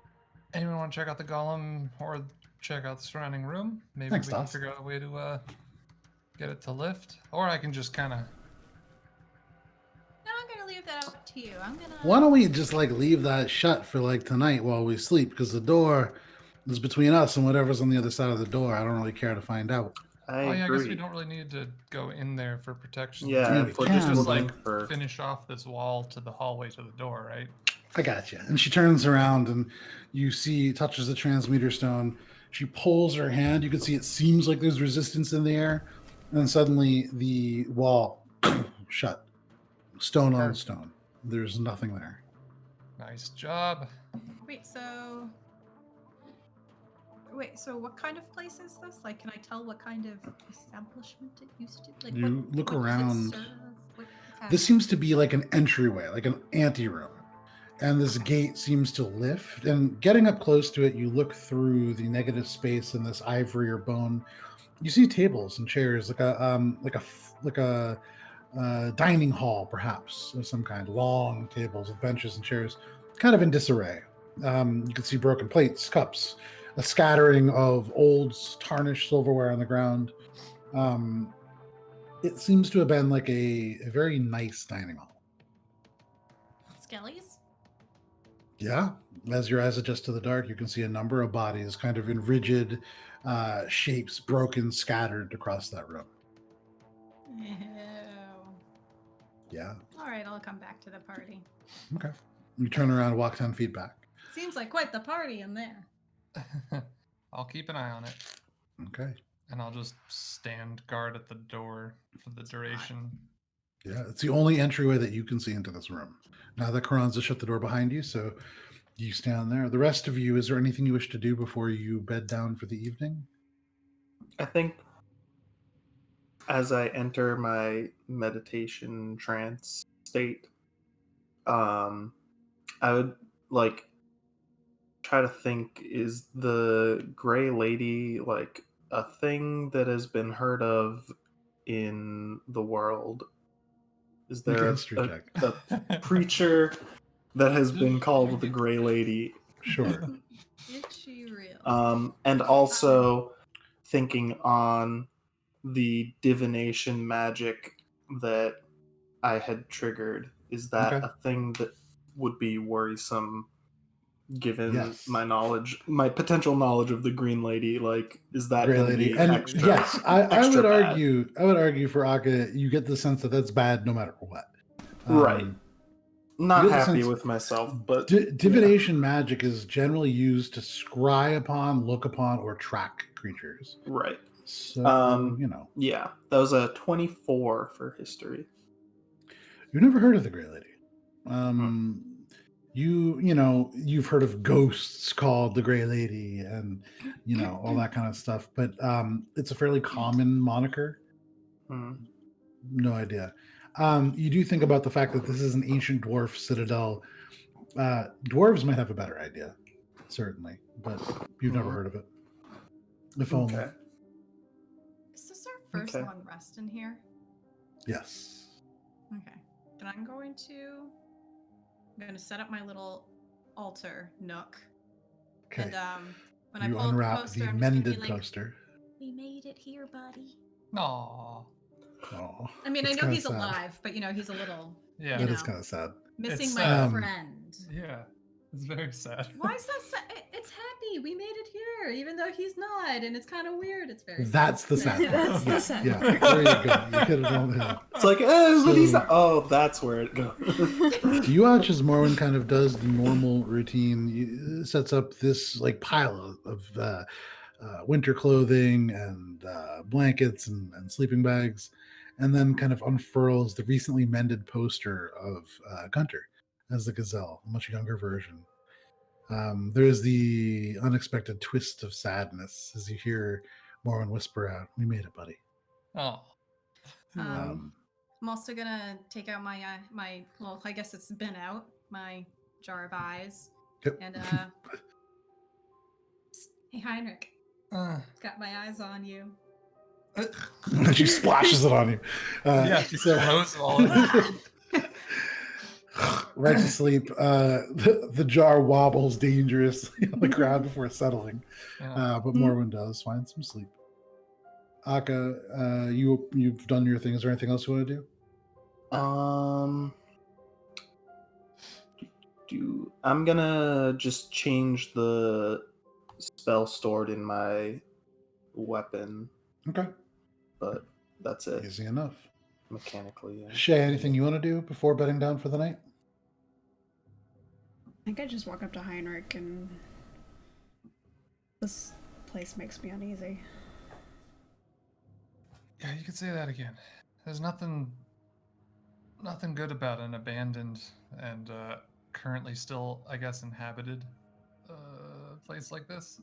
want to check out the golem or check out the surrounding room? Maybe Thanks, we can Doss. figure out a way to get it to lift. Or I can just kind of... No, I'm gonna leave that up to you. I'm gonna. Why don't we just leave that shut for tonight while we sleep? Because the door is between us and whatever's on the other side of the door. I don't really care to find out. I agree. guess we don't really need to go in there for protection. Yeah, we if we're can, just but- looking for. Finish off this wall to the hallway to the door, right? I got you. And she turns around and you see, touches the transmuter stone. She pulls her hand. You can see it seems like there's resistance in the air. And then suddenly the wall shut. Stone on stone. There's nothing there. Nice job. Wait, so what kind of place is this? Can I tell what kind of establishment it used to be? You look what does it around. serve? This seems to be like an entryway, like an anteroom. And this gate seems to lift. And getting up close to it, you look through the negative space in this ivory or bone. You see tables and chairs, like a dining hall, perhaps of some kind. Long tables with benches and chairs, kind of in disarray. You can see broken plates, cups, a scattering of old tarnished silverware on the ground. It seems to have been a very nice dining hall. Skellies? Yeah, as your eyes adjust to the dark, you can see a number of bodies kind of in rigid shapes, broken, scattered across that room. Ew. Yeah. All right, I'll come back to the party. Okay. You turn around and walk 10 feet back. Seems like quite the party in there. I'll keep an eye on it. Okay. And I'll just stand guard at the door for the duration. Yeah, it's the only entryway that you can see into this room. Now that Karanza shut the door behind you, so you stand there. The rest of you, is there anything you wish to do before you bed down for the evening? I think as I enter my meditation trance state, I would try to think, is the Gray Lady a thing that has been heard of in the world? Is Make a there history check. a creature that has been called the Gray Lady? Sure. Is she real? And also thinking on the divination magic that I had triggered. Is that Okay. a thing that would be worrisome given Yes. my potential knowledge of the Green Lady? Is that Gray going to Lady. be And extra? yes, I extra would bad? argue for Aka, you get the sense that that's bad no matter what. Right. Not you get the happy sense- with myself, but Divination magic is generally used to scry upon, look upon, or track creatures. right. So, Yeah, that was a 24 for history. You've never heard of the Gray Lady. You've heard of ghosts called the Gray Lady and, all that kind of stuff. But it's a fairly common moniker. Hmm. No idea. You do think about the fact that this is an ancient dwarf citadel. Dwarves might have a better idea, certainly, but you've never heard of it. If only. Okay. Is this our first Okay. long rest in here? Yes. Okay. Then I'm going to set up my little altar nook. Okay. And when I You pull up the unwrap poster, the I'm just gonna be mended like, poster. "We made it here, buddy." Aww. Oh, I mean, I it's know kinda he's sad. alive, but he's a little Yeah. That you is know, kind of sad. missing It's my sad. friend. Yeah. It's very sad. Why is that? It's happy. We made it here, even though he's not, and it's kind of weird. It's very. That's the sad part. That's the sad Yeah, part. there you go. You hit it on the head. It's like, but he's So- oh, that's where it goes. You watch as Morwen kind of does the normal routine. He sets up this like pile of winter clothing and blankets and sleeping bags, and then kind of unfurls the recently mended poster of Guntir as the gazelle, a much younger version. There's the unexpected twist of sadness as you hear Morwen whisper out, "We made it, buddy." Oh. Um, I'm also gonna take out my well, I guess it's been out, my jar of eyes, Yep. and hey Heinrich, got my eyes on you. she splashes it on you. Yeah, she so- throws all of it. right to sleep. The jar wobbles dangerously on the ground before settling, Yeah. but Morwen does find some sleep. Akka, you've done your thing. Is there anything else you want to do? I'm gonna just change the spell stored in my weapon, Okay, but that's it. easy enough. Mechanically, yeah. Shay, anything you want to do before bedding down for the night? I think I just walk up to Heinrich and this place makes me uneasy. Yeah, you could say that again. There's nothing good about an abandoned and currently still, I guess, inhabited place like this.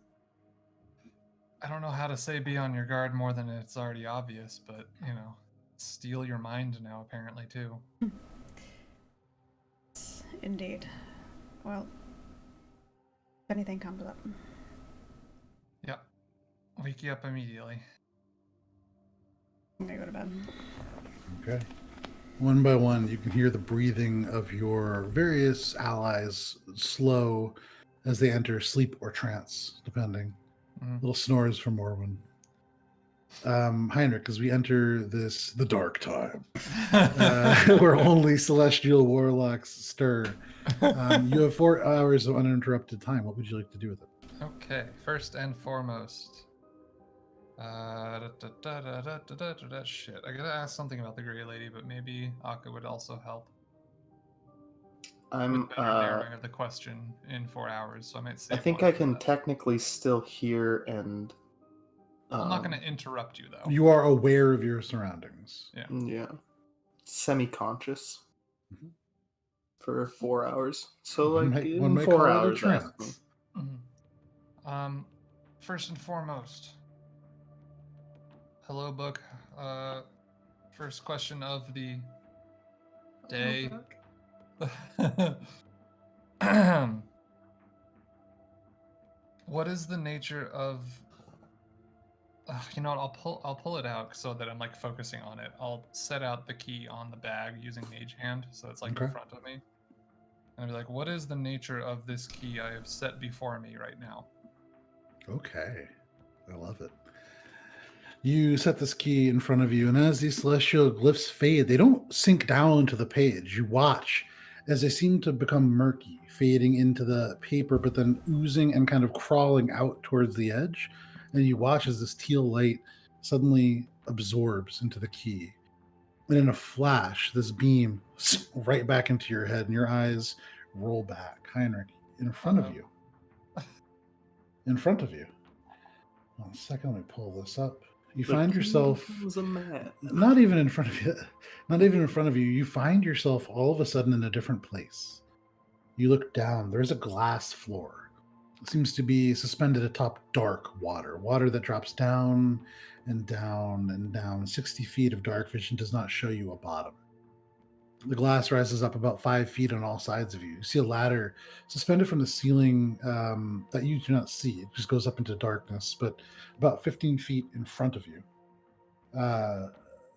I don't know how to say be on your guard more than it's already obvious, but, steal your mind now, apparently, too. Indeed. Well, if anything comes up. Yep. Wake you up immediately. I'm gonna go to bed. Okay. One by one, you can hear the breathing of your various allies slow as they enter sleep or trance, depending. Mhm. Little snores from Morwen. Heinrich, as we enter the dark time, where only celestial warlocks stir, you have 4 hours of uninterrupted time. What would you like to do with it? Okay, first and foremost. Shit, I gotta ask something about the Grey Lady, but maybe Akka would also help. I'm With better narrowing of the question in 4 hours, so I might I save think one I for can that. technically still hear and I'm not going to interrupt you though. You are aware of your surroundings. yeah, semi-conscious Mhm. for 4 hours. So One like may- in one may 4 call it a hours, ask me. trance. Mhm. First and foremost, hello, book. First question of the day. What is the nature of? You know what? I'll pull it out so that I'm like focusing on it. I'll set out the key on the bag using Mage Hand, so it's like Okay. in front of me. And I'll be like, what is the nature of this key I have set before me right now? Okay. I love it. You set this key in front of you, and as these celestial glyphs fade, they don't sink down to the page. You watch as they seem to become murky, fading into the paper, but then oozing and kind of crawling out towards the edge. And you watch as this teal light suddenly absorbs into the key. And in a flash, this beam right back into your head, and your eyes roll back. Heinrich, in front of Uh-oh. you. In front of you. 1 second, let me pull this up. You The find king yourself becomes a man. not even in front of you. Not even in front of you. You find yourself all of a sudden in a different place. You look down. There's a glass floor. It seems to be suspended atop dark water. Water that drops down and down and down. 60 feet of dark vision does not show you a bottom. The glass rises up about 5 feet on all sides of you. You see a ladder suspended from the ceiling that you do not see. It just goes up into darkness, but about 15 feet in front of you.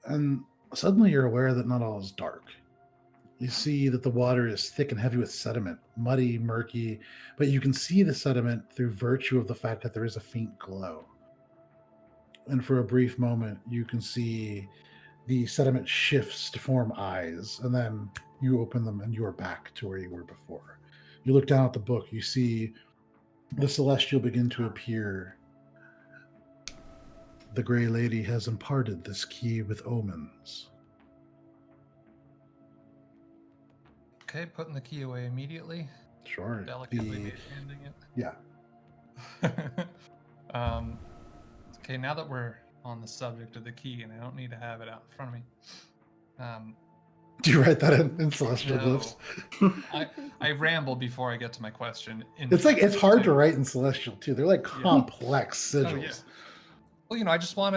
And suddenly you're aware that not all is dark. You see that the water is thick and heavy with sediment, muddy, murky, but you can see the sediment through virtue of the fact that there is a faint glow. And for a brief moment, you can see the sediment shifts to form eyes, and then you open them and you are back to where you were before. You look down at the book. You see the celestial begin to appear. The Grey Lady has imparted this key with omens. Okay, putting the key away immediately. Sure. Delicately handing it. Yeah. Okay, now that we're on the subject of the key, and I don't need to have it out in front of me. Do you write that in celestial No. glyphs? I ramble before I get to my question. It's hard to write in celestial too. They're like complex sigils. Oh, yeah. Well, I just want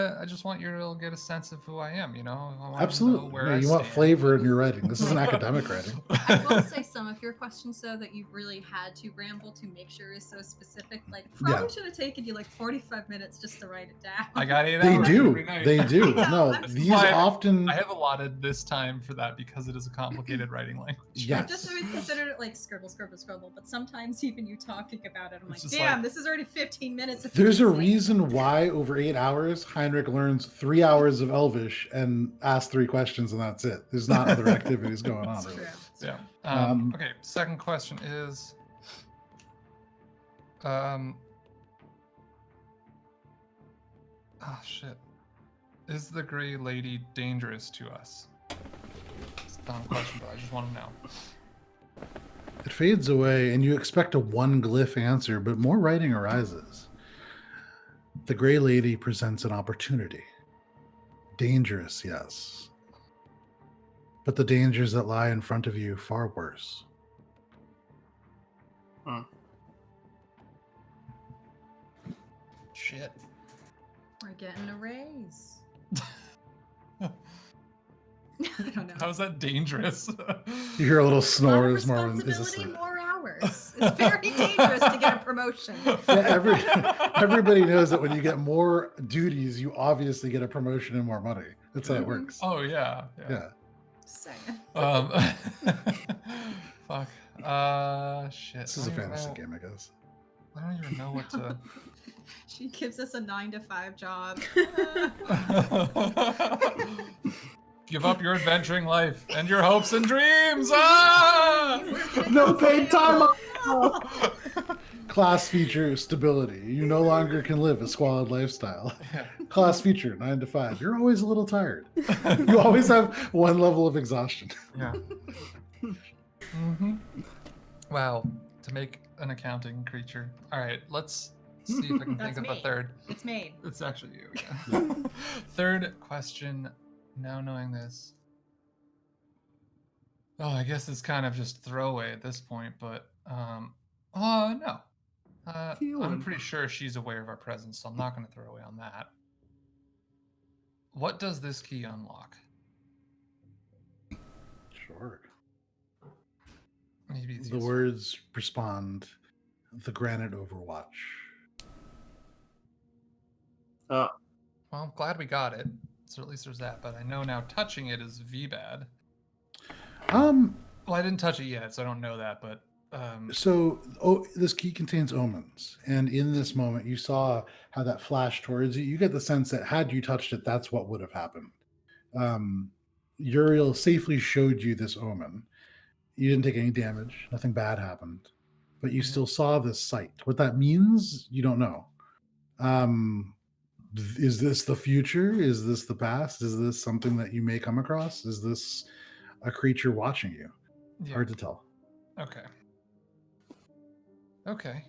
you to get a sense of who I am. I want Absolutely. to know where Yeah, I you want stand. flavor in your writing. This is an academic writing. I will say some of your questions, though, that you've really had to ramble to make sure is so specific. Like, probably should have taken you like 45 minutes just to write it down. I got 8 They hours do. every night. They do. Yeah, No, I'm these sorry. often. I have allotted this time for that because it is a complicated writing language. Yes. I've just always considered it like scribble, scribble, scribble. But sometimes even you talking about it, I'm It's like, just damn, like- this is already 15 minutes. Of There's a me saying reason why over 8 hours Heinrich learns 3 hours of Elvish and asks 3 questions and that's it. There's not other activities going on. It's Really. true. Yeah. Um, Okay. Second question is, oh shit, is the Grey Lady dangerous to us? It's a dumb question, but I just want to know. It fades away and you expect a one glyph answer, but more writing arises. The Grey Lady presents an opportunity. Dangerous, yes. But the dangers that lie in front of you far worse. Shit. We're getting a raise. I don't know. How is that dangerous? You hear a little A lot snore of as Morwen is responsibility, asleep. more hours. It's very dangerous to get a promotion. Yeah, everybody knows that when you get more duties, you obviously get a promotion and more money. That's how it works. Oh yeah. Yeah. Saying. Fuck. Shit. This is a fantasy game, I guess. I don't even know what to. She gives us a 9-to-5 job. Give up your adventuring life and your hopes and dreams. Ah! No paid time off. Class feature stability. You no longer can live a squalid lifestyle. Yeah. Class feature 9 to 5. You're always a little tired. You always have one level of exhaustion. Yeah. Wow. To make an accounting creature. All right. Let's see if I can think That's of a me. third. It's made. It's actually you. Yeah. Third question. Now knowing this. Oh, I guess it's kind of just throwaway at this point, but no. I'm pretty sure she's aware of our presence, so I'm not going to throw away on that. What does this key unlock? Sure. Maybe it's The useful. words respond. The granite overwatch. Well, I'm glad we got it. So at least there's that. But I know now touching it is VBAD. Well, I didn't touch it yet, so I don't know that. But So this key contains omens, and in this moment, you saw how that flashed towards you. You get the sense that had you touched it, that's what would have happened. Uriel safely showed you this omen. You didn't take any damage. Nothing bad happened, but you still saw this sight. What that means, you don't know. Is this the future? Is this the past? Is this something that you may come across? Is this a creature watching you? yeah. Hard to tell. Okay. Okay.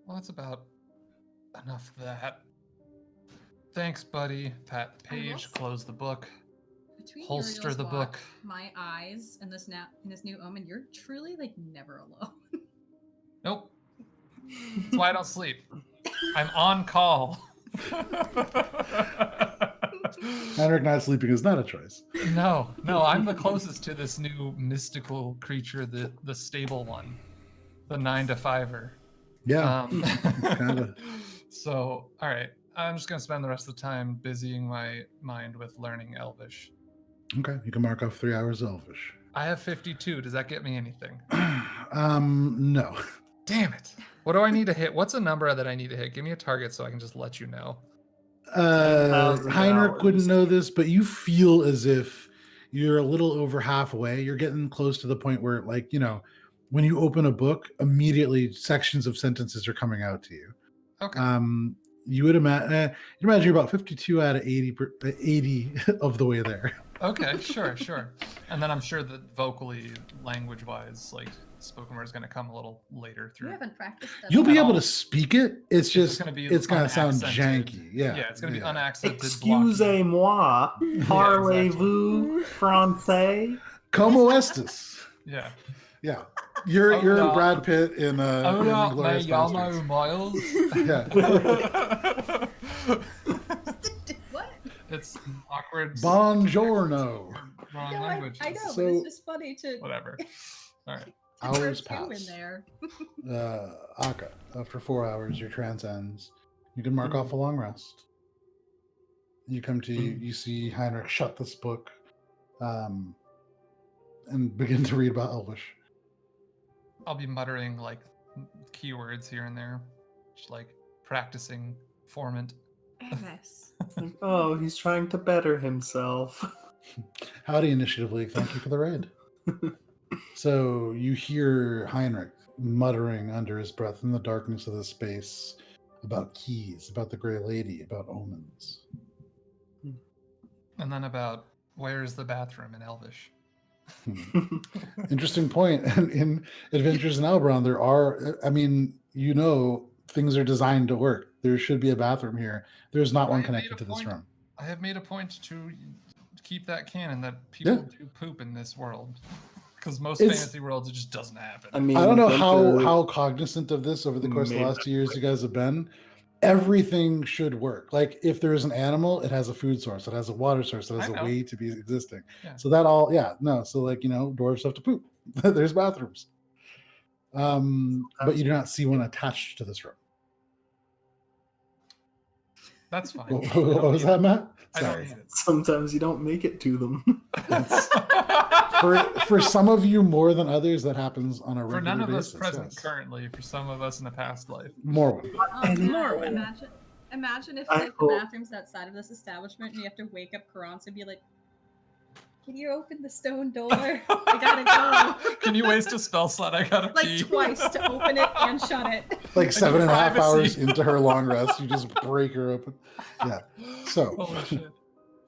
Well, that's about enough of that. Thanks, buddy. Pat the I will page, say- close the book. Between Holster Uriel's the walk, book. my eyes, and this new omen, you're truly like never alone. Nope. That's why I don't sleep. I'm on call. Heinrich not sleeping is not a choice. No, I'm the closest to this new mystical creature, the stable one, the 9 to 5er. Yeah. Kinda. So, all right, I'm just gonna spend the rest of the time busying my mind with learning Elvish. Okay. You can mark off 3 hours Elvish. I have 52. Does that get me anything? No. Damn it! What do I need to hit? What's a number that I need to hit? Give me a target so I can just let you know. 10,000 Heinrich wouldn't hours. know this, but you feel as if you're a little over halfway. You're getting close to the point where, like, when you open a book, immediately sections of sentences are coming out to you. Okay. You would imagine you're about 52 out of 80 of the way there. Okay, sure. And then I'm sure that vocally, language-wise, like spoken word is going to come a little later You through. haven't practiced that. You'll be At able all. to speak it. It's just gonna be it's gonna sound unaccented. janky. Yeah, Yeah, it's going to be unaccented. blocky. Excusez-moi, parlez-vous français? Como estes? Yeah. Yeah, you're Hola. Brad Pitt in Hola, me Inglourious llamo Basterds. Miles. Yeah, What? It's awkward. Buongiorno. Wrong No, language. I know, but So- it's just funny to Whatever. All right. Hours two in pass. there. Aka, after 4 hours, your trance ends. You can mark off a long rest. You come to you see Heinrich shut this book, and begin to read about Elvish. I'll be muttering like keywords here and there, just like practicing formant. Yes. Like, oh, he's trying to better himself. Howdy, Initiative League. Thank you for the raid. So you hear Heinrich muttering under his breath in the darkness of the space about keys, about the Grey Lady, about omens. And then about where's the bathroom in Elvish? Interesting point. And in Adventures in Alberon, there are, I mean, things are designed to work. There should be a bathroom here. There's not I one have made connected a to this point- room. I have made a point to keep that canon that people Yeah. do poop in this world. Because most It's- fantasy worlds, it just doesn't happen. I mean, I don't know Guntir how cognizant of this over the course of the made last that 2 years you guys have been. Everything should work. Like if there's an animal, it has a food source, it has a water source, it has I a know. way to be existing. Yeah. So that all, yeah, no. So like dwarves have to poop. There's bathrooms. But you do not see one attached to this room. That's fine. What was that, Matt? I don't Sorry. need it. sometimes you don't make it to them. For some of you more than others, that happens on a For regular none of us basis. present yes. currently, for some of us in a past life. Morwen. Morwen. Imagine if I like the hope- bathroom's outside of this establishment and you have to wake up Karans and be like, "Can you open the stone door? I gotta go." Can you waste a spell slot? I gotta Like pee. twice to open it and shut it. Like 7.5 privacy. hours into her long rest, you just break her open. Yeah. So Holy shit.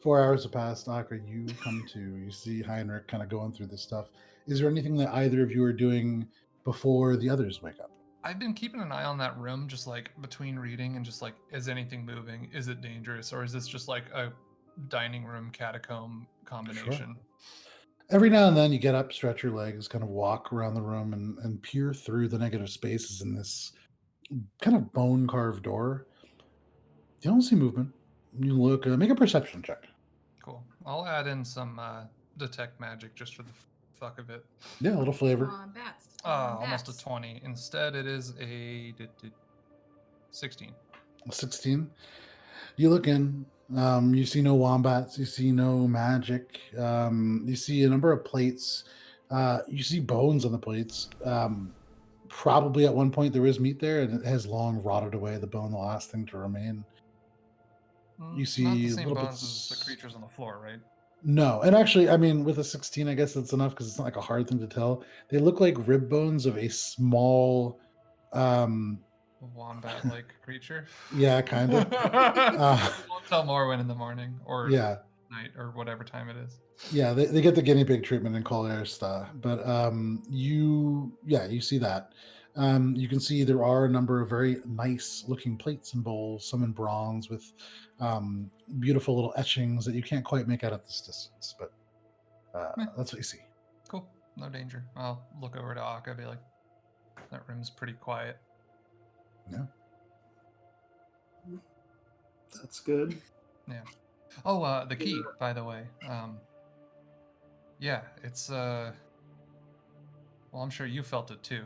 4 hours have passed. Aka, you come to. You see Heinrich kind of going through this stuff. Is there anything that either of you are doing before the others wake up? I've been keeping an eye on that room, just like between reading and just like, is anything moving? Is it dangerous? Or is this just like a dining room catacomb combination? Every now and then you get up, stretch your legs, kind of walk around the room and peer through the negative spaces in this kind of bone carved door. You don't see movement. You look, make a perception check. Cool. I'll add in some detect magic just for the fuck of it. Yeah, a little flavor. Bats. Almost a 20. Instead, it is a 16. 16. You look in. You see no wombats. You see no magic. You see a number of plates. You see bones on the plates. Probably at one point there was meat there, and it has long rotted away. The bone, the last thing to remain. You Not see the a same little bones as bit. the creatures on the floor, right? No, and actually, I mean, with a 16, I guess that's enough because it's not like a hard thing to tell. They look like rib bones of a small, Wombat-like creature. yeah, kind of. Won't tell Morwen in the morning or Yeah, night or whatever time it is. yeah, they get the guinea pig treatment in Call Arista, but you see that. You can see there are a number of very nice looking plates and bowls, some in bronze with beautiful little etchings that you can't quite make out at this distance, but that's what you see. Cool. No danger. I'll look over to Aka and be like, that room's pretty quiet. Yeah. That's good. Oh, the key, by the way. Yeah, it's well, I'm sure you felt it too.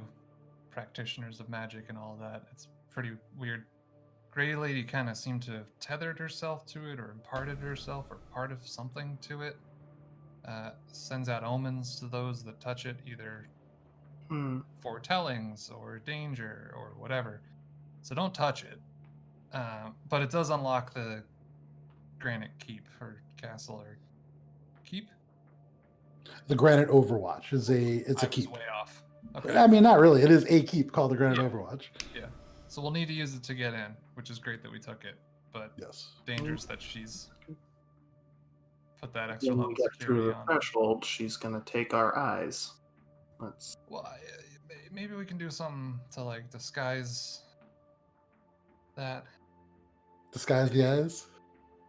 Practitioners of magic and all that. It's pretty weird. Grey Lady kind of seemed to have tethered herself to it or imparted herself or part of something to it. Sends out omens to those that touch it, either foretellings or danger or whatever. So don't touch it. But it does unlock the Granite Keep or Castle or Keep. The Granite Overwatch is it's I a was keep. way off. Okay. I mean, not really. It is a keep called the Granite Yeah. Overwatch. Yeah. So we'll need to use it to get in, which is great that we took it, but Yes. dangerous that she's put that extra When level we get through security the on. threshold, she's gonna take our eyes. Let's. Well, maybe we can do something to like disguise that. Disguise the eyes.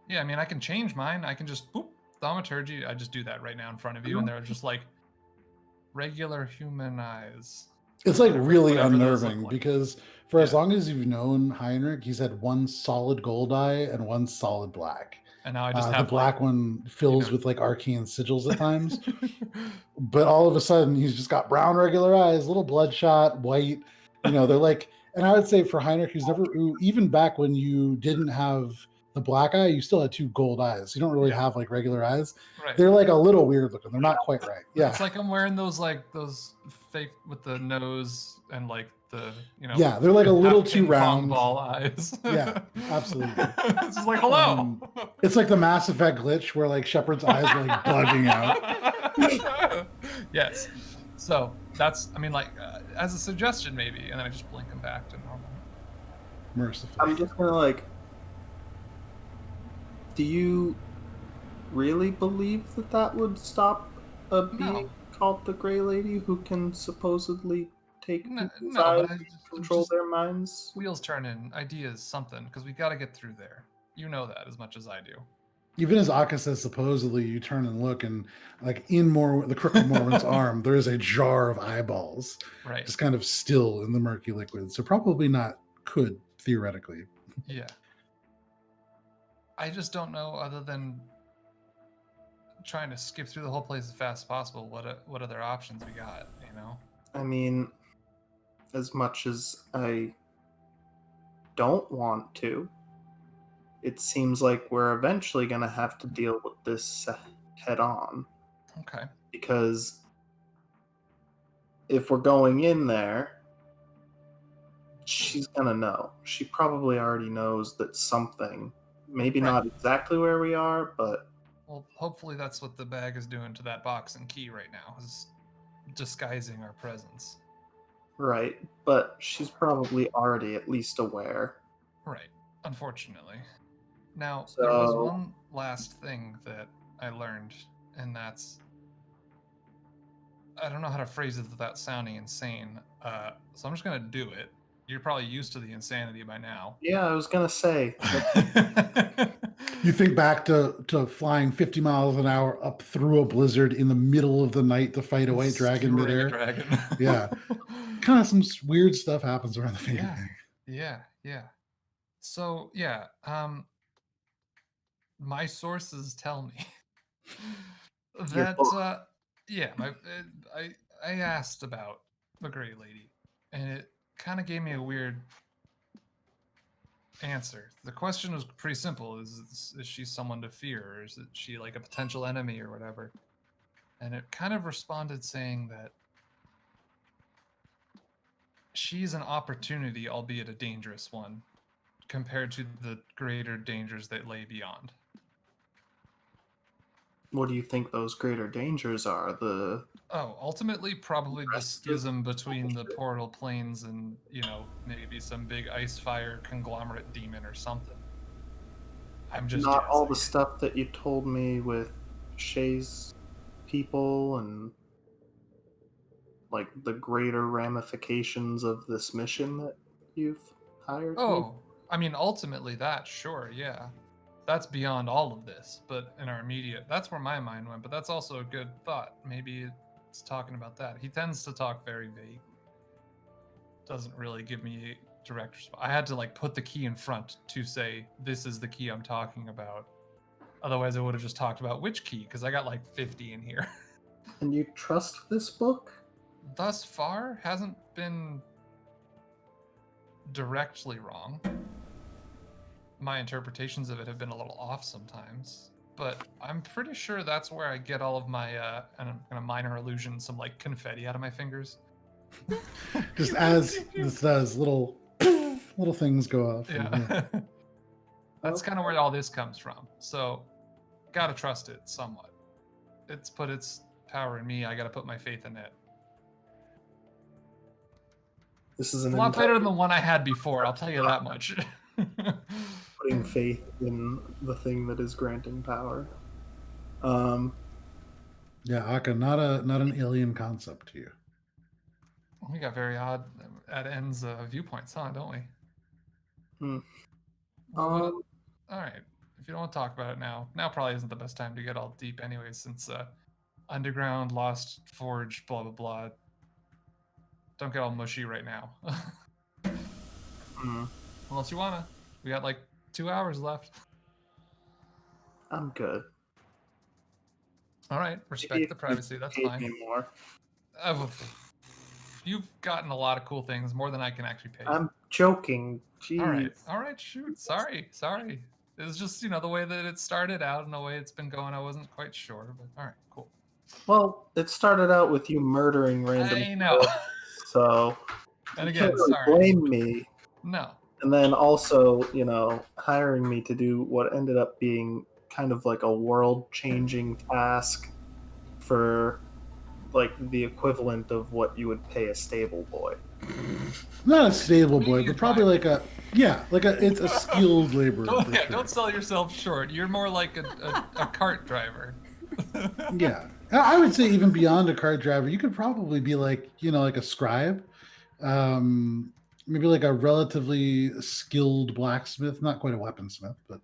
Yeah, I mean, I can change mine. I can just boop thaumaturgy. I just do that right now in front of you, and they're just like regular human eyes. It's like really Whatever those look unnerving like. because for as Yeah. long as you've known Heinrich, he's had one solid gold eye and one solid black. And now I just The have black like, one fills know- with like arcane sigils at times, but all of a sudden he's just got brown regular eyes, little bloodshot, white. They're like, and I would say for Heinrich, even back when you didn't have the black eye, you still had two gold eyes. You don't really have like regular eyes. right. They're like a little weird looking. They're not quite right. Yeah. It's like I'm wearing those fake with the nose and like the Yeah, they're like a little half too ping pong round. ball eyes. Yeah, absolutely. It's just like hello. It's like the Mass Effect glitch where like Shepard's eyes are like bugging out. Yes. So that's, I mean, as a suggestion maybe, and then I just blink them back to normal. Mercifully. I'm just gonna like. Do you really believe that would stop a being called the Grey Lady who can supposedly take people's eyes but and control their minds? Wheels turning, ideas, something, because we got to get through there. You know that as much as I do. Even as Akka says, supposedly you turn and look, and like the crook of Morwen's arm, there is a jar of eyeballs, Right. just kind of still in the murky liquid. So probably not. Could theoretically. Yeah. I just don't know, other than trying to skip through the whole place as fast as possible, what other options we got, I mean, as much as I don't want to, it seems like we're eventually going to have to deal with this head on. Okay. Because if we're going in there, she's going to know. She probably already knows that something, maybe not exactly where we are, but... Well, hopefully that's what the bag is doing to that box and key right now, is disguising our presence. Right, but she's probably already at least aware. Right, unfortunately. Now, So... there was one last thing that I learned, and that's... I don't know how to phrase it without sounding insane, so I'm just going to do it. You're probably used to the insanity by now. Yeah, I was going to say... You think back to flying 50 miles an hour up through a blizzard in the middle of the night to fight a white dragon midair. Yeah. Kind of some weird stuff happens around the finger thing. Yeah. So, yeah, my sources tell me that, I asked about the Grey Lady, and it kind of gave me a weird answer. The question was pretty simple: is she someone to fear, or is she like a potential enemy or whatever? And it kind of responded saying that she's an opportunity, albeit a dangerous one, compared to the greater dangers that lay beyond. What do you think those greater dangers are? Ultimately probably the schism between the portal planes and, maybe some big ice fire conglomerate demon or something. I'm just not guessing. All the stuff that you told me with Shay's people and like the greater ramifications of this mission that you've hired me? I mean, ultimately that, sure, yeah. That's beyond all of this, but in our immediate, that's where my mind went, but that's also a good thought. Maybe it's talking about that. He tends to talk very vaguely. Doesn't really give me a direct response. I had to put the key in front to say, this is the key I'm talking about. Otherwise I would have just talked about which key, because I got 50 in here. And you trust this book? Thus far, hasn't been directly wrong. My interpretations of it have been a little off sometimes, but I'm pretty sure that's where I get all of my, and I'm gonna minor illusion, some confetti out of my fingers. Just as this does, little things go off. Yeah. That's kind of where all this comes from. So, gotta trust it somewhat. It's put its power in me. I gotta put my faith in it. This is an A lot better than entire the one I had before, I'll tell you that much. putting faith in the thing that is granting power. Yeah, Aka, not an alien concept to you. We got very odd at ends viewpoints, huh? Don't we? Hmm. Well, all right. If you don't want to talk about it now probably isn't the best time to get all deep, anyways, since underground, lost forge, blah blah blah. Don't get all mushy right now. Unless you wanna. We got like 2 hours left. I'm good. All right, respect the privacy. That's Paid fine. me more. You've gotten a lot of cool things, more than I can actually pay. I'm joking. Jeez. All right, shoot. Sorry. It was just, the way that it started out and the way it's been going, I wasn't quite sure, but all right, cool. Well, it started out with you murdering random I know. people, so And you again, can't really sorry. blame me. No. And then also, hiring me to do what ended up being kind of like a world-changing task for like the equivalent of what you would pay a stable boy. Not a stable boy, Medium but probably driver. it's a skilled laborer. for sure. Don't sell yourself short. You're more like a cart driver. Yeah, I would say even beyond a cart driver, you could probably be like a scribe, maybe like a relatively skilled blacksmith, not quite a weaponsmith, but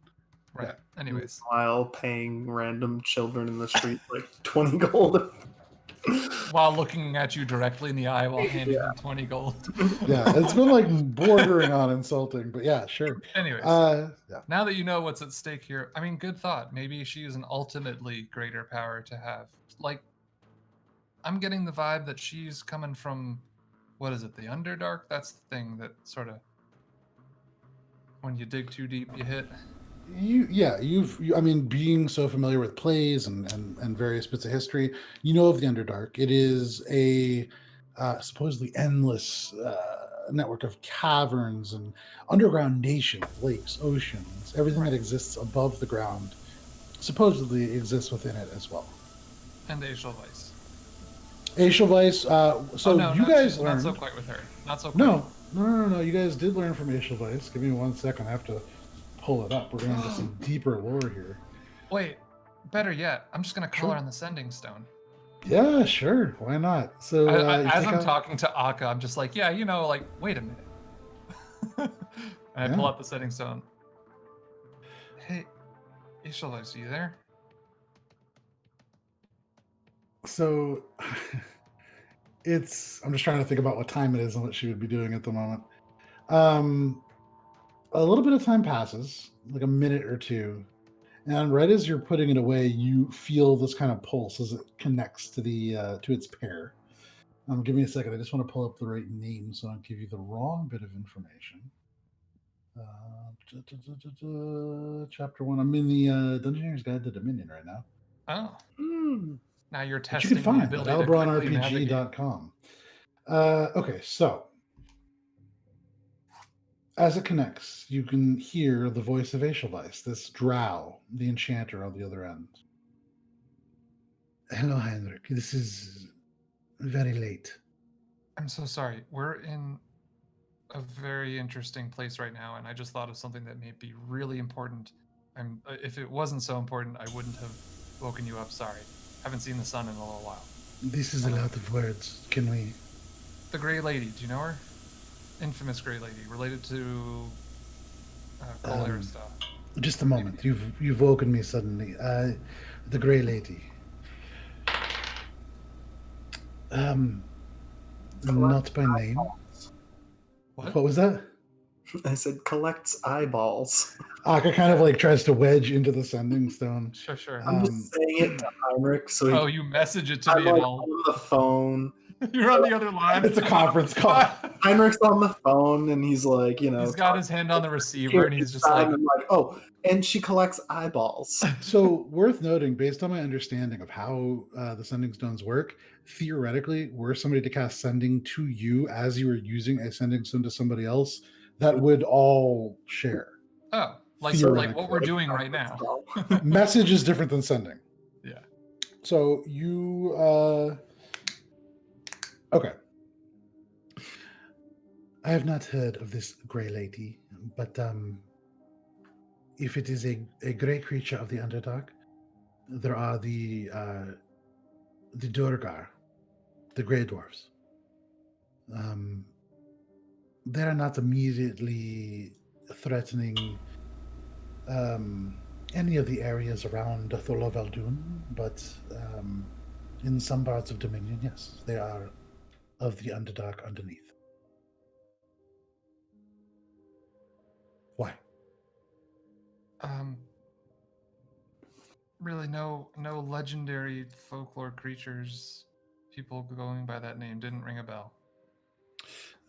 Right. Anyways. While paying random children in the street like 20 gold. While looking at you directly in the eye while handing you 20 gold. yeah, it's been like bordering on insulting, but yeah, sure. Anyways, Yeah. now that you know what's at stake here, I mean, good thought. Maybe she is an ultimately greater power to have. Like, I'm getting the vibe that she's coming from, what is it, the Underdark? That's the thing that sort of, when you dig too deep, you hit. I mean, being so familiar with plays and various bits of history, you know of the Underdark. It is a supposedly endless network of caverns and underground nations, lakes, oceans, everything that exists above the ground supposedly exists within it as well. And Edelweiss. Edelweiss, you guys learned... Not so quite with her. Not so quite. No. You guys did learn from Edelweiss. Give me 1 second. I have to pull it up. We're going into some deeper lore here. Wait, better yet, I'm just going to call her on the sending stone. Yeah, sure. Why not? So as I'm talking to Aka, I'm just like, wait a minute. And I pull out the sending stone. Hey, Edelweiss, are you there? So I'm just trying to think about what time it is and what she would be doing at the moment. A little bit of time passes, like a minute or two, and right as you're putting it away, you feel this kind of pulse as it connects to to its pair. Give me a second. I just want to pull up the right name so I don't give you the wrong bit of information. Chapter 1. I'm in the Dungeoneer's Guide to Dominion right now. Oh. Now you're Which testing you can find the at ability to quickly navigate. alberonrpg.com. Okay, so as it connects, you can hear the voice of Edelweiss, this drow, the enchanter on the other end. Hello, Heinrich. This is very late. I'm so sorry. We're in a very interesting place right now, and I just thought of something that may be really important. If it wasn't so important, I wouldn't have woken you up. Sorry. Haven't seen the sun in a little while. This is a lot of words. Can we... The Grey Lady, do you know her? Infamous Grey Lady, related to Arista. Just a moment. You've woken me suddenly. The Grey Lady. Not by name. What was that? I said collects eyeballs. Aka kind of like tries to wedge into the sending stone. Sure. I'm just saying it to Heinrich, so you message it to I'm me like and all. on the phone. You're on the other line. It's a conference call. Heinrich's on the phone, and he's like, He's got his hand on the receiver, and he's just like, I'm like, oh, and she collects eyeballs. So worth noting, based on my understanding of how the sending stones work, theoretically, were somebody to cast sending to you as you were using a sending stone to somebody else, that would all share. oh, like what we're doing right now. Message is different than sending. Yeah. So you okay. I have not heard of this grey lady, but if it is a grey creature of the Underdark, there are the Durgar, the Grey Dwarfs. They are not immediately threatening any of the areas around Thorlo Veldun, but in some parts of Dominion, yes, they are of the Underdark underneath. Why? Really, no legendary folklore creatures, people going by that name didn't ring a bell.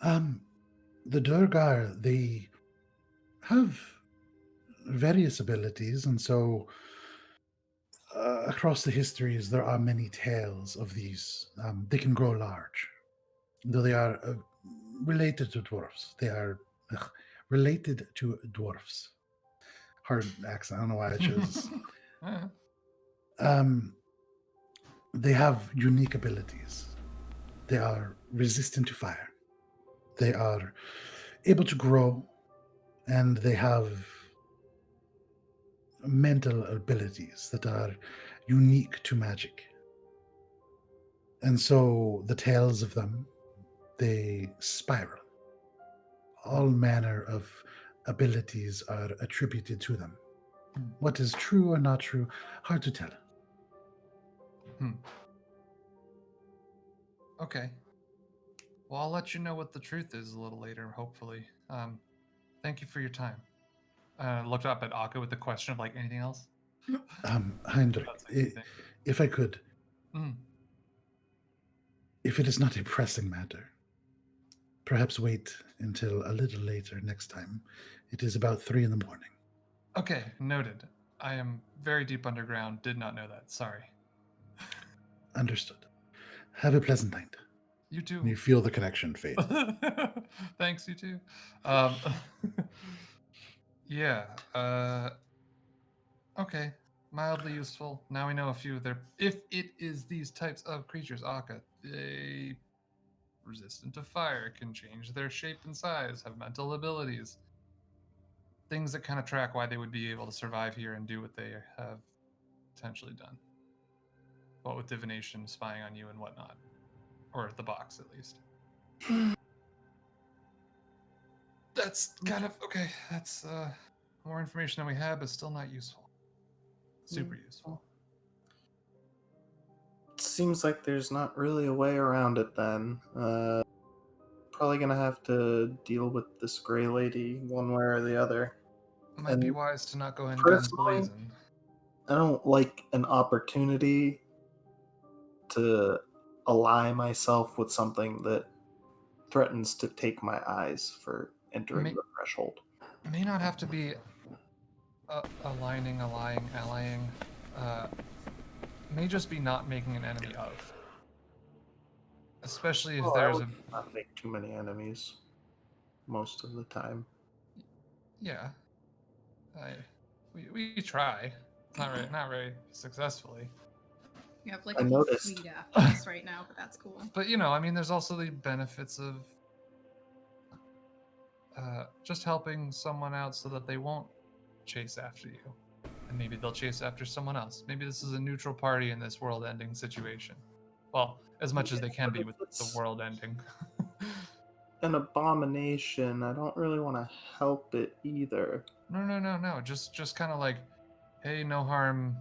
The Durgar, they have various abilities, and so across the histories, there are many tales of these. They can grow large, though they are related to dwarfs. They are related to dwarfs. Hard accent. I don't know why I chose. They have unique abilities. They are resistant to fire. They are able to grow, and they have mental abilities that are unique to magic. And so the tales of them, they spiral. All manner of abilities are attributed to them. What is true or not true, hard to tell. Okay. Well, I'll let you know what the truth is a little later, hopefully. Thank you for your time. Looked up at Akka with the question of, like, anything else? Heinrich, if I could, Mm. if it is not a pressing matter, perhaps wait until a little later next time. It is about 3 in the morning. Okay, noted. I am very deep underground. Did not know that. Sorry. Understood. Have a pleasant night. You too. You feel the connection fade. Thanks, you too. Yeah. Okay. Mildly useful. Now we know a few of their. If it is these types of creatures, Akka, they resistant to fire, can change their shape and size, have mental abilities. Things that kind of track why they would be able to survive here and do what they have potentially done. What with divination, spying on you, and whatnot. Or the box, at least. That's kind of okay. That's more information than we had, but still not useful. Super useful. Seems like there's not really a way around it then. Probably gonna have to deal with this gray lady one way or the other. Might be And wise to not go in guns personally, blazing. I don't like an opportunity to ally myself with something that threatens to take my eyes for entering the threshold. May not have to be allying. May just be not making an enemy of. Especially if there's a. Not make too many enemies most of the time. Yeah. We try. Not very successfully. You have like I a whole noticed. fleet after us right now, but that's cool. But I mean, there's also the benefits of just helping someone out so that they won't chase after you. And maybe they'll chase after someone else. Maybe this is a neutral party in this world-ending situation. Well, as much as they can be with the world ending. An abomination. I don't really want to help it either. No. Just kind of like, hey, no harm.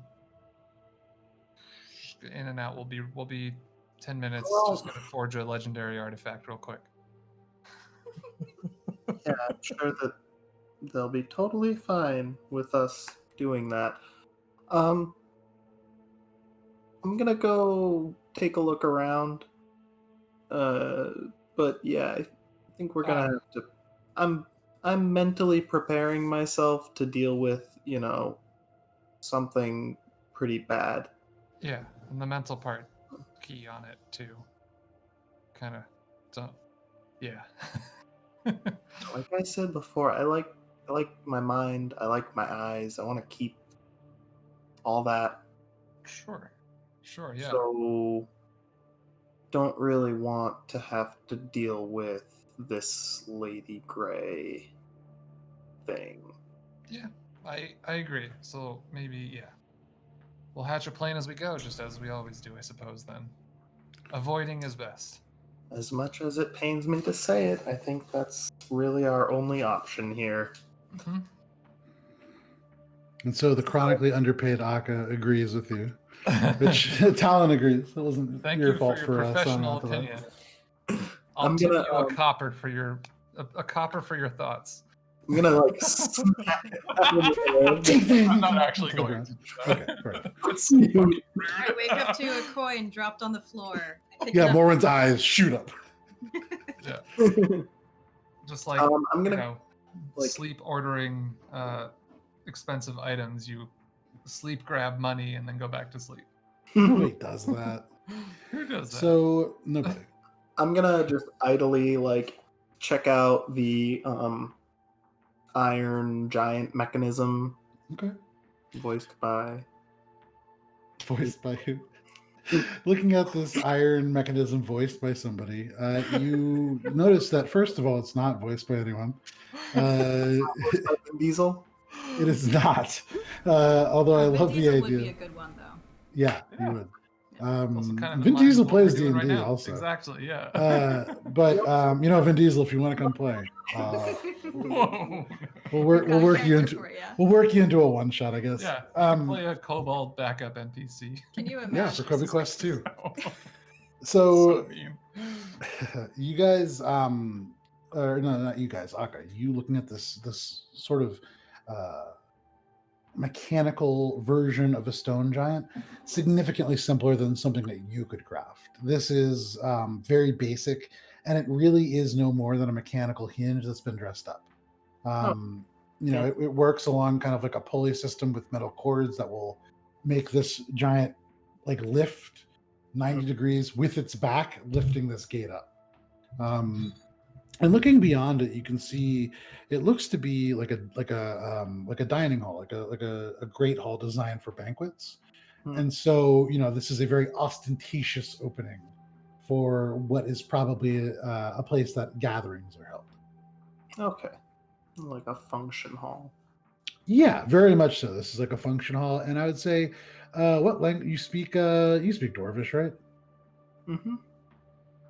In and out. We'll be 10 minutes. Well, just gonna forge a legendary artifact real quick. Yeah, I'm sure that they'll be totally fine with us doing that. I'm gonna go take a look around. But yeah, I think we're gonna have to. I'm mentally preparing myself to deal with something pretty bad. Yeah, and the mental part key on it too. Kind of don't. Yeah. Like I said before, I like my mind. I like my eyes. I want to keep all that. Sure, yeah. So don't really want to have to deal with this Lady Grey thing. Yeah, I agree. So maybe, yeah. We'll hatch a plan as we go, just as we always do, I suppose, then. Avoiding is best. As much as it pains me to say it, I think that's really our only option here. Mm-hmm. And so the chronically underpaid Akka agrees with you, which Talon agrees. That wasn't Thank your you fault for for your signing professional on to that. opinion. I'll I'm tip gonna, you a copper for your thoughts. I'm gonna like smack I'm not actually To the going ground. to do that. Okay, fair enough. It's so fucking rude. I wake up to a coin dropped on the floor. I pick Yeah, it up. Morwen's eyes shoot up. Yeah, just like I'm gonna you know, like- sleep ordering expensive items. You sleep grab money and then go back to sleep. Nobody does that. Who does that? So nobody. I'm gonna just idly like check out the iron giant mechanism Okay. voiced by. Voiced by who? Looking at this iron mechanism voiced by somebody, you notice that first of all, it's not voiced by anyone. Voiced by Vin Diesel. It is not. Although I Vin love the Diesel would be idea. a good one, though. Yeah, Yeah. you would. Also kind of in Vin line with Diesel what we're plays doing D&D right now. also. Exactly, yeah. But you know, Vin Diesel, if you want to come play, Whoa. we'll Got a work you character into for ya. we'll work you into a one shot, I guess. Yeah, you can play a kobold backup NPC. Can you imagine? Yeah, for Kobe Quest 2. So So mean. you guys, or no, not you guys, Akka, you looking at this sort of mechanical version of a stone giant, significantly simpler than something that you could craft. This is very basic, and it really is no more than a mechanical hinge that's been dressed up. You know, it works along kind of like a pulley system with metal cords that will make this giant like lift 90 degrees with its back, lifting this gate up. And looking beyond it, you can see it looks to be like a dining hall, like a great hall designed for banquets. And so, you know, this is a very ostentatious opening for what is probably a place that gatherings are held. Okay, like a function hall. Yeah, very much so. This is like a function hall, and I would say, what language you speak? You speak Dwarvish, right? Mm-hmm.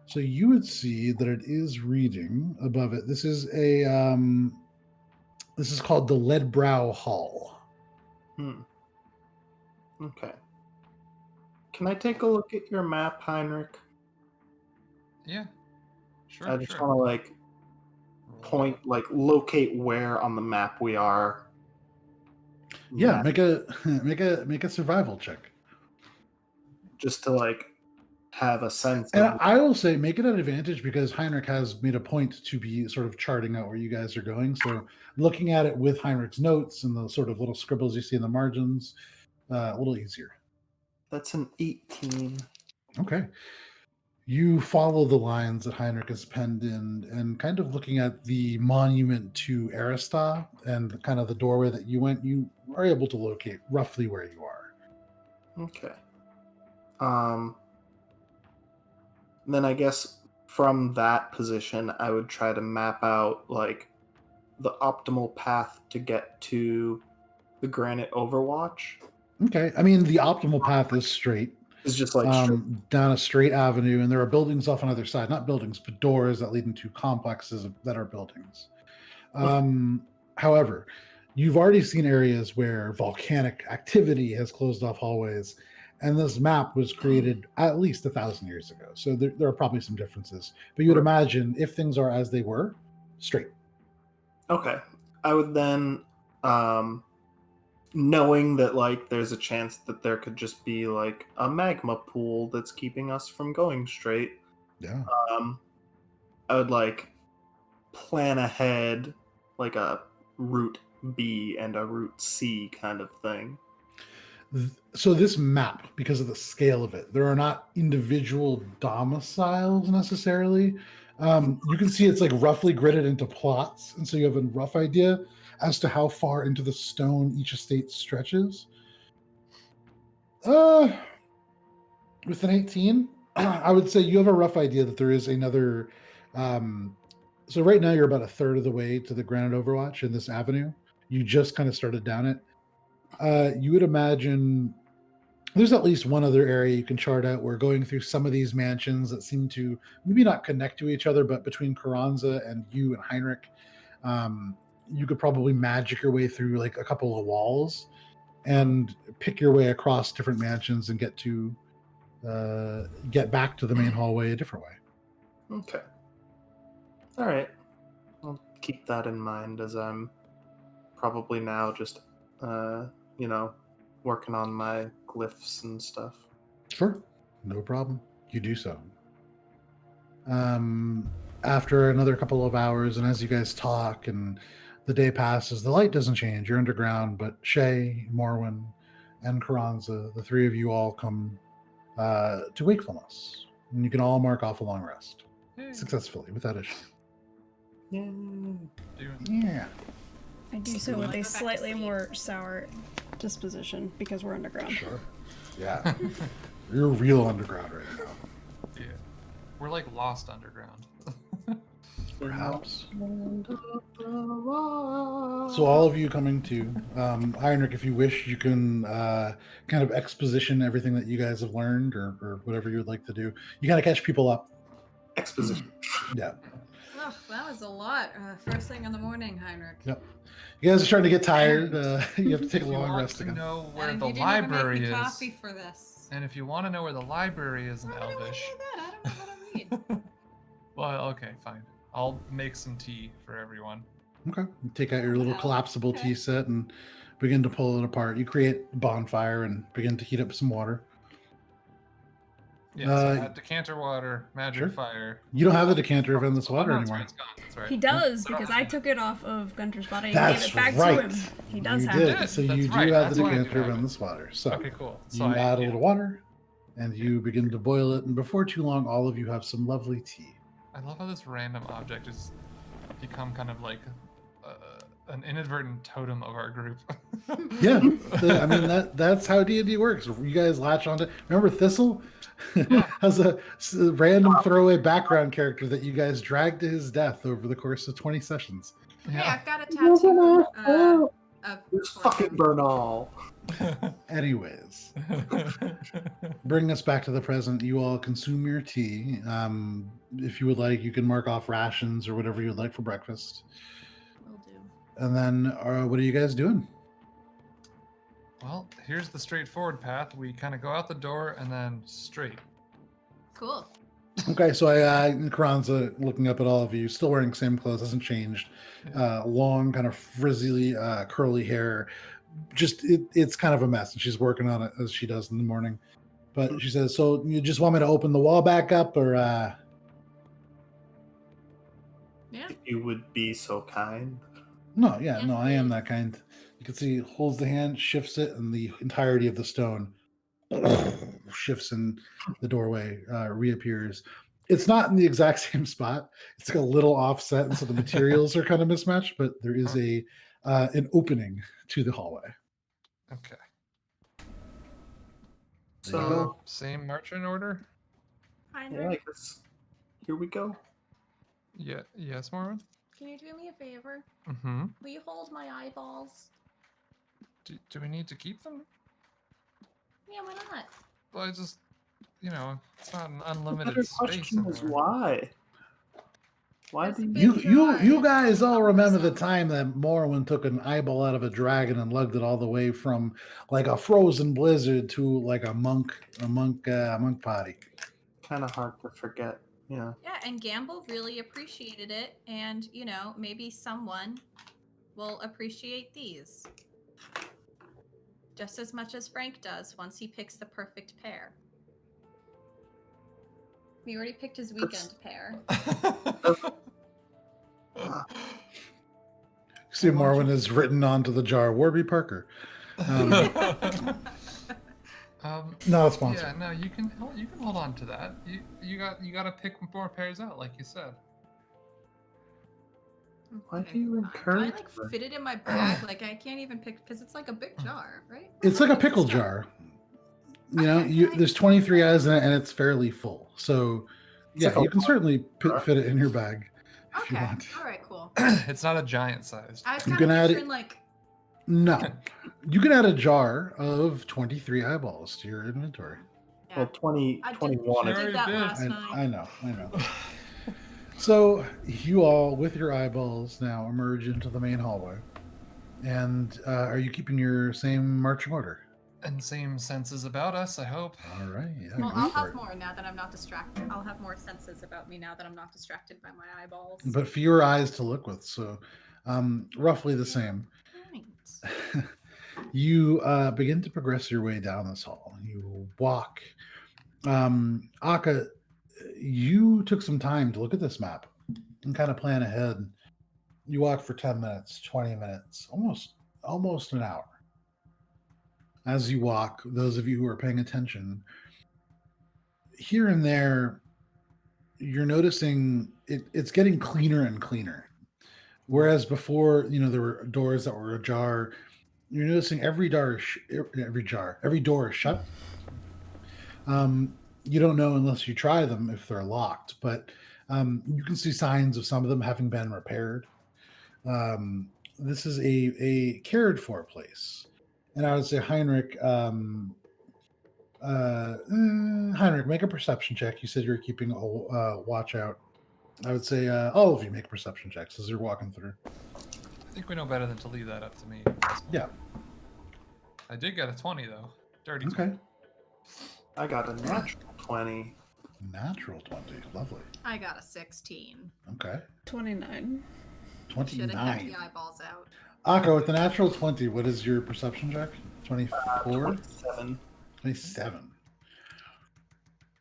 So you would see that it is reading above it. This is this is called the Leadbrow Hall. Okay. Can I take a look at your map, Heinrich? Yeah. Sure. I just sure. want to like point, like locate where on the map we are. Yeah, make a survival check. Just to like have a sense And of. I will say, make it an advantage because Heinrich has made a point to be sort of charting out where you guys are going. So looking at it with Heinrich's notes and the sort of little scribbles you see in the margins, a little easier. That's an 18. Okay. You follow the lines that Heinrich has penned in and kind of looking at the monument to Arista and kind of the doorway that you went, you are able to locate roughly where you are. Okay. Then I guess from that position, I would try to map out like the optimal path to get to the Granite Overwatch. Okay. I mean, the optimal path is straight. It's just like down a straight avenue, and there are buildings off on either side. Not buildings, but doors that lead into complexes that are buildings. However, you've already seen areas where volcanic activity has closed off hallways, and this map was created at least 1,000 years ago. So there are probably some differences. But you would imagine if things are as they were, straight. Okay. I would then, knowing that like there's a chance that there could just be like a magma pool that's keeping us from going straight. Yeah. I would like plan ahead like a route B and a route C kind of thing. So this map, because of the scale of it, there are not individual domiciles necessarily. You can see it's like roughly gridded into plots, and so you have a rough idea as to how far into the stone each estate stretches. With an 18, I would say you have a rough idea that there is another So right now you're about a third of the way to the Granite Overwatch in this avenue. You just kind of started down it. You would imagine there's at least one other area you can chart out where going through some of these mansions that seem to maybe not connect to each other, but between Carranza and you and Heinrich, you could probably magic your way through like a couple of walls and pick your way across different mansions and get back to the main hallway a different way. Okay. All right. I'll keep that in mind as I'm probably now just, working on my glyphs and stuff. Sure, no problem. You do so. After another couple of hours, and as you guys talk and the day passes, the light doesn't change. You're underground, but Shay, Morwen, and Carranza, the three of you all come to wakefulness. And you can all mark off a long rest successfully without issue. Yay. Yeah. I do so with a slightly more sour disposition because we're underground. Sure. Yeah. You're real underground right now. Yeah. We're like lost underground. Perhaps. So all of you coming to Heinrich, if you wish, you can kind of exposition everything that you guys have learned or whatever you would like to do. You kind of catch people up. Exposition. Yeah. Oh, that was a lot. First thing in the morning, Heinrich. Yep. You guys are starting to get tired. You have to take a If you long want rest to again. know where And the you didn't even library make me is, coffee for this. and if you want to know where the library is in Why would I want to Elvish, know that? I don't know how to read. well, okay, fine. I'll make some tea for everyone. Okay. You take out your little Wow. collapsible Okay. tea set and begin to pull it apart. You create a bonfire and begin to heat up some water. Yeah, so I had decanter water, magic Sure. fire. You don't have the decanter of endless water Oh, that's anymore. right, it's gone. That's right. He does So I don't because have I any. took it off of Gunter's body and That's gave it back right. to him. He does You have did. it. it. So That's you do right. have That's the why I do decanter of have it. endless water. So Okay, cool. you So add a little water and you begin to boil it, and before too long, all of you have some lovely tea. I love how this random object has become kind of like an inadvertent totem of our group. Yeah, I mean that's how D&D works. You guys latch onto. Remember Thistle has a random throwaway background character that you guys dragged to his death over the course of 20 sessions. Hey, Yeah. I've got a tattoo of Just fucking burn all. Anyways, bring us back to the present. You all consume your tea. If you would like, you can mark off rations or whatever you would like for breakfast. Will do. And then, what are you guys doing? Well, here's the straightforward path. We kind of go out the door and then straight. Cool. Okay, so Carranza, looking up at all of you, still wearing the same clothes, hasn't changed. Long, kind of frizzly, curly hair. Just it's kind of a mess, and she's working on it as she does in the morning. But she says, "So you just want me to open the wall back up, or?" Yeah. If you would be so kind. No, Yes, no, I am please. that kind. You can see he holds the hand, shifts it, and the entirety of the stone shifts in the doorway, reappears. It's not in the exact same spot. It's like a little offset, and so the materials are kind of mismatched, but there is an opening to the hallway. Okay. There you So, go. Same marching order? Heinrich, yeah, I guess here we go. Yeah. Yes, Morwen? can you do me a favor? Mm-hmm. Will you hold my eyeballs? Do we need to keep them? Yeah, why not? Well, I just, it's not an The unlimited better space. question is anywhere. why? Why That's do a you? big You try. guys all remember the Awesome. time that Morwen took an eyeball out of a dragon and lugged it all the way from like a frozen blizzard to like a monk party. Kind of hard to forget. Yeah. Yeah, and Gamble really appreciated it, and maybe someone will appreciate these just as much as Frank does once he picks the perfect pair. He already picked his weekend pair. See, Morwen is written onto the jar, Warby Parker. No, it's sponsored. Yeah, no, you can hold on to that. You got to pick more pairs out, like you said. Why Okay, do you fine. encourage Do I her? fit it in my bag? Like I can't even pick because it's like a big jar, right? It's like a It's pickle just jar. Okay, There's 23 eyes in it, and it's fairly full. So, yeah, like a you can certainly jar. fit it in your bag. if you Okay. want. All right. Cool. It's not a giant size. I was You kind can of add it- picturing like. No. You can add a jar of 23 eyeballs to your inventory. Yeah. Well, 20, I did, 21. I Sure did that did. last night. I know. So you all, with your eyeballs, now emerge into the main hallway. And are you keeping your same marching order? And same senses about us, I hope. All right. Yeah, Well, go I'll for have it. more now that I'm not distracted. I'll have more senses about me now that I'm not distracted by my eyeballs. But fewer eyes to look with, so roughly the same. Right. You begin to progress your way down this hall. You walk. Aka, you took some time to look at this map and kind of plan ahead. You walk for 10 minutes, 20 minutes, almost an hour. As you walk, those of you who are paying attention, here and there, you're noticing it's getting cleaner and cleaner. Whereas before, there were doors that were ajar. You're noticing every door is shut. You don't know unless you try them if they're locked, but you can see signs of some of them having been repaired. This is a cared for place, and I would say Heinrich. Heinrich, make a perception check. You said you were keeping a watch out. I would say all of you make perception checks as you're walking through. I think we know better than to leave that up to me. Yeah. I did get a 20 though. Dirty Okay. 20. I got a natural 20. Natural 20. Lovely. I got a 16. Okay. 29. Should have kept 29. the eyeballs out. Aka, with the natural 20, what is your perception check? 24? 27. 27.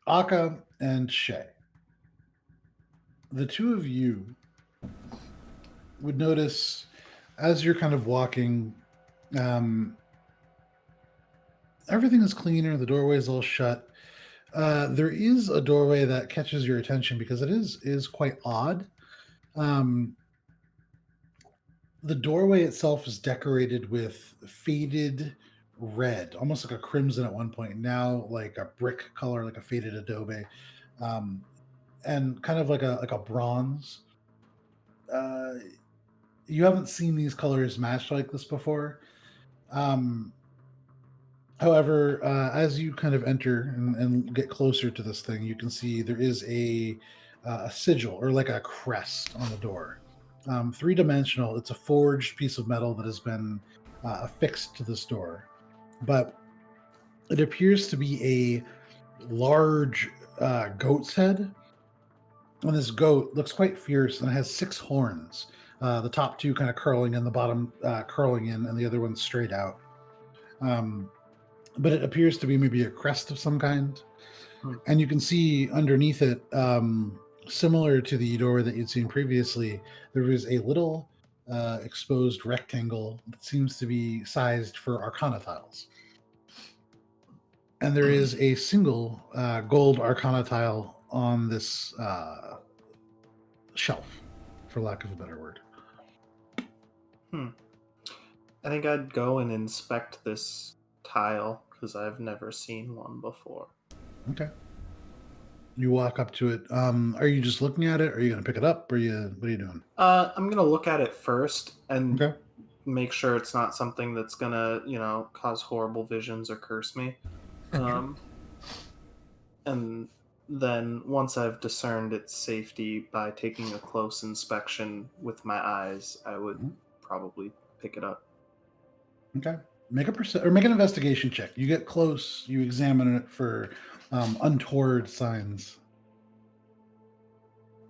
Aka and Shay. The two of you would notice as you're kind of walking, everything is cleaner, the doorway is all shut. There is a doorway that catches your attention because it is quite odd. The doorway itself is decorated with faded red, almost like a crimson at one point, now like a brick color, like a faded adobe, and kind of like a bronze. You haven't seen these colors matched like this before. However, as you kind of enter and get closer to this thing, you can see there is a sigil or like a crest on the door. Three-dimensional. It's a forged piece of metal that has been affixed to this door, but it appears to be a large goat's head. And this goat looks quite fierce and it has 6 horns. The top 2 kind of curling and the bottom curling in, and the other one straight out. But it appears to be maybe a crest of some kind. And you can see underneath it, similar to the door that you'd seen previously, there is a little exposed rectangle that seems to be sized for Arcana tiles. And there is a single gold Arcana tile on this shelf, for lack of a better word. I think I'd go and inspect this tile because I've never seen one before. Okay. You walk up to it. Are you just looking at it? Are you going to pick it up? What are you doing? I'm gonna look at it first and Okay. make sure it's not something that's gonna, cause horrible visions or curse me. And then once I've discerned its safety by taking a close inspection with my eyes, I would probably pick it up. Okay. Make an investigation check. You get close. You examine it for untoward signs.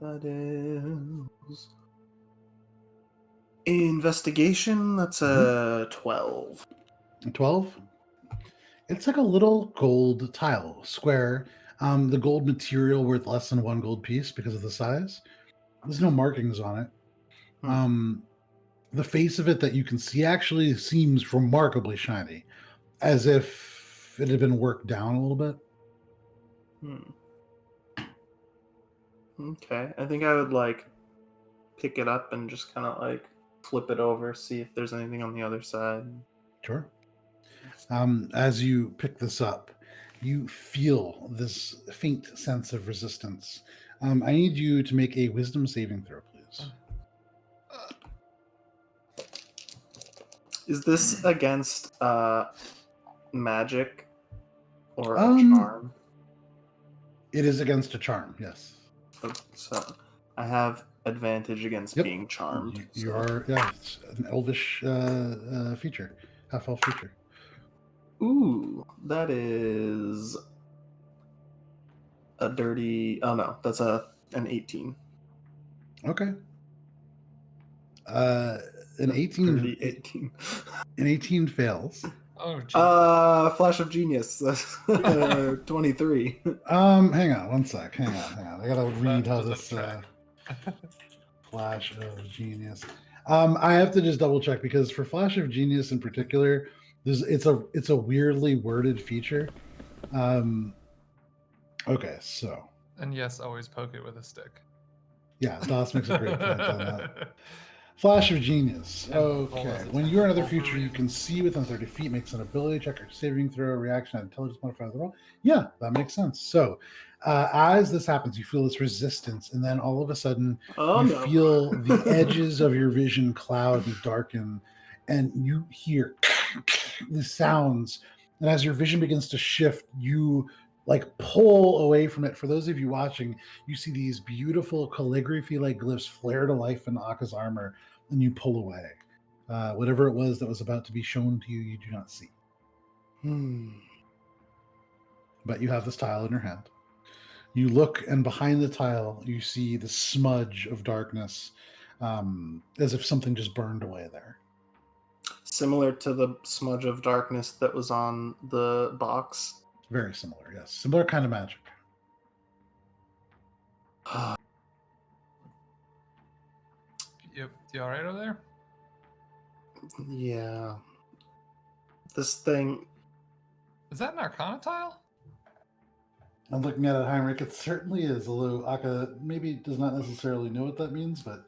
That is investigation. That's a 12. 12. It's like a little gold tile, square. The gold material worth less than 1 gold piece because of the size. There's no markings on it. The face of it that you can see actually seems remarkably shiny, as if it had been worked down a little bit. Okay, I think I would pick it up and just kind of flip it over, see if there's anything on the other side. Sure. As you pick this up, you feel this faint sense of resistance. I need you to make a wisdom saving throw, please. those. Is this against magic or a Um, charm? It is against a charm, yes. So I have advantage against Yep. being charmed. You so- are, yeah, it's an elvish feature, half elf feature. Ooh, that is a dirty. Oh no, that's an 18. Okay. An 18, Dirty 18. an 18 fails. Oh, geez. Flash of genius. That's 23. Hang on one sec. Hang on. I gotta read how does that this track? Flash of Genius. I have to just double check because for Flash of Genius in particular, it's a weirdly worded feature. Okay, so And yes, always poke it with a stick. yeah, DOS makes a great point on that. Flash of Genius. And roll Okay. as a When attack you are another roll for creature a you reason. can see within 30 feet, makes an ability check or saving throw, reaction, and intelligence modifier of the roll. Yeah, that makes sense. So, as this happens, you feel this resistance, and then all of a sudden, Oh you no. feel the edges of your vision cloud and darken, and you hear the sounds. And as your vision begins to shift, you like pull away from it. For those of you watching, you see these beautiful calligraphy-like glyphs flare to life in Aka's armor, and you pull away. Whatever it was that was about to be shown to you, you do not see. But you have this tile in your hand. You look, and behind the tile, you see the smudge of darkness, as if something just burned away there. Similar to the smudge of darkness that was on the box. Very similar, yes. Similar kind of magic. You all right over there? Yeah. This thing. Is that an Arcana tile? I'm looking at it, Heinrich. It certainly is, although Aka maybe does not necessarily know what that means, but it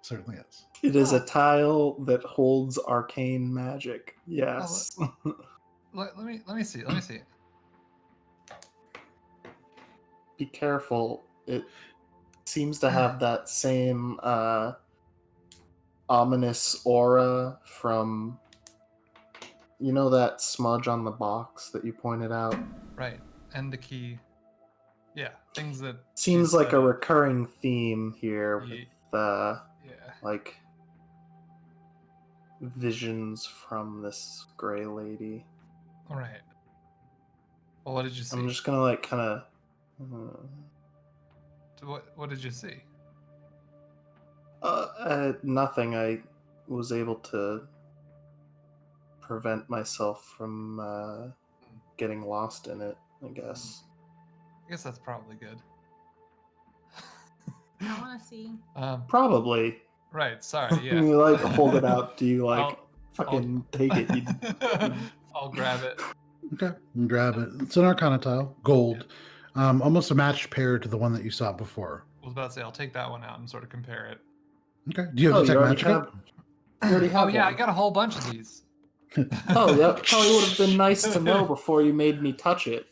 certainly is. It is Oh. a tile that holds arcane magic. Yes. Let me see. Let me see. Be careful. It seems to have that same ominous aura from, you know, that smudge on the box that you pointed out. Right. And the key. Yeah. Things that Seems she's like a said. recurring theme here with Ye- Yeah. like visions from this gray lady. All right. Well, what did you see? I'm just gonna like kind of. What did you see? Nothing. I was able to prevent myself from getting lost in it, I guess. I guess that's probably good. I want to see. Probably. Right. Sorry. Yeah. You like hold it out. Do you like I'll- fucking take it? You, I'll grab it. Okay, you grab it. It's an Arcana tile, gold, almost a matched pair to the one that you saw before. I was about to say I'll take that one out and sort of compare it. Okay, do you have Oh, detect you already magic have- up? you already have Oh yeah, one. I got a whole bunch of these. Oh, that probably would have been nice to know before you made me touch it.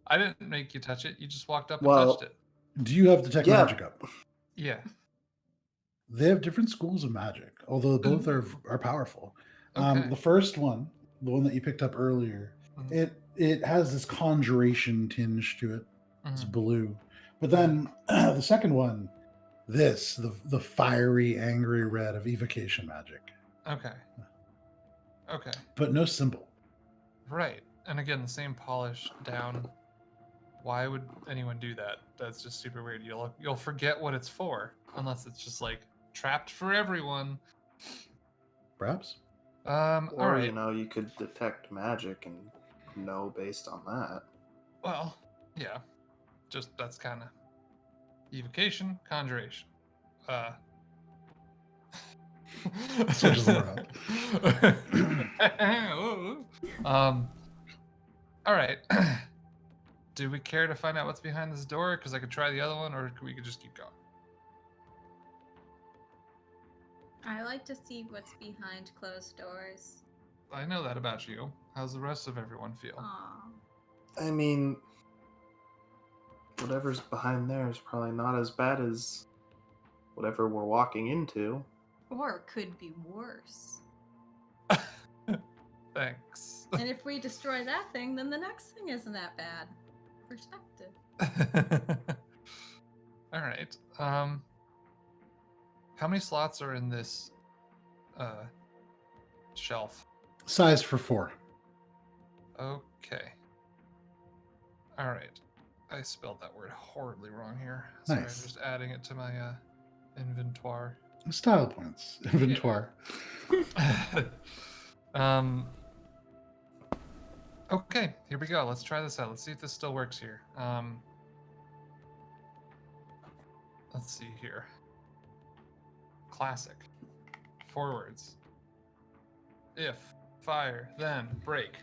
I didn't make you touch it. You just walked up and Well- touched it. Do you have detect Yeah. magic up? Yeah. They have different schools of magic, although both are powerful. Okay. The first one, the one that you picked up earlier, Mhm. it has this conjuration tinge to it. It's Mhm. blue, but then the second one, the fiery, angry red of evocation magic, Okay. Okay. but no symbol. Right. And again, the same polish down. Why would anyone do that? That's just super weird. You'll forget what it's for unless it's just like trapped for everyone. Perhaps. All Or, right. you know, you could detect magic and know based on that. Well, yeah. Just that's kind of evocation, conjuration. Switches them around. All right. Do we care to find out what's behind this door? Because I could try the other one, or we could just keep going. I like to see what's behind closed doors. I know that about you. How's the rest of everyone feel? Aw. I mean, whatever's behind there is probably not as bad as whatever we're walking into. Or it could be worse. Thanks. And if we destroy that thing, then the next thing isn't that bad. Perspective. All right. How many slots are in this shelf? Size for 4. Okay. All right. I spelled that word horribly wrong here. Sorry, Nice. I'm just adding it to my inventory. Style points. Inventory. Okay, here we go. Let's try this out. Let's see if this still works here. Let's see here. Classic. Forwards. If fire, then break.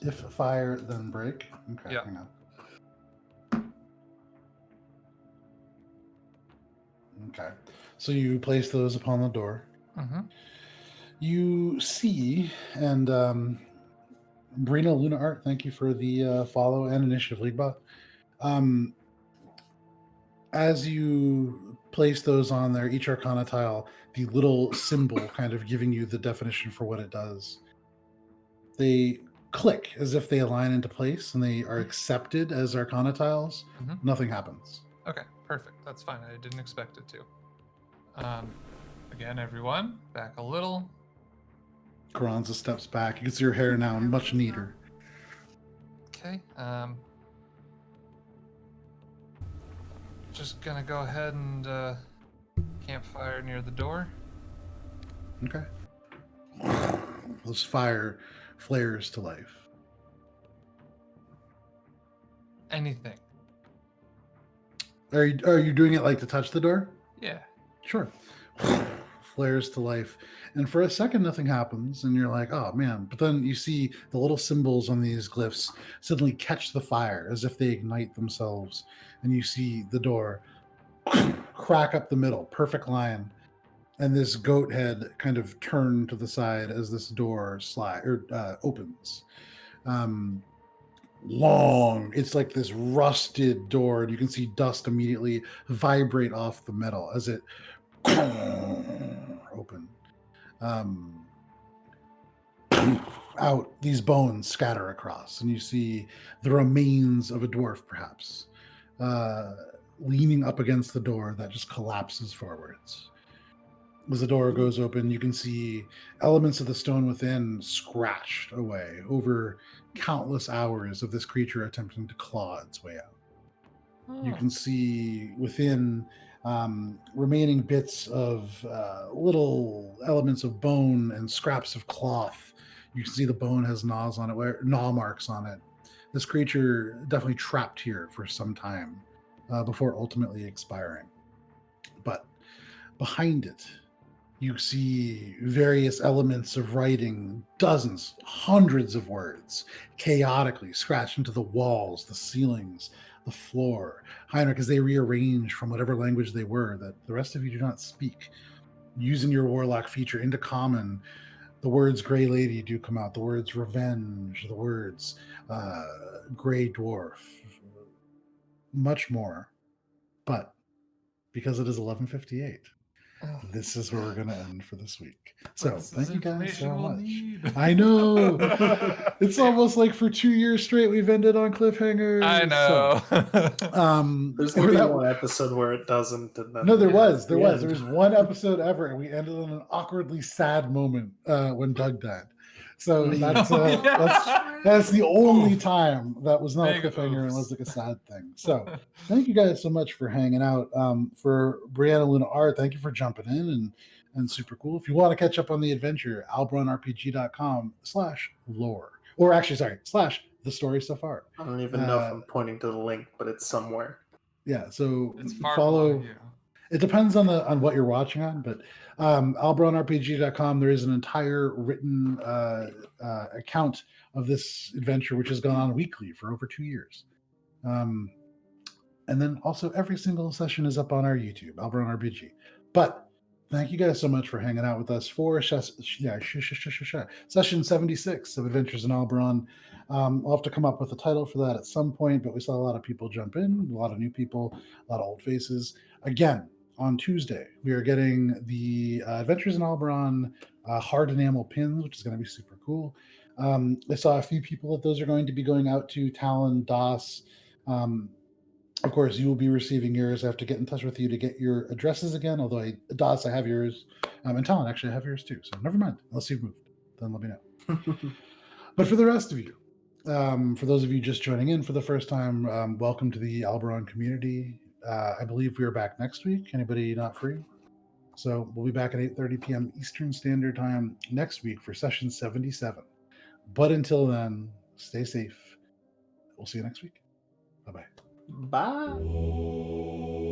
If fire, then break. Okay, Yeah. hang on. Okay. So you place those upon the door. Mm-hmm. You see, and Brina Luna Art, thank you for the follow and Initiative League bot. As you place those on there, each Arcana tile, the little symbol kind of giving you the definition for what it does, they click as if they align into place and they are accepted as Arcana tiles. Mhm. Nothing happens. Okay, perfect. That's fine. I didn't expect it to. Again, everyone, back a little. Karanza steps back. You can see her hair now much neater. Okay. Just gonna go ahead and campfire near the door. Okay. This fire flares to life. Anything. Are you doing it like to touch the door? Yeah. Sure. Flares to life. And for a second, nothing happens. And you're like, oh, man. But then you see the little symbols on these glyphs suddenly catch the fire as if they ignite themselves. And you see the door crack up the middle, perfect line. And this goat head kind of turn to the side as this door opens. Long. It's like this rusted door. And you can see dust immediately vibrate off the metal as it open. Out, these bones scatter across, and you see the remains of a dwarf, perhaps, leaning up against the door that just collapses forwards. As the door goes open, you can see elements of the stone within scratched away over countless hours of this creature attempting to claw its way out. You can see within remaining bits of little elements of bone and scraps of cloth. You can see the bone has gnaw marks on it. This creature definitely trapped here for some time before ultimately expiring. But behind it, you see various elements of writing, dozens, hundreds of words, chaotically scratched into the walls, the ceilings, the floor. Heinrich, as they rearrange from whatever language they were that the rest of you do not speak, using your warlock feature into common, the words Grey Lady do come out, the words revenge, the words Grey Dwarf, much more. But because it is 11:58, this is where we're going to end for this week. So thank you guys so much. I know. It's almost like for 2 years straight we've ended on cliffhangers. I know. There's going to be one episode where it doesn't. And then No, there was one episode ever, and we ended on an awkwardly sad moment when Doug died. So that's the only time that was not a cliffhanger and was like a sad thing. So thank you guys so much for hanging out. For Brianna Luna Art, thank you for jumping in and super cool. If you want to catch up on the adventure, alberonrpg.com/lore. Or actually, sorry, /the story so far. I don't even know if I'm pointing to the link, but it's somewhere. Yeah, so It's far follow. below you. It depends on what you're watching on, but alberonrpg.com, there is an entire written account of this adventure, which has gone on weekly for over 2 years. And then also every single session is up on our YouTube, Alberon RPG. But thank you guys so much for hanging out with us for session 76 of Adventures in Alberon. We'll have to come up with a title for that at some point, but we saw a lot of people jump in, a lot of new people, a lot of old faces. Again, on Tuesday, we are getting the Adventures in Alberon hard enamel pins, which is going to be super cool. I saw a few people that those are going to be going out to Talon, Das. Of course, you will be receiving yours. I have to get in touch with you to get your addresses again. Although Das, I have yours, and Talon actually I have yours too. So never mind. Unless you've moved, then let me know. But for the rest of you, for those of you just joining in for the first time, welcome to the Alberon community. I believe we are back next week. Anybody not free? So we'll be back at 8:30 p.m. Eastern Standard Time next week for session 77. But until then, stay safe. We'll see you next week. Bye-bye. Bye.